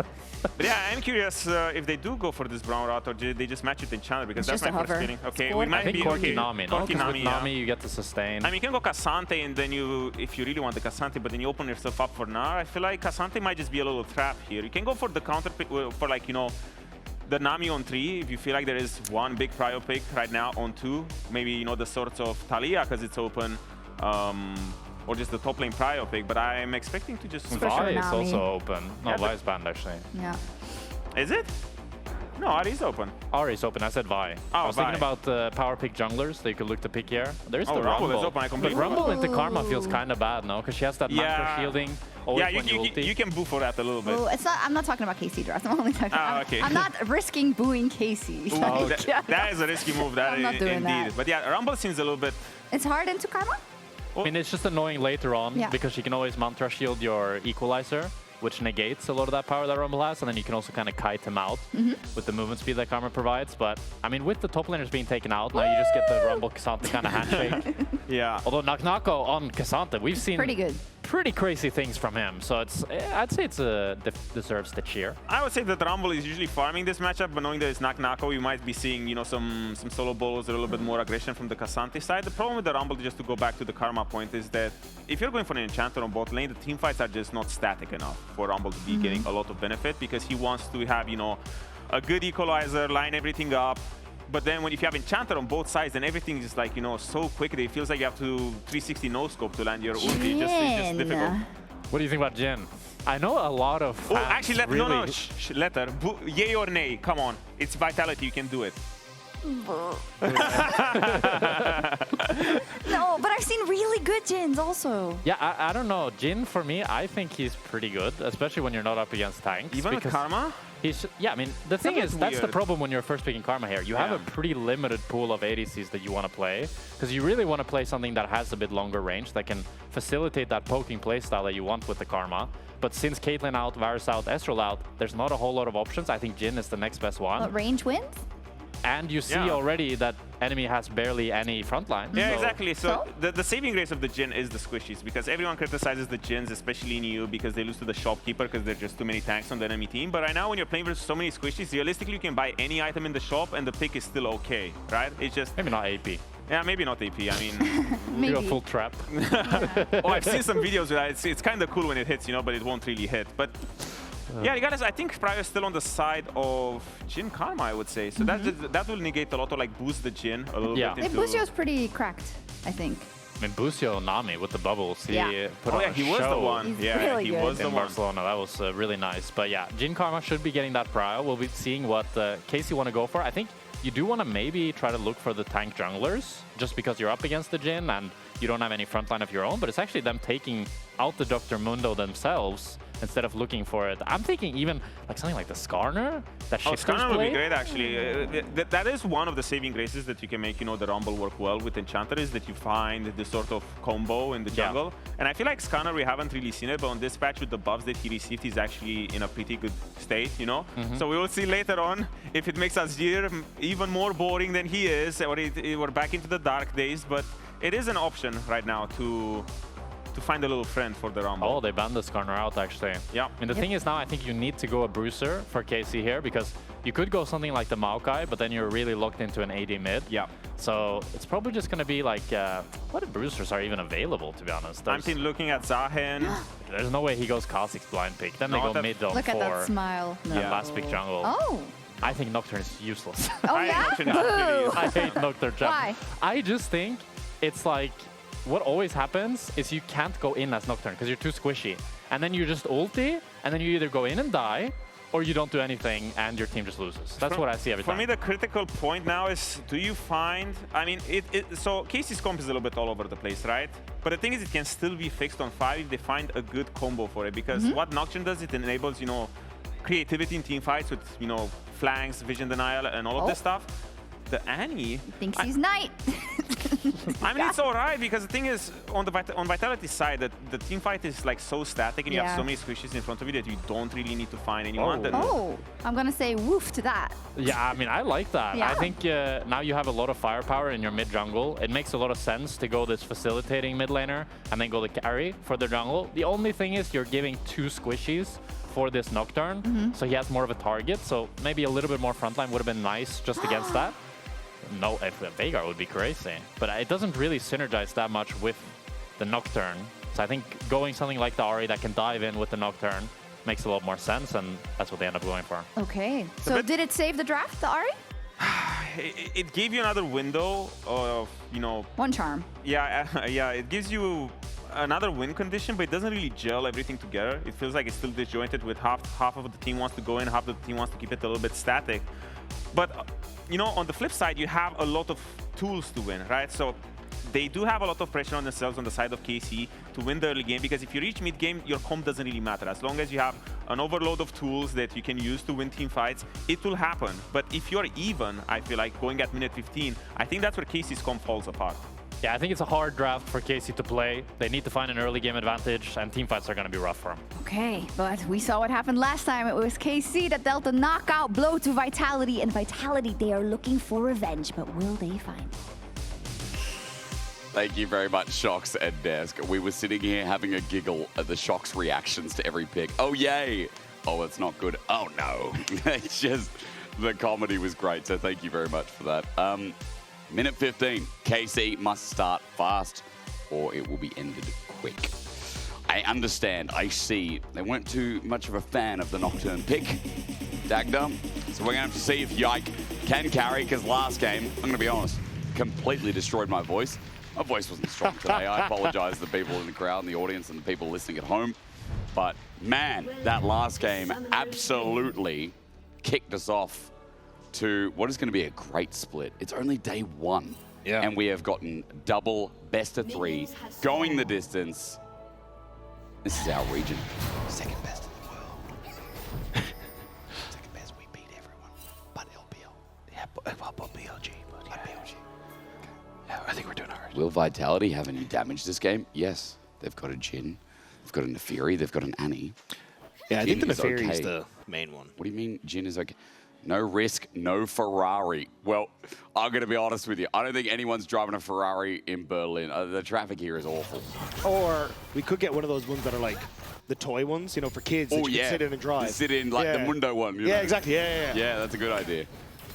But yeah, I'm curious if they do go for this Braum route or they just match it enchanter, because that's my first feeling. Okay, we might be Corki Nami, no? Corki Nami, with Nami you get to sustain. I mean, you can go Cassante, and then if you really want the Cassante, but then you open yourself up for Gnar. I feel like Cassante might just be a little trap here. You can go for the counter pick for, like, you know, the Nami on 3 if you feel like there is one big prio pick right now on 2. Maybe, you know, the sorts of Taliyah because it's open. Or just the top lane prio pick, but I'm expecting to just... Vi is also open. No, Vi is banned, actually. Yeah. Is it? No, Ari is open. Ari is open, I said Vi. I was thinking about the power pick junglers that you could look to pick here. There's the Rumble. Is open. I completely but Rumble into Karma feels kind of bad, no? Because she has that macro shielding. Yeah, you can boo for that a little bit. Well, it's not. I'm not talking about KC draft. I'm only talking. I'm not risking booing KC. That is a risky move. That is indeed. But yeah, Rumble seems a little bit... It's hard into Karma? I mean, it's just annoying later on because you can always Mantra Shield your Equalizer, which negates a lot of that power that Rumble has, and then you can also kind of kite him out with the movement speed that Karma provides. But, I mean, with the top laners being taken out, now you just get the Rumble Cassante kind of handshake. Yeah. Although Naak Nako on Cassante, we've seen pretty crazy things from him. So I'd say it's deserves the cheer. I would say that Rumble is usually farming this matchup, but knowing that it's Naak Nako, you might be seeing, you know, some solo balls, a little bit more aggression from the Cassante side. The problem with the Rumble, just to go back to the Karma point, is that if you're going for an enchanter on bot lane, the team fights are just not static enough for Rumble to be getting a lot of benefit, because he wants to have, you know, a good equalizer, line everything up. But then if you have Enchanter on both sides, then everything is like, you know, so quickly. It feels like you have to 360 no-scope to land your ulti. It's just difficult. What do you think about Jhin? I know a lot of fans actually, no, letter. Yay or nay, come on. It's Vitality, you can do it. No, but I've seen really good Jhins also. Yeah, I don't know. Jhin, for me, I think he's pretty good, especially when you're not up against tanks. Even with Karma? Yeah, I mean, the thing is, that's the problem when you're first picking Karma here. You have a pretty limited pool of ADCs that you want to play, because you really want to play something that has a bit longer range, that can facilitate that poking playstyle that you want with the Karma. But since Caitlyn out, Varus out, Ezreal out, there's not a whole lot of options. I think Jhin is the next best one. What, range wins? And you see already that enemy has barely any frontline. Yeah, exactly. So the saving grace of the Jhin is the squishies, because everyone criticizes the Jhins, especially in EU, because they lose to the shopkeeper because there's just too many tanks on the enemy team. But right now, when you're playing versus so many squishies, realistically, you can buy any item in the shop and the pick is still okay, right? It's just... Maybe not AP. Yeah, maybe not AP. I mean... maybe a full trap. Oh, I've seen some videos where it's kind of cool when it hits, you know, but it won't really hit. But... yeah, you guys, I think Pryor is still on the side of Jhin Karma, I would say. So that will negate a lot, or like boost the Jhin a little bit. Into... Busio's pretty cracked, I think. I mean, Busio Nami with the bubbles. He put on a he was the one. He's really he good. was the in one. Barcelona. That was really nice. But yeah, Jhin Karma should be getting that Pryor. We'll be seeing what Casey want to go for. I think you do want to maybe try to look for the tank junglers, just because you're up against the Jhin and you don't have any frontline of your own. But it's actually them taking out the Dr. Mundo themselves instead of looking for it. I'm thinking even like something like the Skarner. That Skarner would be great, actually. That is one of the saving graces that you can make, you know, the Rumble work well with Enchanter, is that you find this sort of combo in the jungle. And I feel like Skarner, we haven't really seen it, but on this patch with the buffs that he received, he's actually in a pretty good state, you know? So we will see later on if it makes Azir even more boring than he is, or we're back into the dark days, but it is an option right now to find a little friend for the Rumble. Oh, they banned the Skarner out, actually. Yeah. And the thing is now, I think you need to go a Bruiser for Casey here, because you could go something like the Maokai, but then you're really locked into an AD mid. Yeah. So it's probably just going to be like, what Bruisers are even available, to be honest? I'm looking at Zahen. There's no way he goes Kha'Zix blind pick. Then they go mid on 4. Look at that smile. And last pick jungle. Oh. I think Nocturne is useless. Oh, yeah? I hate Nocturne. Why? I just think it's like, what always happens is you can't go in as Nocturne because you're too squishy. And then you just ulti, and then you either go in and die, or you don't do anything and your team just loses. That's what I see every time. For me, the critical point now is, do you find... I mean, so Casey's comp is a little bit all over the place, right? But the thing is, it can still be fixed on 5 if they find a good combo for it. Because what Nocturne does, it enables, you know, creativity in team fights with, you know, flanks, vision denial, and all of this stuff. The Annie... He thinks he's knight. I mean, it's all right, because the thing is, on Vitality's side, that the team fight is like so static, and you have so many squishes in front of you that you don't really need to find anyone. I'm gonna say woof to that. Yeah, I mean, I like that. Yeah. I think now you have a lot of firepower in your mid jungle. It makes a lot of sense to go this facilitating mid laner and then go the carry for the jungle. The only thing is you're giving 2 squishies for this Nocturne, so he has more of a target. So maybe a little bit more frontline would have been nice just against that. No, if Veigar would be crazy. But it doesn't really synergize that much with the Nocturne. So I think going something like the Ahri that can dive in with the Nocturne makes a lot more sense, and that's what they end up going for. Okay. So did it save the draft, the Ahri? It gave you another window of, you know... One charm. Yeah, yeah, it gives you another win condition, but it doesn't really gel everything together. It feels like it's still disjointed, with half of the team wants to go in, half of the team wants to keep it a little bit static. But, you know, on the flip side, you have a lot of tools to win, right? So they do have a lot of pressure on themselves on the side of KC to win the early game, because if you reach mid-game, your comp doesn't really matter. As long as you have an overload of tools that you can use to win team fights, it will happen. But if you're even, I feel like, going at minute 15, I think that's where KC's comp falls apart. Yeah, I think it's a hard draft for Casey to play. They need to find an early game advantage, and teamfights are going to be rough for him. Okay, but we saw what happened last time. It was KC that dealt a knockout blow to Vitality, and Vitality, they are looking for revenge, but will they find it? Thank you very much, Sjokz and Desk. We were sitting here having a giggle at the Sjokz reactions to every pick. Oh, yay! Oh, it's not good. Oh, no. It's just, the comedy was great, so thank you very much for that. Minute 15. KC must start fast, or it will be ended quick. I understand. I see. They weren't too much of a fan of the Nocturne pick. Dagda, So we're going to have to see if Yike can carry, because last game, I'm going to be honest, completely destroyed my voice. My voice wasn't strong today. I apologize to the people in the crowd and the audience and the people listening at home. But man, that last game absolutely kicked us off to what is going to be a great split. It's only day one. Yeah. And we have gotten double best of 3, going the distance. This is our region. Second best in the world. Second best, we beat everyone. But LPL. Yeah, but BLG. But yeah. BLG. Okay. Yeah, I think we're doing all right. Will Vitality have any damage this game? Yes. They've got a Jhin. They've got a Nefiri. They've got an Annie. Yeah, I think the Jhin is Nefiri is okay. the main one. What do you mean Jhin is okay? No risk, no Ferrari. Well, I'm going to be honest with you. I don't think anyone's driving a Ferrari in Berlin. The traffic here is awful. Or we could get one of those ones that are like the toy ones, you know, for kids that you can sit in and drive. Sit in like the Mundo one. You know? Exactly. Yeah. Yeah, that's a good idea.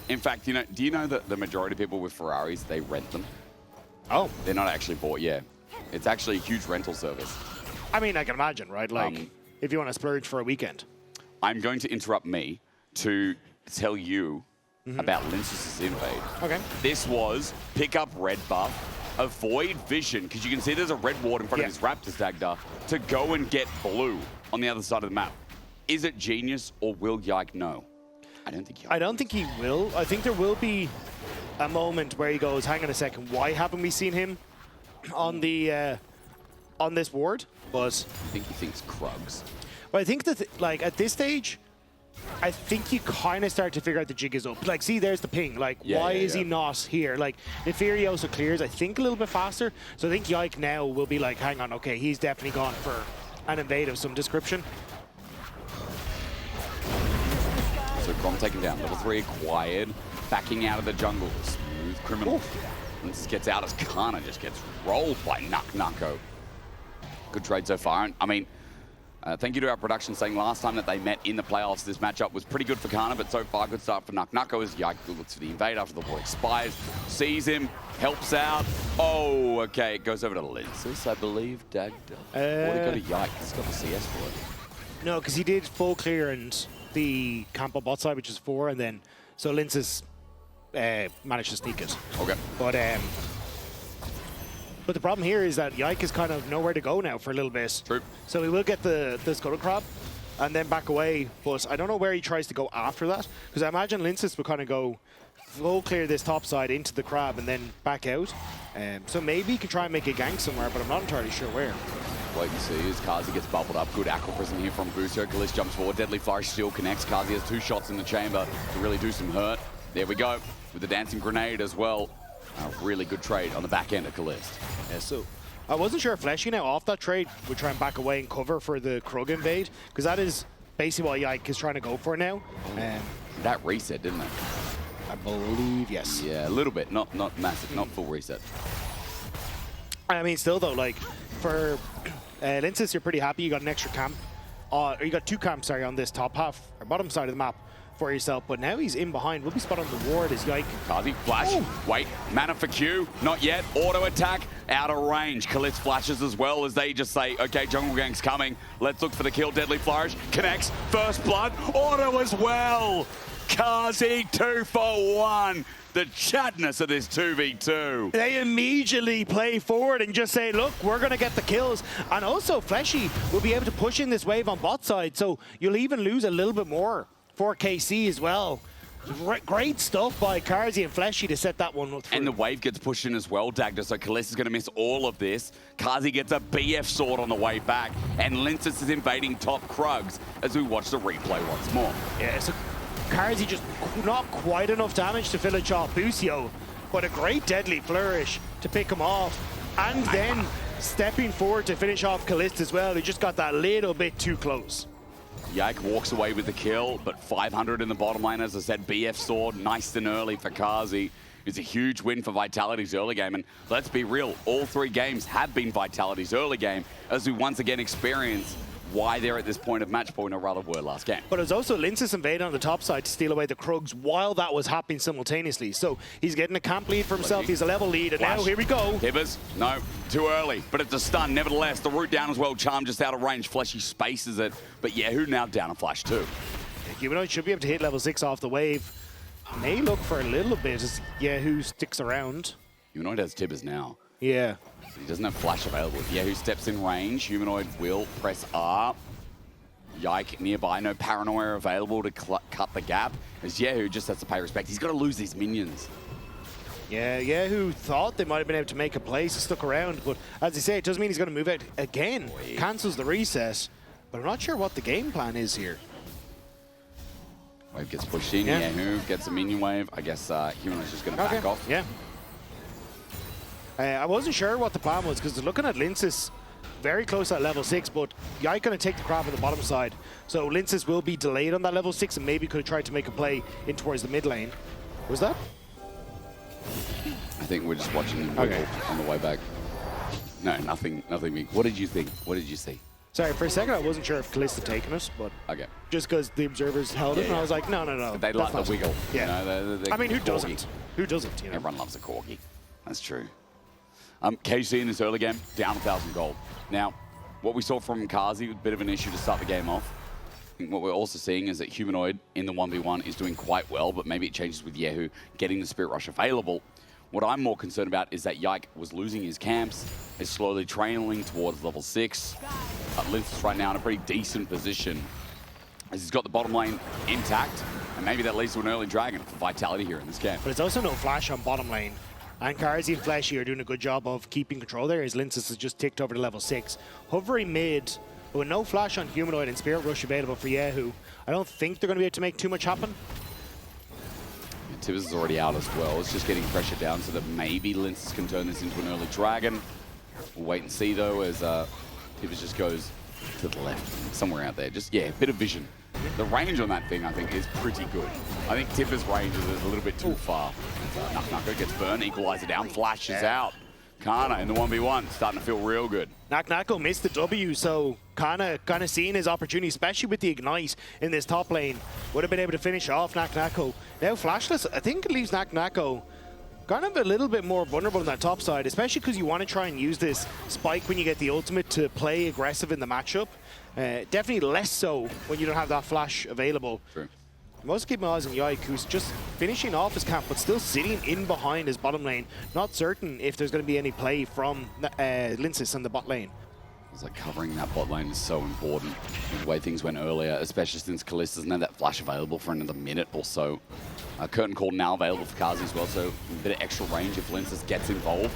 In fact, you know, do you know that the majority of people with Ferraris, they rent them? Oh. They're not actually bought, yeah. It's actually a huge rental service. I mean, I can imagine, right? Like, if you want to splurge for a weekend. I'm going to interrupt me to tell you about Lyncas' invade. Okay. This was pick up red buff, avoid vision, because you can see there's a red ward in front of his Raptors, Dagda, to go and get blue on the other side of the map. Is it genius, or will Yike know? I don't think I don't think he will. I think there will be a moment where he goes, hang on a second, why haven't we seen him on the on this ward? But I think he thinks Krugs. But I think that, like, at this stage, I think you kind of start to figure out the jig is up. Like, see, there's the ping. Like, why is he not here? Like, Nefiri also clears, I think, a little bit faster. So I think Yike now will be like, hang on, okay, he's definitely gone for an invade of some description. So Grom taken down. Level 3 acquired. Backing out of the jungle. Smooth criminal. And this gets out as Canna just gets rolled by Naak Nako. Good trade so far. And, I mean, thank you to our production saying last time that they met in the playoffs, this matchup was pretty good for Canna, but so far good start for Naak Nako as Yike looks for the invade after the ball expires, sees him, helps out. Oh, okay, it goes over to Lyncas, I believe, Dagda. Or to go to Yike, he's got the CS for it. No, because he did full clear and the camp on bot side, which is 4, and then, so Lyncas managed to sneak it. Okay. But the problem here is that Yike is kind of nowhere to go now for a little bit. True. So he will get the Scuttle Crab and then back away. But I don't know where he tries to go after that. Because I imagine Lyncas will kind of go full clear this top side into the crab and then back out. So maybe he can try and make a gank somewhere, but I'm not entirely sure where. What you see is Carzzy gets bubbled up. Good aqua prism here from Busio. Caliste jumps forward. Deadly Flourish still connects. Carzzy has 2 shots in the chamber to really do some hurt. There we go. With the dancing grenade as well. A really good trade on the back end of Caliste. Yeah, so I wasn't sure if Fleshy now off that trade would try and back away and cover for the Krug invade, because that is basically what Yike is trying to go for now. That reset, didn't it? I believe, yes. Yeah, a little bit. Not massive, not full reset. I mean, still though, like, for Lyncas, you're pretty happy you got an extra camp. Or you got 2 camps, sorry, on this top half, or bottom side of the map for yourself, but now he's in behind. Will be spot on the ward as Yike. Carzzy, flash, wait, mana for Q, not yet, auto attack, out of range. Caliste flashes as well as they just say, okay, jungle gang's coming, let's look for the kill. Deadly Flourish, connects, first blood, auto as well. Carzzy 2 for 1. The chatness of this 2v2. They immediately play forward and just say, look, we're going to get the kills. And also, Fleshy will be able to push in this wave on bot side, so you'll even lose a little bit more for KC as well. Great stuff by Carzzy and Fleshy to set that one up through. And the wave gets pushed in as well, Dagda, so Caliste is going to miss all of this. Carzzy gets a BF sword on the way back, and Lyncas is invading top Krugs as we watch the replay once more. Yeah, so Carzzy just not quite enough damage to finish off Busio, but a great Deadly Flourish to pick him off. And then stepping forward to finish off Caliste as well. He just got that little bit too close. Yike walks away with the kill, but 500 in the bottom lane. As I said, BF sword, nice and early for Carzzy. It's a huge win for Vitality's early game. And let's be real, all 3 games have been Vitality's early game as we once again experience why they're at this point of match point, or rather were last game. But it was also Lyncas invading on the top side to steal away the Krugs while that was happening simultaneously. So he's getting a camp lead for himself. He's a level lead, and Flash. now here we go. Hibbers, no, too early, but it's a stun. Nevertheless, the root down as well. Charm just out of range. Fleshy spaces it, but kyeahoo now down a flash too. Humanoid should be able to hit level 6 off the wave. May look for a little bit as Yahoo sticks around. Humanoid has Tibbers now. Yeah. He doesn't have flash available. If Yahoo steps in range, Humanoid will press R. Yike nearby, no paranoia available to cut the gap. As Yahoo just has to pay respect. He's got to lose these minions. Yeah, Yahoo thought they might have been able to make a play, so stuck around. But as you say, it doesn't mean he's going to move out again. Cancels the reset. But I'm not sure what the game plan is here. Wave gets pushed in. Yahoo gets a minion wave. I guess Humanoid's just going to back off. Yeah. I wasn't sure what the plan was because looking at Lyncas, very close at level 6, but Yike going to take the crab on the bottom side. So Lyncas will be delayed on that level 6 and maybe could have tried to make a play in towards the mid lane. Was that? I think we're just watching them wiggle on the way back. No, nothing big. What did you think? What did you see? Sorry, for a second I wasn't sure if Caliste had taken it, but just because the observers held it, and I was like, no. They like the wiggle. Yeah. You know, they're I mean, who corgi. doesn't? Who doesn't? You know? Everyone loves a corgi. That's true. KC in this early game, down 1,000 gold. Now, what we saw from Carzzy, a bit of an issue to start the game off. What we're also seeing is that Humanoid in the 1v1 is doing quite well, but maybe it changes with Yahoo getting the Spirit Rush available. What I'm more concerned about is that Yike was losing his camps, is slowly trailing towards level 6. Lyncas right now in a pretty decent position, as he's got the bottom lane intact, and maybe that leads to an early dragon for Vitality here in this game. But it's also no flash on bottom lane. And Carzzy and Fleshy are doing a good job of keeping control there, as Lyncas has just ticked over to level 6. Hovering mid, but with no flash on Humanoid and Spirit Rush available for Yahoo, I don't think they're going to be able to make too much happen. Tibbers is already out as well. It's just getting pressure down so that maybe Lyncas can turn this into an early dragon. We'll wait and see though, as Tibbers just goes to the left, somewhere out there. Just, a bit of vision. The range on that thing, I think, is pretty good. I think Tibbers' range is a little bit too far. Naak Nako gets burned, equalizer down, flashes out. Canna in the 1v1, starting to feel real good. Naak Nako missed the W, so Canna kind of seeing his opportunity, especially with the Ignite in this top lane. Would have been able to finish off Naak Nako. Now flashless, I think it leaves Naak Nako kind of a little bit more vulnerable on that top side, especially because you want to try and use this spike when you get the ultimate to play aggressive in the matchup. Definitely less so when you don't have that flash available. True. I'm also keeping my eyes on Yike, who's just finishing off his camp, but still sitting in behind his bottom lane. Not certain if there's going to be any play from Lyncas in the bot lane. It's like covering that bot lane is so important. The way things went earlier, especially since Caliste doesn't have that flash available for another minute or so. Curtain Call now available for Carzzy as well, so a bit of extra range if Lyncas gets involved.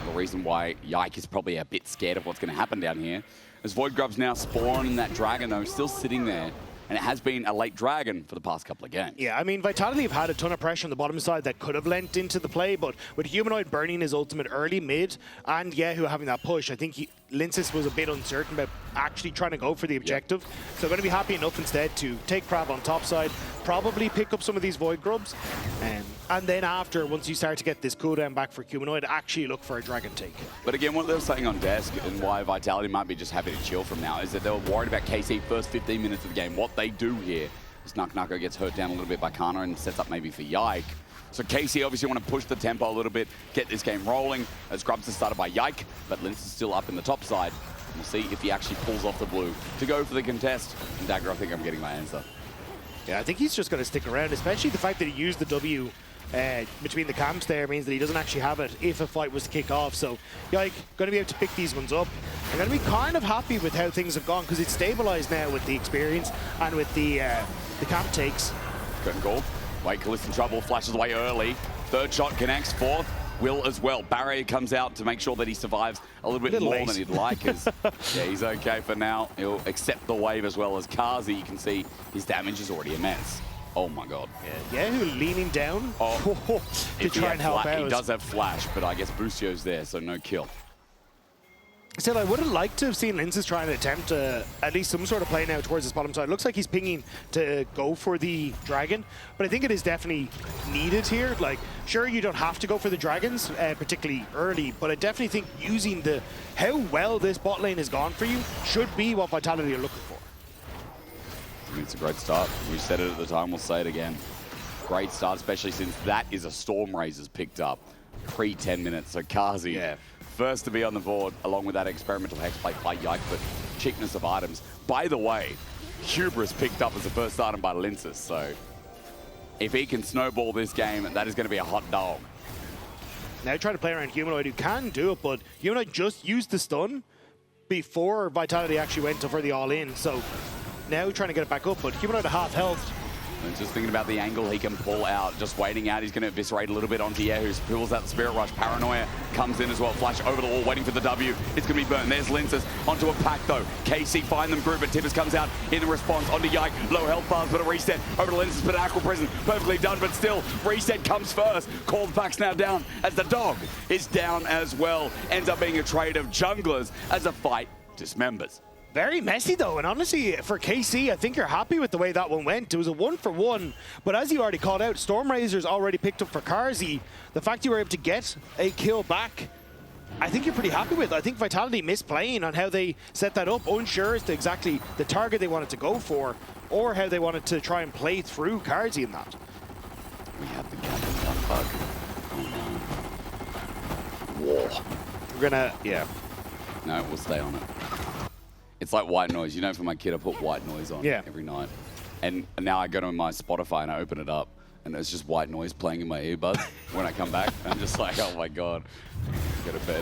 The reason why Yike is probably a bit scared of what's going to happen down here. As Void Grub's now spawning that dragon though, still sitting there. And it has been a late dragon for the past couple of games. Yeah, I mean, Vitality have had a ton of pressure on the bottom side that could have lent into the play, but with Humanoid burning his ultimate early mid and Yahoo having that push, I think Lyncas was a bit uncertain about actually trying to go for the objective. So going to be happy enough instead to take Crab on top side, probably pick up some of these Void Grubs, and then after, once you start to get this cooldown back for Humanoid, actually look for a dragon take. But again, what they were saying on desk and why Vitality might be just happy to chill from now is that they were worried about KC first 15 minutes of the game. What they do here is Naak Nako gets hurt down a little bit by Canna and sets up maybe for Yike. So KC obviously want to push the tempo a little bit, get this game rolling, as Grubs is started by Yike, but Lyncas is still up in the top side. We'll see if he actually pulls off the blue to go for the contest. And Dagda, I think I'm getting my answer. Yeah, I think he's just going to stick around, especially the fact that he used the W between the camps there means that he doesn't actually have it if a fight was to kick off. So Yike going to be able to pick these ones up. I'm going to be kind of happy with how things have gone because it's stabilized now with the experience and with the camp takes. Curtain Call. Wait, Caliste in trouble, flashes away early. Third shot connects, fourth. Will as well. Barrier comes out to make sure that he survives a little bit more than he'd like. Yeah, he's okay for now. He'll accept the wave as well as Carzzy. You can see his damage is already immense. Oh my god. Yeah, who leaning down to try and help out. He does have flash, but I guess Busio's there, so no kill. Still, I would have liked to have seen Lyncas try and attempt at least some sort of play now towards his bottom side. Looks like he's pinging to go for the dragon, but I think it is definitely needed here. Like, sure, you don't have to go for the dragons, particularly early, but I definitely think using how well this bot lane has gone for you should be what Vitality are looking for. I mean, it's a great start. We said it at the time, we'll say it again. Great start, especially since that is a Storm Razors picked up pre-10 minutes. So Carzzy, first to be on the board, along with that experimental hex play by Yike, but cheapness of items. By the way, Hubris picked up as the first item by Lyncas. So if he can snowball this game, that is going to be a hot dog. Now trying to play around Humanoid, who can do it, but Humanoid just used the stun before Vitality actually went for the all-in. So now trying to get it back up, but Humanoid at half health. And just thinking about the angle he can pull out, just waiting out. He's going to eviscerate a little bit onto kyeahoo, pulls out the Spirit Rush. Paranoia comes in as well. Flash over the wall, waiting for the W. It's going to be burnt. There's Lyncas onto a pack, though. KC find them group, but Tibbers comes out in the response onto Yike. Low health bars, but a reset over to Lyncas, but Aqua Prison. Perfectly done, but still, reset comes first. Cold Pack's now down as the dog is down as well. Ends up being a trade of junglers as the fight dismembers. Very messy though, and honestly, for KC, I think you're happy with the way that one went. It was a 1-for-1, but as you already called out, Stormrazor's already picked up for Carzzy. The fact you were able to get a kill back, I think you're pretty happy with. I think Vitality missed playing on how they set that up, unsure as to exactly the target they wanted to go for, or how they wanted to try and play through Carzzy in that. We have the Captain Gun Bug. Oh no. War. We're gonna, yeah. No, we'll stay on it. It's like white noise. You know, for my kid, I put white noise on every night. And now I go to my Spotify and I open it up, and it's just white noise playing in my earbuds when I come back. I'm just like, oh my God, go to bed.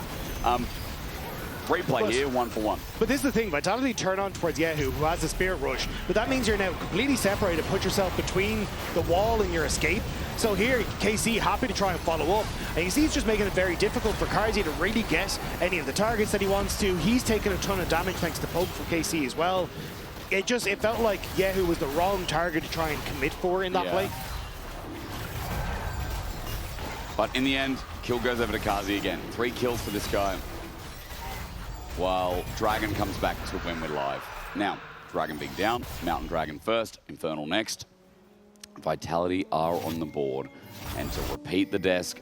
Replay here, 1-for-1. But this is the thing, Vitality turn on towards kyeahoo, who has the Spirit Rush, but that means you're now completely separated, put yourself between the wall and your escape. So here, KC happy to try and follow up, and you see he's just making it very difficult for Carzzy to really get any of the targets that he wants to. He's taken a ton of damage thanks to poke from KC as well. It felt like kyeahoo was the wrong target to try and commit for in that play. But in the end, kill goes over to Carzzy again. 3 kills for this guy, while Dragon comes back to when we're live. Now, Dragon being down, Mountain Dragon first, Infernal next. Vitality are on the board. And to repeat the desk,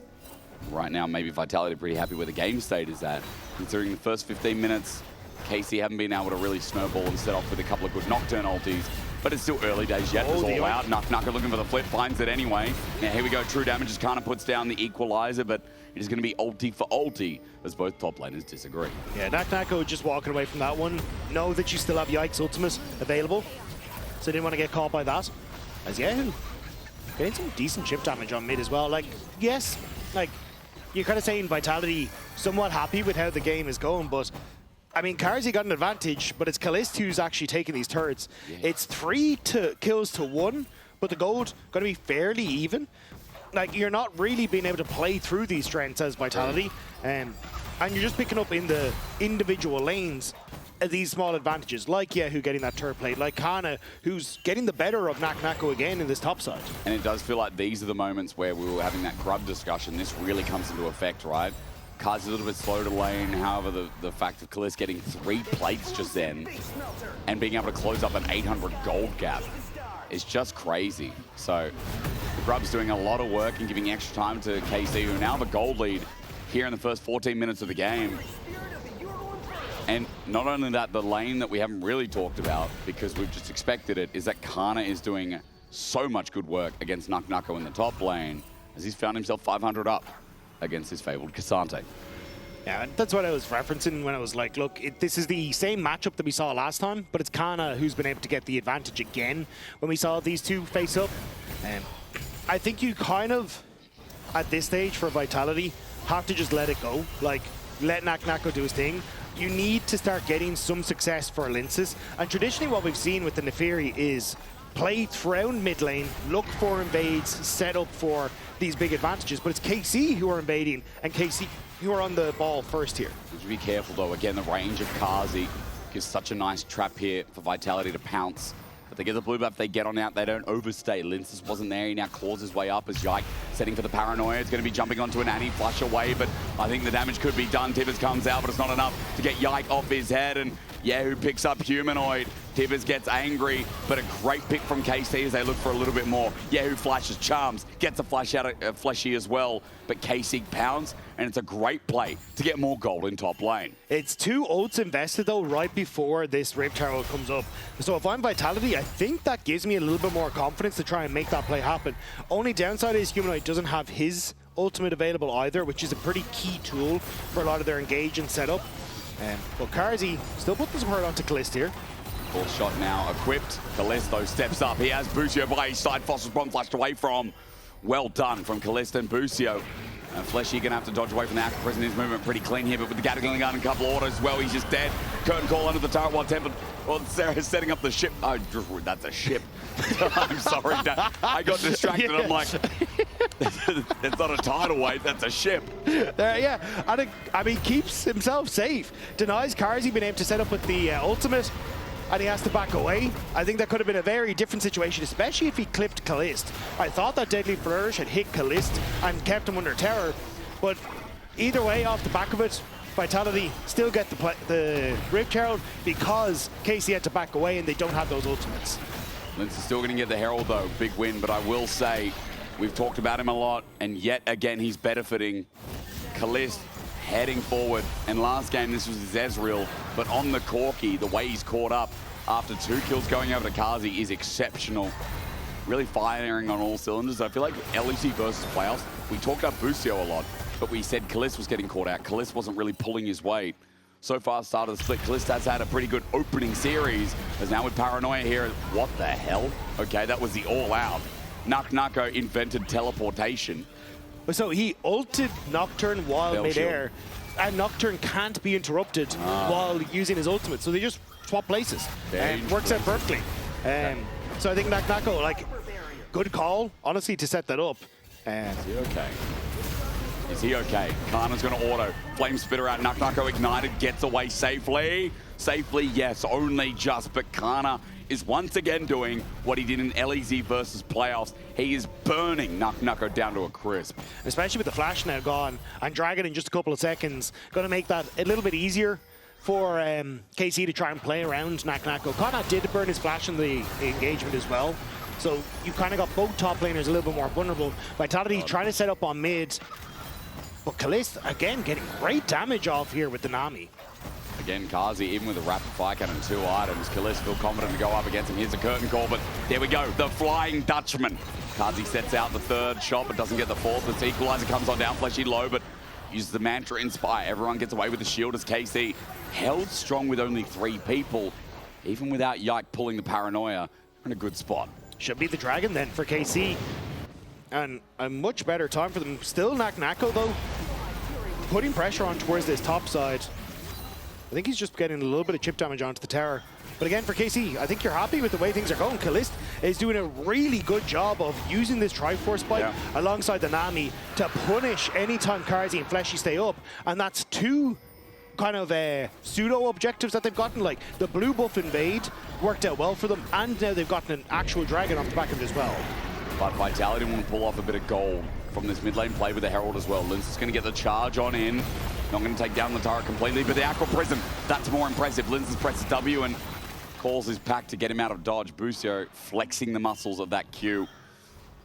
right now maybe Vitality are pretty happy where the game state is at. Considering the first 15 minutes, KC haven't been able to really snowball and set off with a couple of good Nocturne ultis. But it's still early days yet. It's all out. Naak Nako looking for the flip, finds it anyway. Now here we go, true damage as Canna puts down the equalizer, but it is going to be ulti for ulti as both top laners disagree. Yeah, Naak Nako just walking away from that one. Know that you still have Yike's ultimate available, so didn't want to get caught by that. As kyeahoo getting some decent chip damage on mid as well. Like, yes, like you're kind of saying Vitality somewhat happy with how the game is going, but I mean, Carzzy got an advantage, but it's Caliste who's actually taking these turrets. Yeah. It's 3 kills to 1, but the gold going to be fairly even. Like, you're not really being able to play through these strengths as Vitality, and you're just picking up in the individual lanes these small advantages, like kyeahoo getting that turret plate, like Canna, who's getting the better of Naak Nako again in this top side. And it does feel like these are the moments where we were having that grub discussion. This really comes into effect, right? Carzzy's a little bit slow to lane, however, the fact of Caliste getting 3 plates just then and being able to close up an 800 gold gap is just crazy. So the grub's doing a lot of work and giving extra time to KC, who now have a gold lead here in the first 14 minutes of the game. And not only that, the lane that we haven't really talked about, because we've just expected it, is that Canna is doing so much good work against Naak Nako in the top lane, as he's found himself 500 up against his fabled Cassante. Yeah, that's what I was referencing when I was like, look, this is the same matchup that we saw last time, but it's Canna who's been able to get the advantage again when we saw these two face up. I think you kind of, at this stage for Vitality, have to just let it go. Like, let Naak Nako do his thing. You need to start getting some success for Lyncas. And traditionally what we've seen with the Neferi is play throughout mid lane, look for invades, set up for these big advantages. But it's KC who are invading and KC who are on the ball first here. You should be careful though. Again, the range of Carzzy gives such a nice trap here for Vitality to pounce. But they get the blue buff, they get on out, they don't overstay. Lyncas wasn't there, he now claws his way up as Yike setting for the paranoia. It's going to be jumping onto an Annie, flush away, but I think the damage could be done. Tibbers comes out, but it's not enough to get Yike off his head, and kyeahoo picks up Humanoid. Tibbers gets angry, but a great pick from KC as they look for a little bit more. kyeahoo flashes Charms, gets a flash out of Fleshy as well, but KC pounds, and it's a great play to get more gold in top lane. It's 2 ults invested though right before this Rape Tower comes up. So if I'm Vitality, I think that gives me a little bit more confidence to try and make that play happen. Only downside is Humanoid doesn't have his ultimate available either, which is a pretty key tool for a lot of their engage and setup. But Carzzy still putting some hurt onto Caliste here. Full shot now equipped. Caliste, though, steps up. He has Busio by his side. Foster's bomb flashed away from. Well done from Caliste and Busio. Fleshy gonna have to dodge away from the Aqua Prison. His movement pretty clean here, but with the Gatling gun and a couple orders as well, he's just dead. Curtain call under the turret while Temple. Well, Sarah's setting up the ship. Oh, that's a ship. I'm sorry. I got distracted. I'm like, it's not a tidal wave, that's a ship. Yeah, I mean, keeps himself safe. Denies Carzzy being able to set up with the ultimate, and he has to back away. I think that could have been a very different situation, especially if he clipped Caliste. I thought that Deadly Flourish had hit Caliste and kept him under terror, but either way, off the back of it, Vitality still get the Rift Herald because KC had to back away and they don't have those ultimates. Lyncas is still going to get the Herald, though. Big win, but I will say, we've talked about him a lot, and yet again, he's benefiting. Caliste heading forward, and last game, this was his Ezreal, but on the Corki, the way he's caught up after 2 kills going over to Carzzy is exceptional. Really firing on all cylinders. I feel like LEC versus playoffs, we talked about Busio a lot, but we said Caliste was getting caught out. Caliste wasn't really pulling his weight. So far, start of the split, Caliste has had a pretty good opening series, as now with Paranoia here, what the hell? Okay, that was the all-out. Naak Nako invented teleportation. So he ulted Nocturne while midair, and Nocturne can't be interrupted while using his ultimate, so they just swap places, and works out perfectly. So I think Naak Nako, like, good call, honestly, to set that up. Is he okay? Is he okay? Canna's going to auto. Flame Spitter out. Naak Nako ignited. Gets away safely. Safely, yes, only just. But Canna is once again doing what he did in LEC versus playoffs. He is burning Naak Nako down to a crisp. Especially with the flash now gone and Dragon in just a couple of seconds. Going to make that a little bit easier for KC to try and play around Naak Nako. Canna did burn his flash in the engagement as well. So you kind of got both top laners a little bit more vulnerable. Vitality trying to set up on mid. But Caliste, again, getting great damage off here with the Nami. Again, Carzzy, even with a rapid fire cannon, 2 items. Caliste feel confident to go up against him. Here's a curtain call, but there we go. The Flying Dutchman. Carzzy sets out the 3rd shot, but doesn't get the 4th. This equalizer comes on down, Fleshy low, but uses the mantra Inspire. Everyone gets away with the shield as KC held strong with only 3 people. Even without Yike pulling the Paranoia, in a good spot. Should be the Dragon then for KC. And a much better time for them. Still Naak Nako though, putting pressure on towards this top side. I think he's just getting a little bit of chip damage onto the tower. But again, for KC, I think you're happy with the way things are going. Caliste is doing a really good job of using this Triforce spike alongside the Nami to punish anytime Carzzy and Fleshy stay up. And that's 2 kind of pseudo objectives that they've gotten. Like the blue buff invade worked out well for them, and now they've gotten an actual Dragon off the back of it as well. But Vitality want to pull off a bit of gold from this mid lane play with the Herald as well. Lyncas is going to get the charge on in. Not going to take down the turret completely, but the Aqua Prison, that's more impressive. Lyncas presses W and calls his pack to get him out of dodge. Busio flexing the muscles of that Q.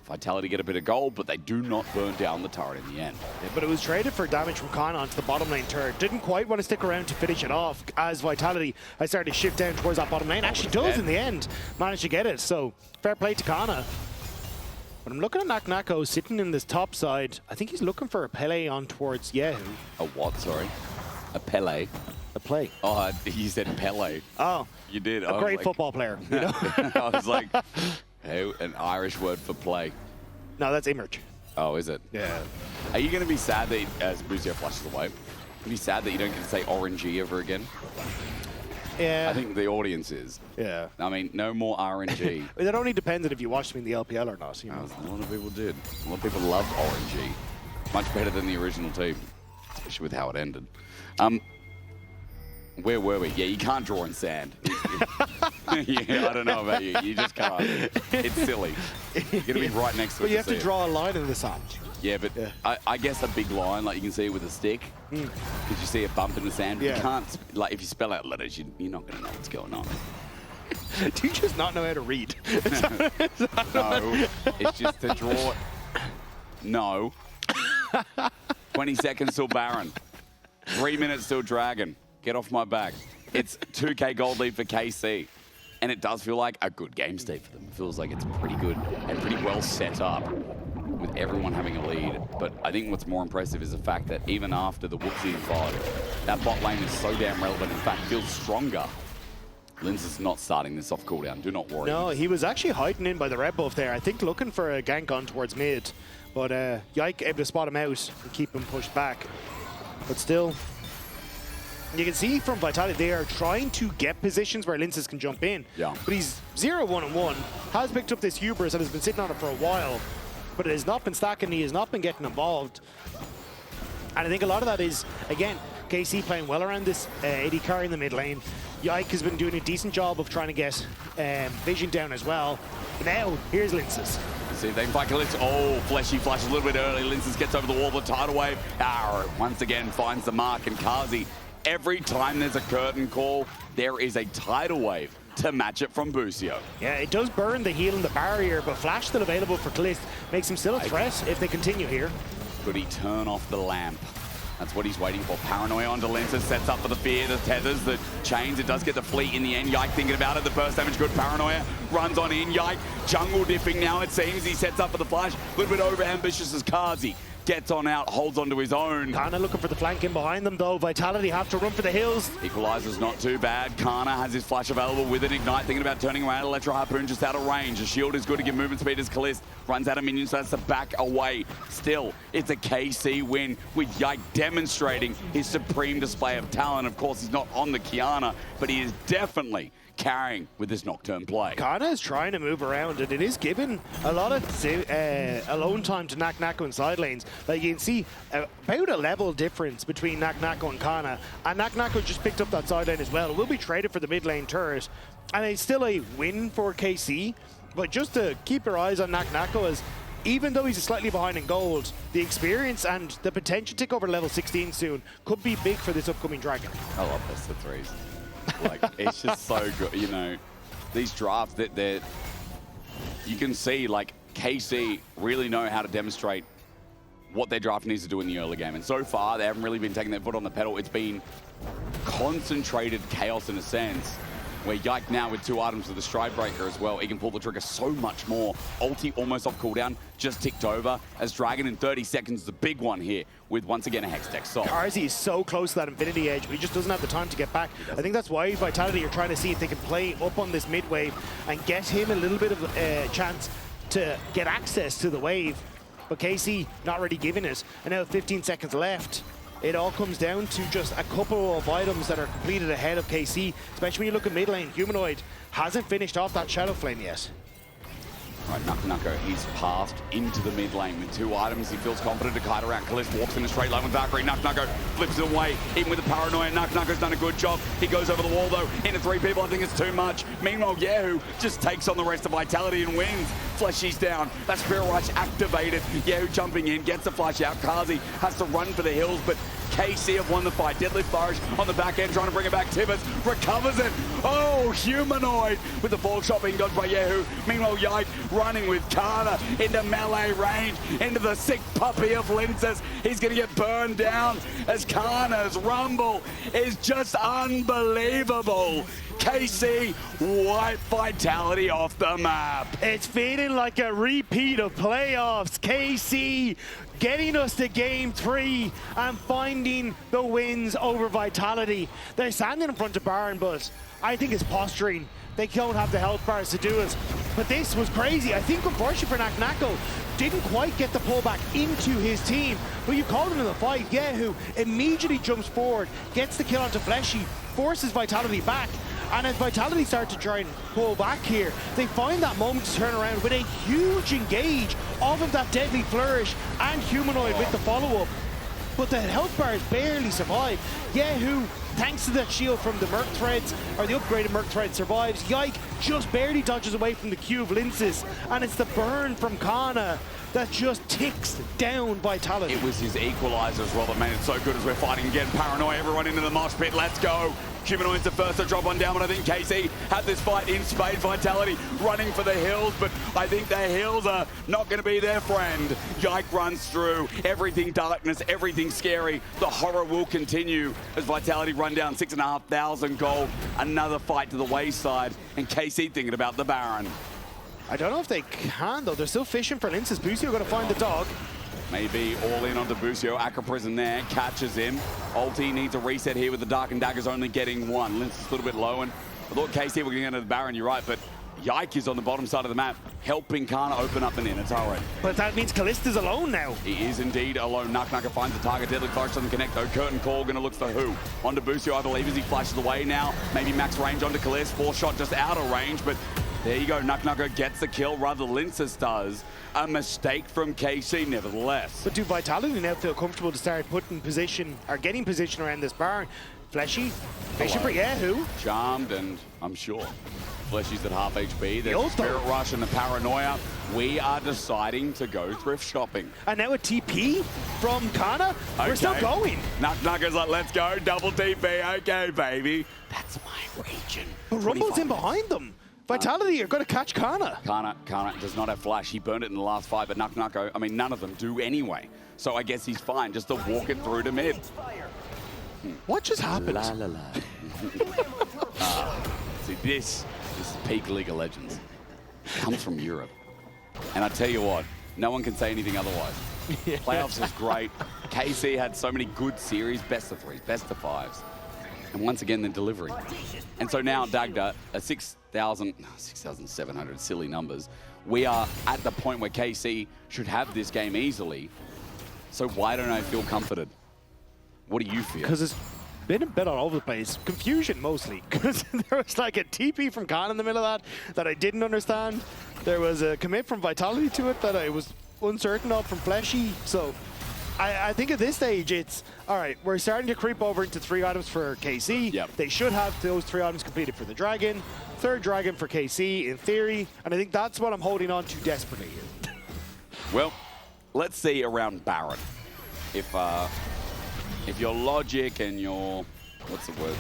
Vitality get a bit of gold, but they do not burn down the turret in the end. Yeah, but it was traded for damage from Canna onto the bottom lane turret. Didn't quite want to stick around to finish it off as Vitality I started to shift down towards that bottom lane. Actually does in the end. Managed to get it, so fair play to Canna. But I'm looking at Naak Nako sitting in this top side. I think he's looking for a Pele on towards Kyeahoo. A what, sorry? A Pele? A play. Oh, you said Pele. Oh. You did. A great football player, you know? I was like, hey, an Irish word for play. No, that's Immerch. Oh, is it? Yeah. Are you going to be sad that, as Busio flashes away, be sad that you don't get to say RNG ever again? Yeah. I think the audience is. Yeah. I mean, no more RNG. It only depended if you watched me in the LPL or not. You know? A lot of people did. A lot of people loved RNG. Much better than the original team, especially with how it ended. Where were we? Yeah, you can't draw in sand. Yeah, I don't know about you. You just can't. It's silly. You're going to be right next to it. But you have to draw a line in the sand. Yeah, but I guess a big line, like you can see it with a stick, because you see a bump in the sand. Yeah. You can't, like if you spell out letters, you're not going to know what's going on. Do you just not know how to read? No, it's just to draw. No. 20 seconds till Baron. 3 minutes till Dragon. Get off my back. It's 2K gold lead for KC. And it does feel like a good game state for them. It feels like it's pretty good and pretty well set up with everyone having a lead. But I think what's more impressive is the fact that even after the Whoopsie VOD, that bot lane is so damn relevant. In fact, feels stronger Lyncas is not starting this off cooldown. Do not worry. No, he was actually hiding in by the red buff there. I think looking for a gank on towards mid. But Yike able to spot him out and keep him pushed back. But still, you can see from Vitality, they are trying to get positions where Lyncas can jump in. Yeah. But he's 0-1-1, has picked up this hubris and has been sitting on it for a while. But it has not been stacking, he has not been getting involved. And I think a lot of that is, again, KC playing well around this AD carry in the mid lane. Yike has been doing a decent job of trying to get vision down as well. But now, here's Lyncas. See if they can fight Caliste. Oh, Fleshy flashes a little bit early. Lyncas gets over the wall, the tidal wave. Arrow once again finds the mark, and Carzzy, every time there's a curtain call, there is a tidal wave to match it from Busio. Yeah, it does burn the heal and the barrier, but Flash still available for Caliste. Makes him still a threat if they continue here. Could he turn off the lamp? That's what he's waiting for. Paranoia onto Lyncas, sets up for the fear, the tethers, the chains. It does get the fleet in the end. Yike thinking about it. The burst damage good. Paranoia runs on in. Yike jungle dipping now, it seems. He sets up for the flash. A little bit over ambitious as Carzzy gets on out, holds onto his own. Canna looking for the flank in behind them though. Vitality have to run for the hills. Equalizer's not too bad. Canna has his flash available with an ignite, thinking about turning around. Electro Harpoon just out of range. The shield is good to give movement speed as Caliste runs out of minions, so that's to back away. Still, it's a KC win with Yike demonstrating his supreme display of talent. Of course, he's not on the Kiana, but he is definitely carrying with this Nocturne play. Canna is trying to move around, and it is giving a lot of alone time to Naak Nako in side lanes. Like you can see about a level difference between Naak Nako and Canna, and Naak Nako just picked up that side lane as well. It will be traded for the mid lane turret, and it's still a win for KC, but just to keep your eyes on Naak Nako, as even though he's slightly behind in gold, the experience and the potential to take over level 16 soon could be big for this upcoming Dragon. I love this, the threes. Like, it's just so good, you know, these drafts that you can see, like, KC really know how to demonstrate what their draft needs to do in the early game. And so far, they haven't really been taking their foot on the pedal. It's been concentrated chaos in a sense, where Yike now with 2 items with the Stride Breaker as well, he can pull the trigger so much more. Ulti almost off cooldown, just ticked over, as Dragon in 30 seconds, the big one here, with once again a Hex Tech Soul. Carzzy is so close to that Infinity Edge, but he just doesn't have the time to get back. I think that's why Vitality are trying to see if they can play up on this mid wave and get him a little bit of a chance to get access to the wave. But KC not really giving it. And now 15 seconds left. It all comes down to just a couple of items that are completed ahead of KC, especially when you look at mid lane. Humanoid hasn't finished off that Shadow Flame yet. Right, Naak Nako, he's passed into the mid lane with 2 items. He feels confident to kite around. Caliste walks in a straight line with Valkyrie. Naak Nako flips it away, even with the Paranoia. Naak Nako's done a good job. He goes over the wall though, into 3 people. I think it's too much. Meanwhile, kyeahoo just takes on the rest of Vitality and wins. Fleshy's down. That Spirit Rush activated. kyeahoo jumping in, gets the flash out. Carzzy has to run for the hills, but KC have won the fight. Deadlift Flourish on the back end, trying to bring it back. Tibbetts recovers it. Oh, Humanoid with the ball shot being dodged by kyeahoo. Meanwhile, Yike running with Canna into melee range, into the sick puppy of Lyncas. He's going to get burned down as Canna's rumble is just unbelievable. KC wipe Vitality off the map. It's feeling like a repeat of playoffs. KC getting us to game 3 and finding the wins over Vitality. They're standing in front of Baron, but I think it's posturing. They don't have the health bars to do it. But this was crazy. I think unfortunately for Naak Nako, didn't quite get the pullback into his team. But you called him in the fight. kyeahoo immediately jumps forward, gets the kill onto Fleshy, forces Vitality back. And as Vitality start to try and pull back here, they find that moment to turn around with a huge engage off of that Deadly Flourish and Humanoid with the follow-up. But the health bars barely survive. kyeahoo, thanks to that shield from the Merc Threads, or the upgraded Merc Thread, survives. Yike just barely dodges away from the Q of Lyncas, and it's the burn from Canna that just ticks down Vitality. It was his equalizer as well that made it so good as we're fighting again. Paranoia, everyone into the mosh pit, let's go. Humanoid's the first to drop one down, but I think KC had this fight in spades. Vitality running for the hills, but I think the hills are not going to be their friend. Yike runs through, everything darkness, everything scary. The horror will continue as Vitality run down 6,500 gold. Another fight to the wayside, and KC thinking about the Baron. I don't know if they can, though. They're still fishing for Lyncas. Busio going to find the dog. Maybe all in onto Busio. Acro Prison there, catches him. Ulti needs a reset here with the Dark and Daggers only getting 1. Lyncas a little bit low, and I thought KC were going to get into the Baron, you're right, but Yike is on the bottom side of the map, helping Canna open up and in. It's all right. But that means Caliste is alone now. He is indeed alone. Naak Nako finds the target. Deadly Flourish doesn't connect though. Curtain Call going to look for who? Onto Busio, I believe, as he flashes away now. Maybe max range onto Caliste. 4-shot just out of range, but there you go. Naak Nako gets the kill, rather Lyncas does. A mistake from KC, nevertheless. But do Vitality now feel comfortable to start putting position, or getting position around this Baron? Fleshy, fishing for kyeahoo. Charmed, and I'm sure Fleshy's at half HP. There's The the Spirit Rush and the Paranoia. We are deciding to go thrift shopping. And now a TP from Canna. We're still going. Naak Nako's like, let's go, double TP. Okay, baby. That's my region. But Rumble's 25 in behind them. Vitality are going to catch Canna. Canna does not have flash. He burned it in the last fight, but Naak Nako, I mean, none of them do anyway. So I guess he's fine just to walk it through to mid. What just happened? La la la. See, this is peak League of Legends. It comes from Europe. And I tell you what, no one can say anything otherwise. Playoffs was great. KC had so many good series, best of 3s, best of 5s. And once again, they're delivering. And so now, Dagda, a 6,700 silly numbers. We are at the point where KC should have this game easily. So why don't I feel comforted? What do you feel? Because it's been a bit all over the place. Confusion mostly. Because there was like a TP from Khan in the middle of that I didn't understand. There was a commit from Vitality to it that I was uncertain of from Fleshy. So I think at this stage it's, all right, we're starting to creep over into 3 items for KC. Yep. They should have those 3 items completed for the Dragon. 3rd Dragon for KC in theory. And I think that's what I'm holding on to desperately here. Well, let's see around Baron. If your logic and your, what's the word?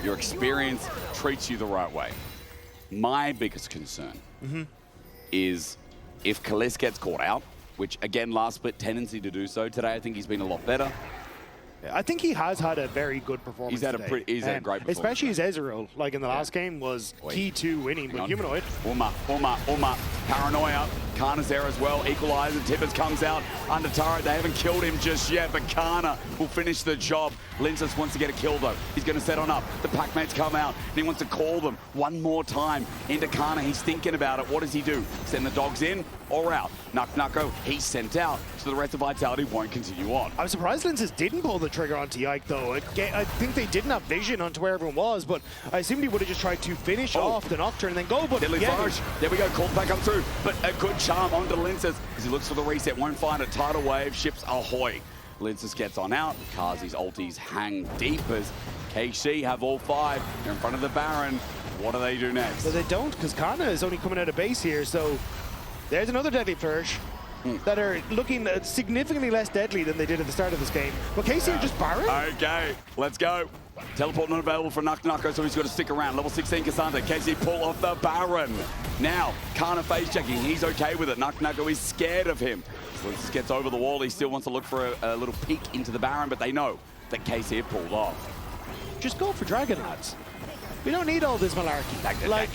Your experience treats you the right way. My biggest concern is if Caliste gets caught out, which again, last split tendency to do so. Today, I think he's been a lot better. I think he has had a very good performance. He's had today. he's had a great performance. Especially his Ezreal, like in the last game, was key to winning with Humanoid. Uma. Paranoia. Canna's there as well. Equalizer. Tippers comes out under turret. They haven't killed him just yet, but Canna will finish the job. Lyncas wants to get a kill though. He's going to set on up. The pack mates come out and he wants to call them one more time into Canna. He's thinking about it. What does he do? Send the dogs in or out? Naak Nako, he's sent out. So the rest of Vitality won't continue on. I'm surprised Lyncas didn't pull the trigger onto Yike though. I think they didn't have vision onto where everyone was, but I assumed he would have just tried to finish off the Nocturne and then go. But Deadly Flourish. There we go. Call back up through. But a good charm onto Lyncas as he looks for the reset. Won't find it. Tidal wave. Ships ahoy. Lyncas gets on out. Carzzy's ultis hang deep as KC have all 5. They're in front of the Baron. What do they do next? But they don't, because Canna is only coming out of base here. So there's another Deadly Flourish that are looking significantly less deadly than they did at the start of this game. But KC are just Baron. Okay, let's go. Teleport not available for Naak Nako, so he's got to stick around. Level 16 Cassandra. KC pull off the Baron. Now, Canna face checking. He's okay with it. Naak Nako is scared of him. So this gets over the wall. He still wants to look for a little peek into the Baron, but they know that KC have pulled off. Just go for Dragon, lads. We don't need all this malarkey. Like,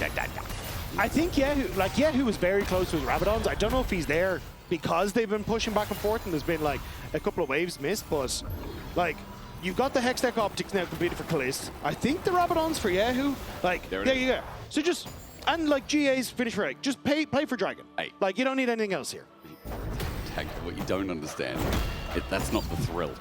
I think kyeahoo was very close to his Rabadons. I don't know if he's there because they've been pushing back and forth and there's been like a couple of waves missed, but like, you've got the Hextech Optics now completed for Caliste. I think the Rabadon's for kyeahoo. Like, there you go. So just, and like GA's finished for just play for Dragon. Hey. Like, you don't need anything else here. What you don't understand, that's not the thrill.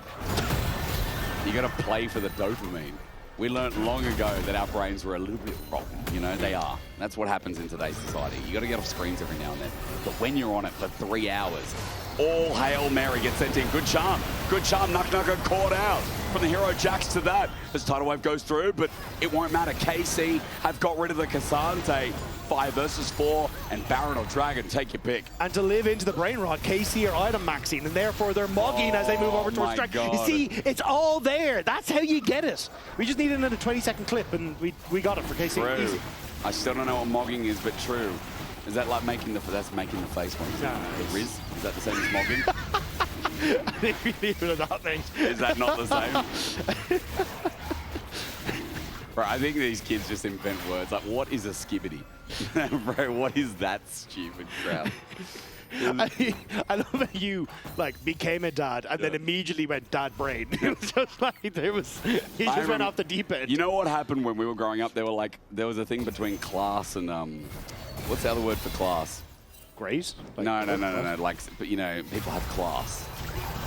You got to play for the dopamine. We learned long ago that our brains were a little bit wrong. You know, they are. That's what happens in today's society. You got to get off screens every now and then. But when you're on it for 3 hours, all Hail Mary gets sent in. Good charm. Good charm. Naak Nako caught out. From the hero Jax to that. As Tidal Wave goes through, but it won't matter. KC have got rid of the Cassandra. 5 versus 4, and Baron or Dragon, take your pick. And to live into the Brain Rot, KC are item maxing, and therefore they're mugging as they move over towards Dragon. You see, it's all there. That's how you get it. We just need another 20-second clip, and we got it for KC. True. Easy. I still don't know what mogging is, but true. Is that like making the face one? No. The Riz? Is that the same as mogging? I think we leave it at that, mate. Is that not the same? Bro, I think these kids just invent words. Like, what is a skibbity? Bro, what is that stupid crap? I love that you like became a dad and then immediately went dad brain. It was just like he just went off the deep end. You know what happened when we were growing up? There was a thing between class and what's the other word for class? Great? Like, No. Like, but you know, people have class.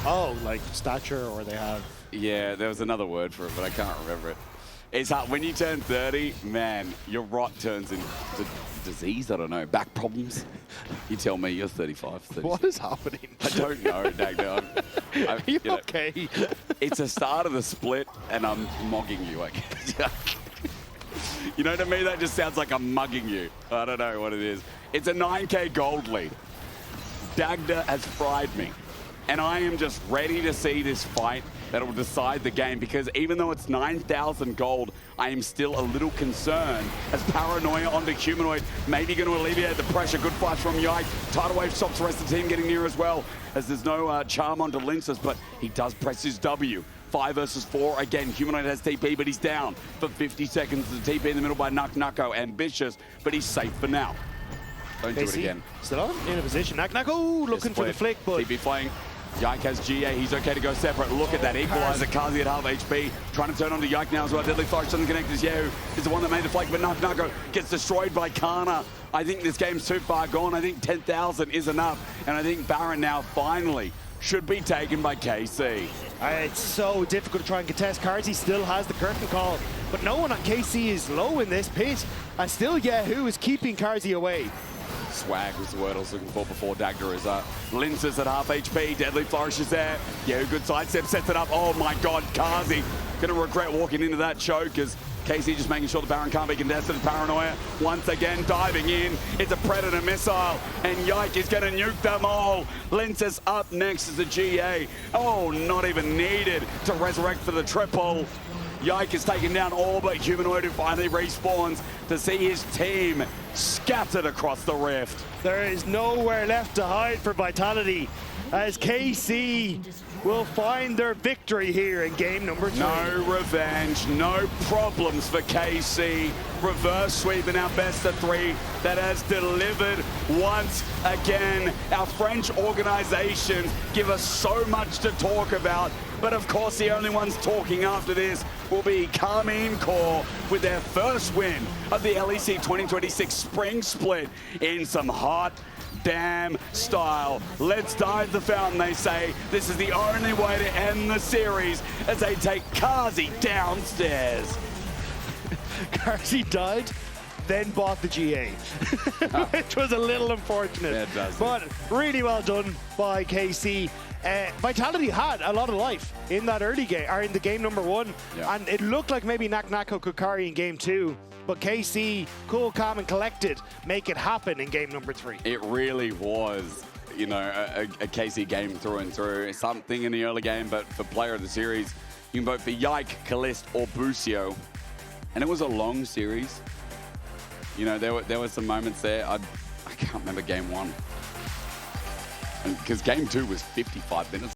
Oh, like stature, or they have. Yeah, there was another word for it, but I can't remember it. It's hard. When you turn 30, man, your rot turns into disease. I don't know. Back problems. You tell me. You're 35, 36. What is happening? I don't know, Dagda. Are you okay? It's a start of the split, and I'm mogging you. You know, to me, that just sounds like I'm mugging you. I don't know what it is. It's a 9K gold lead. Dagda has fried me. And I am just ready to see this fight that will decide the game, because even though it's 9,000 gold, I am still a little concerned as Paranoia onto Humanoid, maybe going to alleviate the pressure. Good flash from Yike. Tidal Wave stops the rest of the team getting near as well, as there's no charm onto Lyncas, but he does press his W. 5 versus 4. Again, Humanoid has TP, but he's down for 50 seconds. The TP in the middle by Naak Nako. Ambitious, but he's safe for now. Don't do it again. Still on in a position. Naak Nako looking for the flick, but TP flying. Yike has GA, he's okay to go separate. Look at that equalizer, Carzzy at half HP. Trying to turn onto Yike now as well. Deadly Flourish doesn't connect as kyeahoo is the one that made the flake, but Naak Nako gets destroyed by Canna. I think this game's too far gone. I think 10,000 is enough. And I think Baron now finally should be taken by KC. It's so difficult to try and contest. Carzzy still has the curtain call, but no one on KC is low in this pit. And still kyeahoo is keeping Carzzy away. Swag was the word I was looking for before. Dagda is Lyncas at half HP. Deadly Flourish is there. Yeah, good sidestep, sets it up. Oh my God, Carzzy gonna regret walking into that choke as KC just making sure the Baron can't be contested. Paranoia once again diving in. It's a Predator missile, and Yike is gonna nuke them all. Lyncas up next as a GA. Oh, not even needed to resurrect for the triple. Yike is taken down all but Humanoid, who finally respawns to see his team scattered across the rift. There is nowhere left to hide for Vitality as KC will find their victory here in game number 3. No revenge, no problems for KC. Reverse sweep in our best of 3 that has delivered once again. Our French organizations give us so much to talk about, but of course the only ones talking after this will be Karmine Corp with their first win of the LEC 2026 Spring Split in some hot damn style. Let's dive the fountain, they say. This is the only way to end the series as they take Carzzy downstairs. Carzzy died, then bought the GA, which was a little unfortunate. Yeah, it does. But really well done by KC. Vitality had a lot of life in that early game, or in the game number 1, and it looked like maybe Naak Nako could carry in game 2. But KC, cool, calm, and collected, make it happen in game number 3. It really was, you know, a KC game through and through. Something in the early game, but for player of the series, you can vote for Yike, Caliste, or Busio. And it was a long series. You know, there were some moments there. I can't remember game 1. Because game 2 was 55 minutes.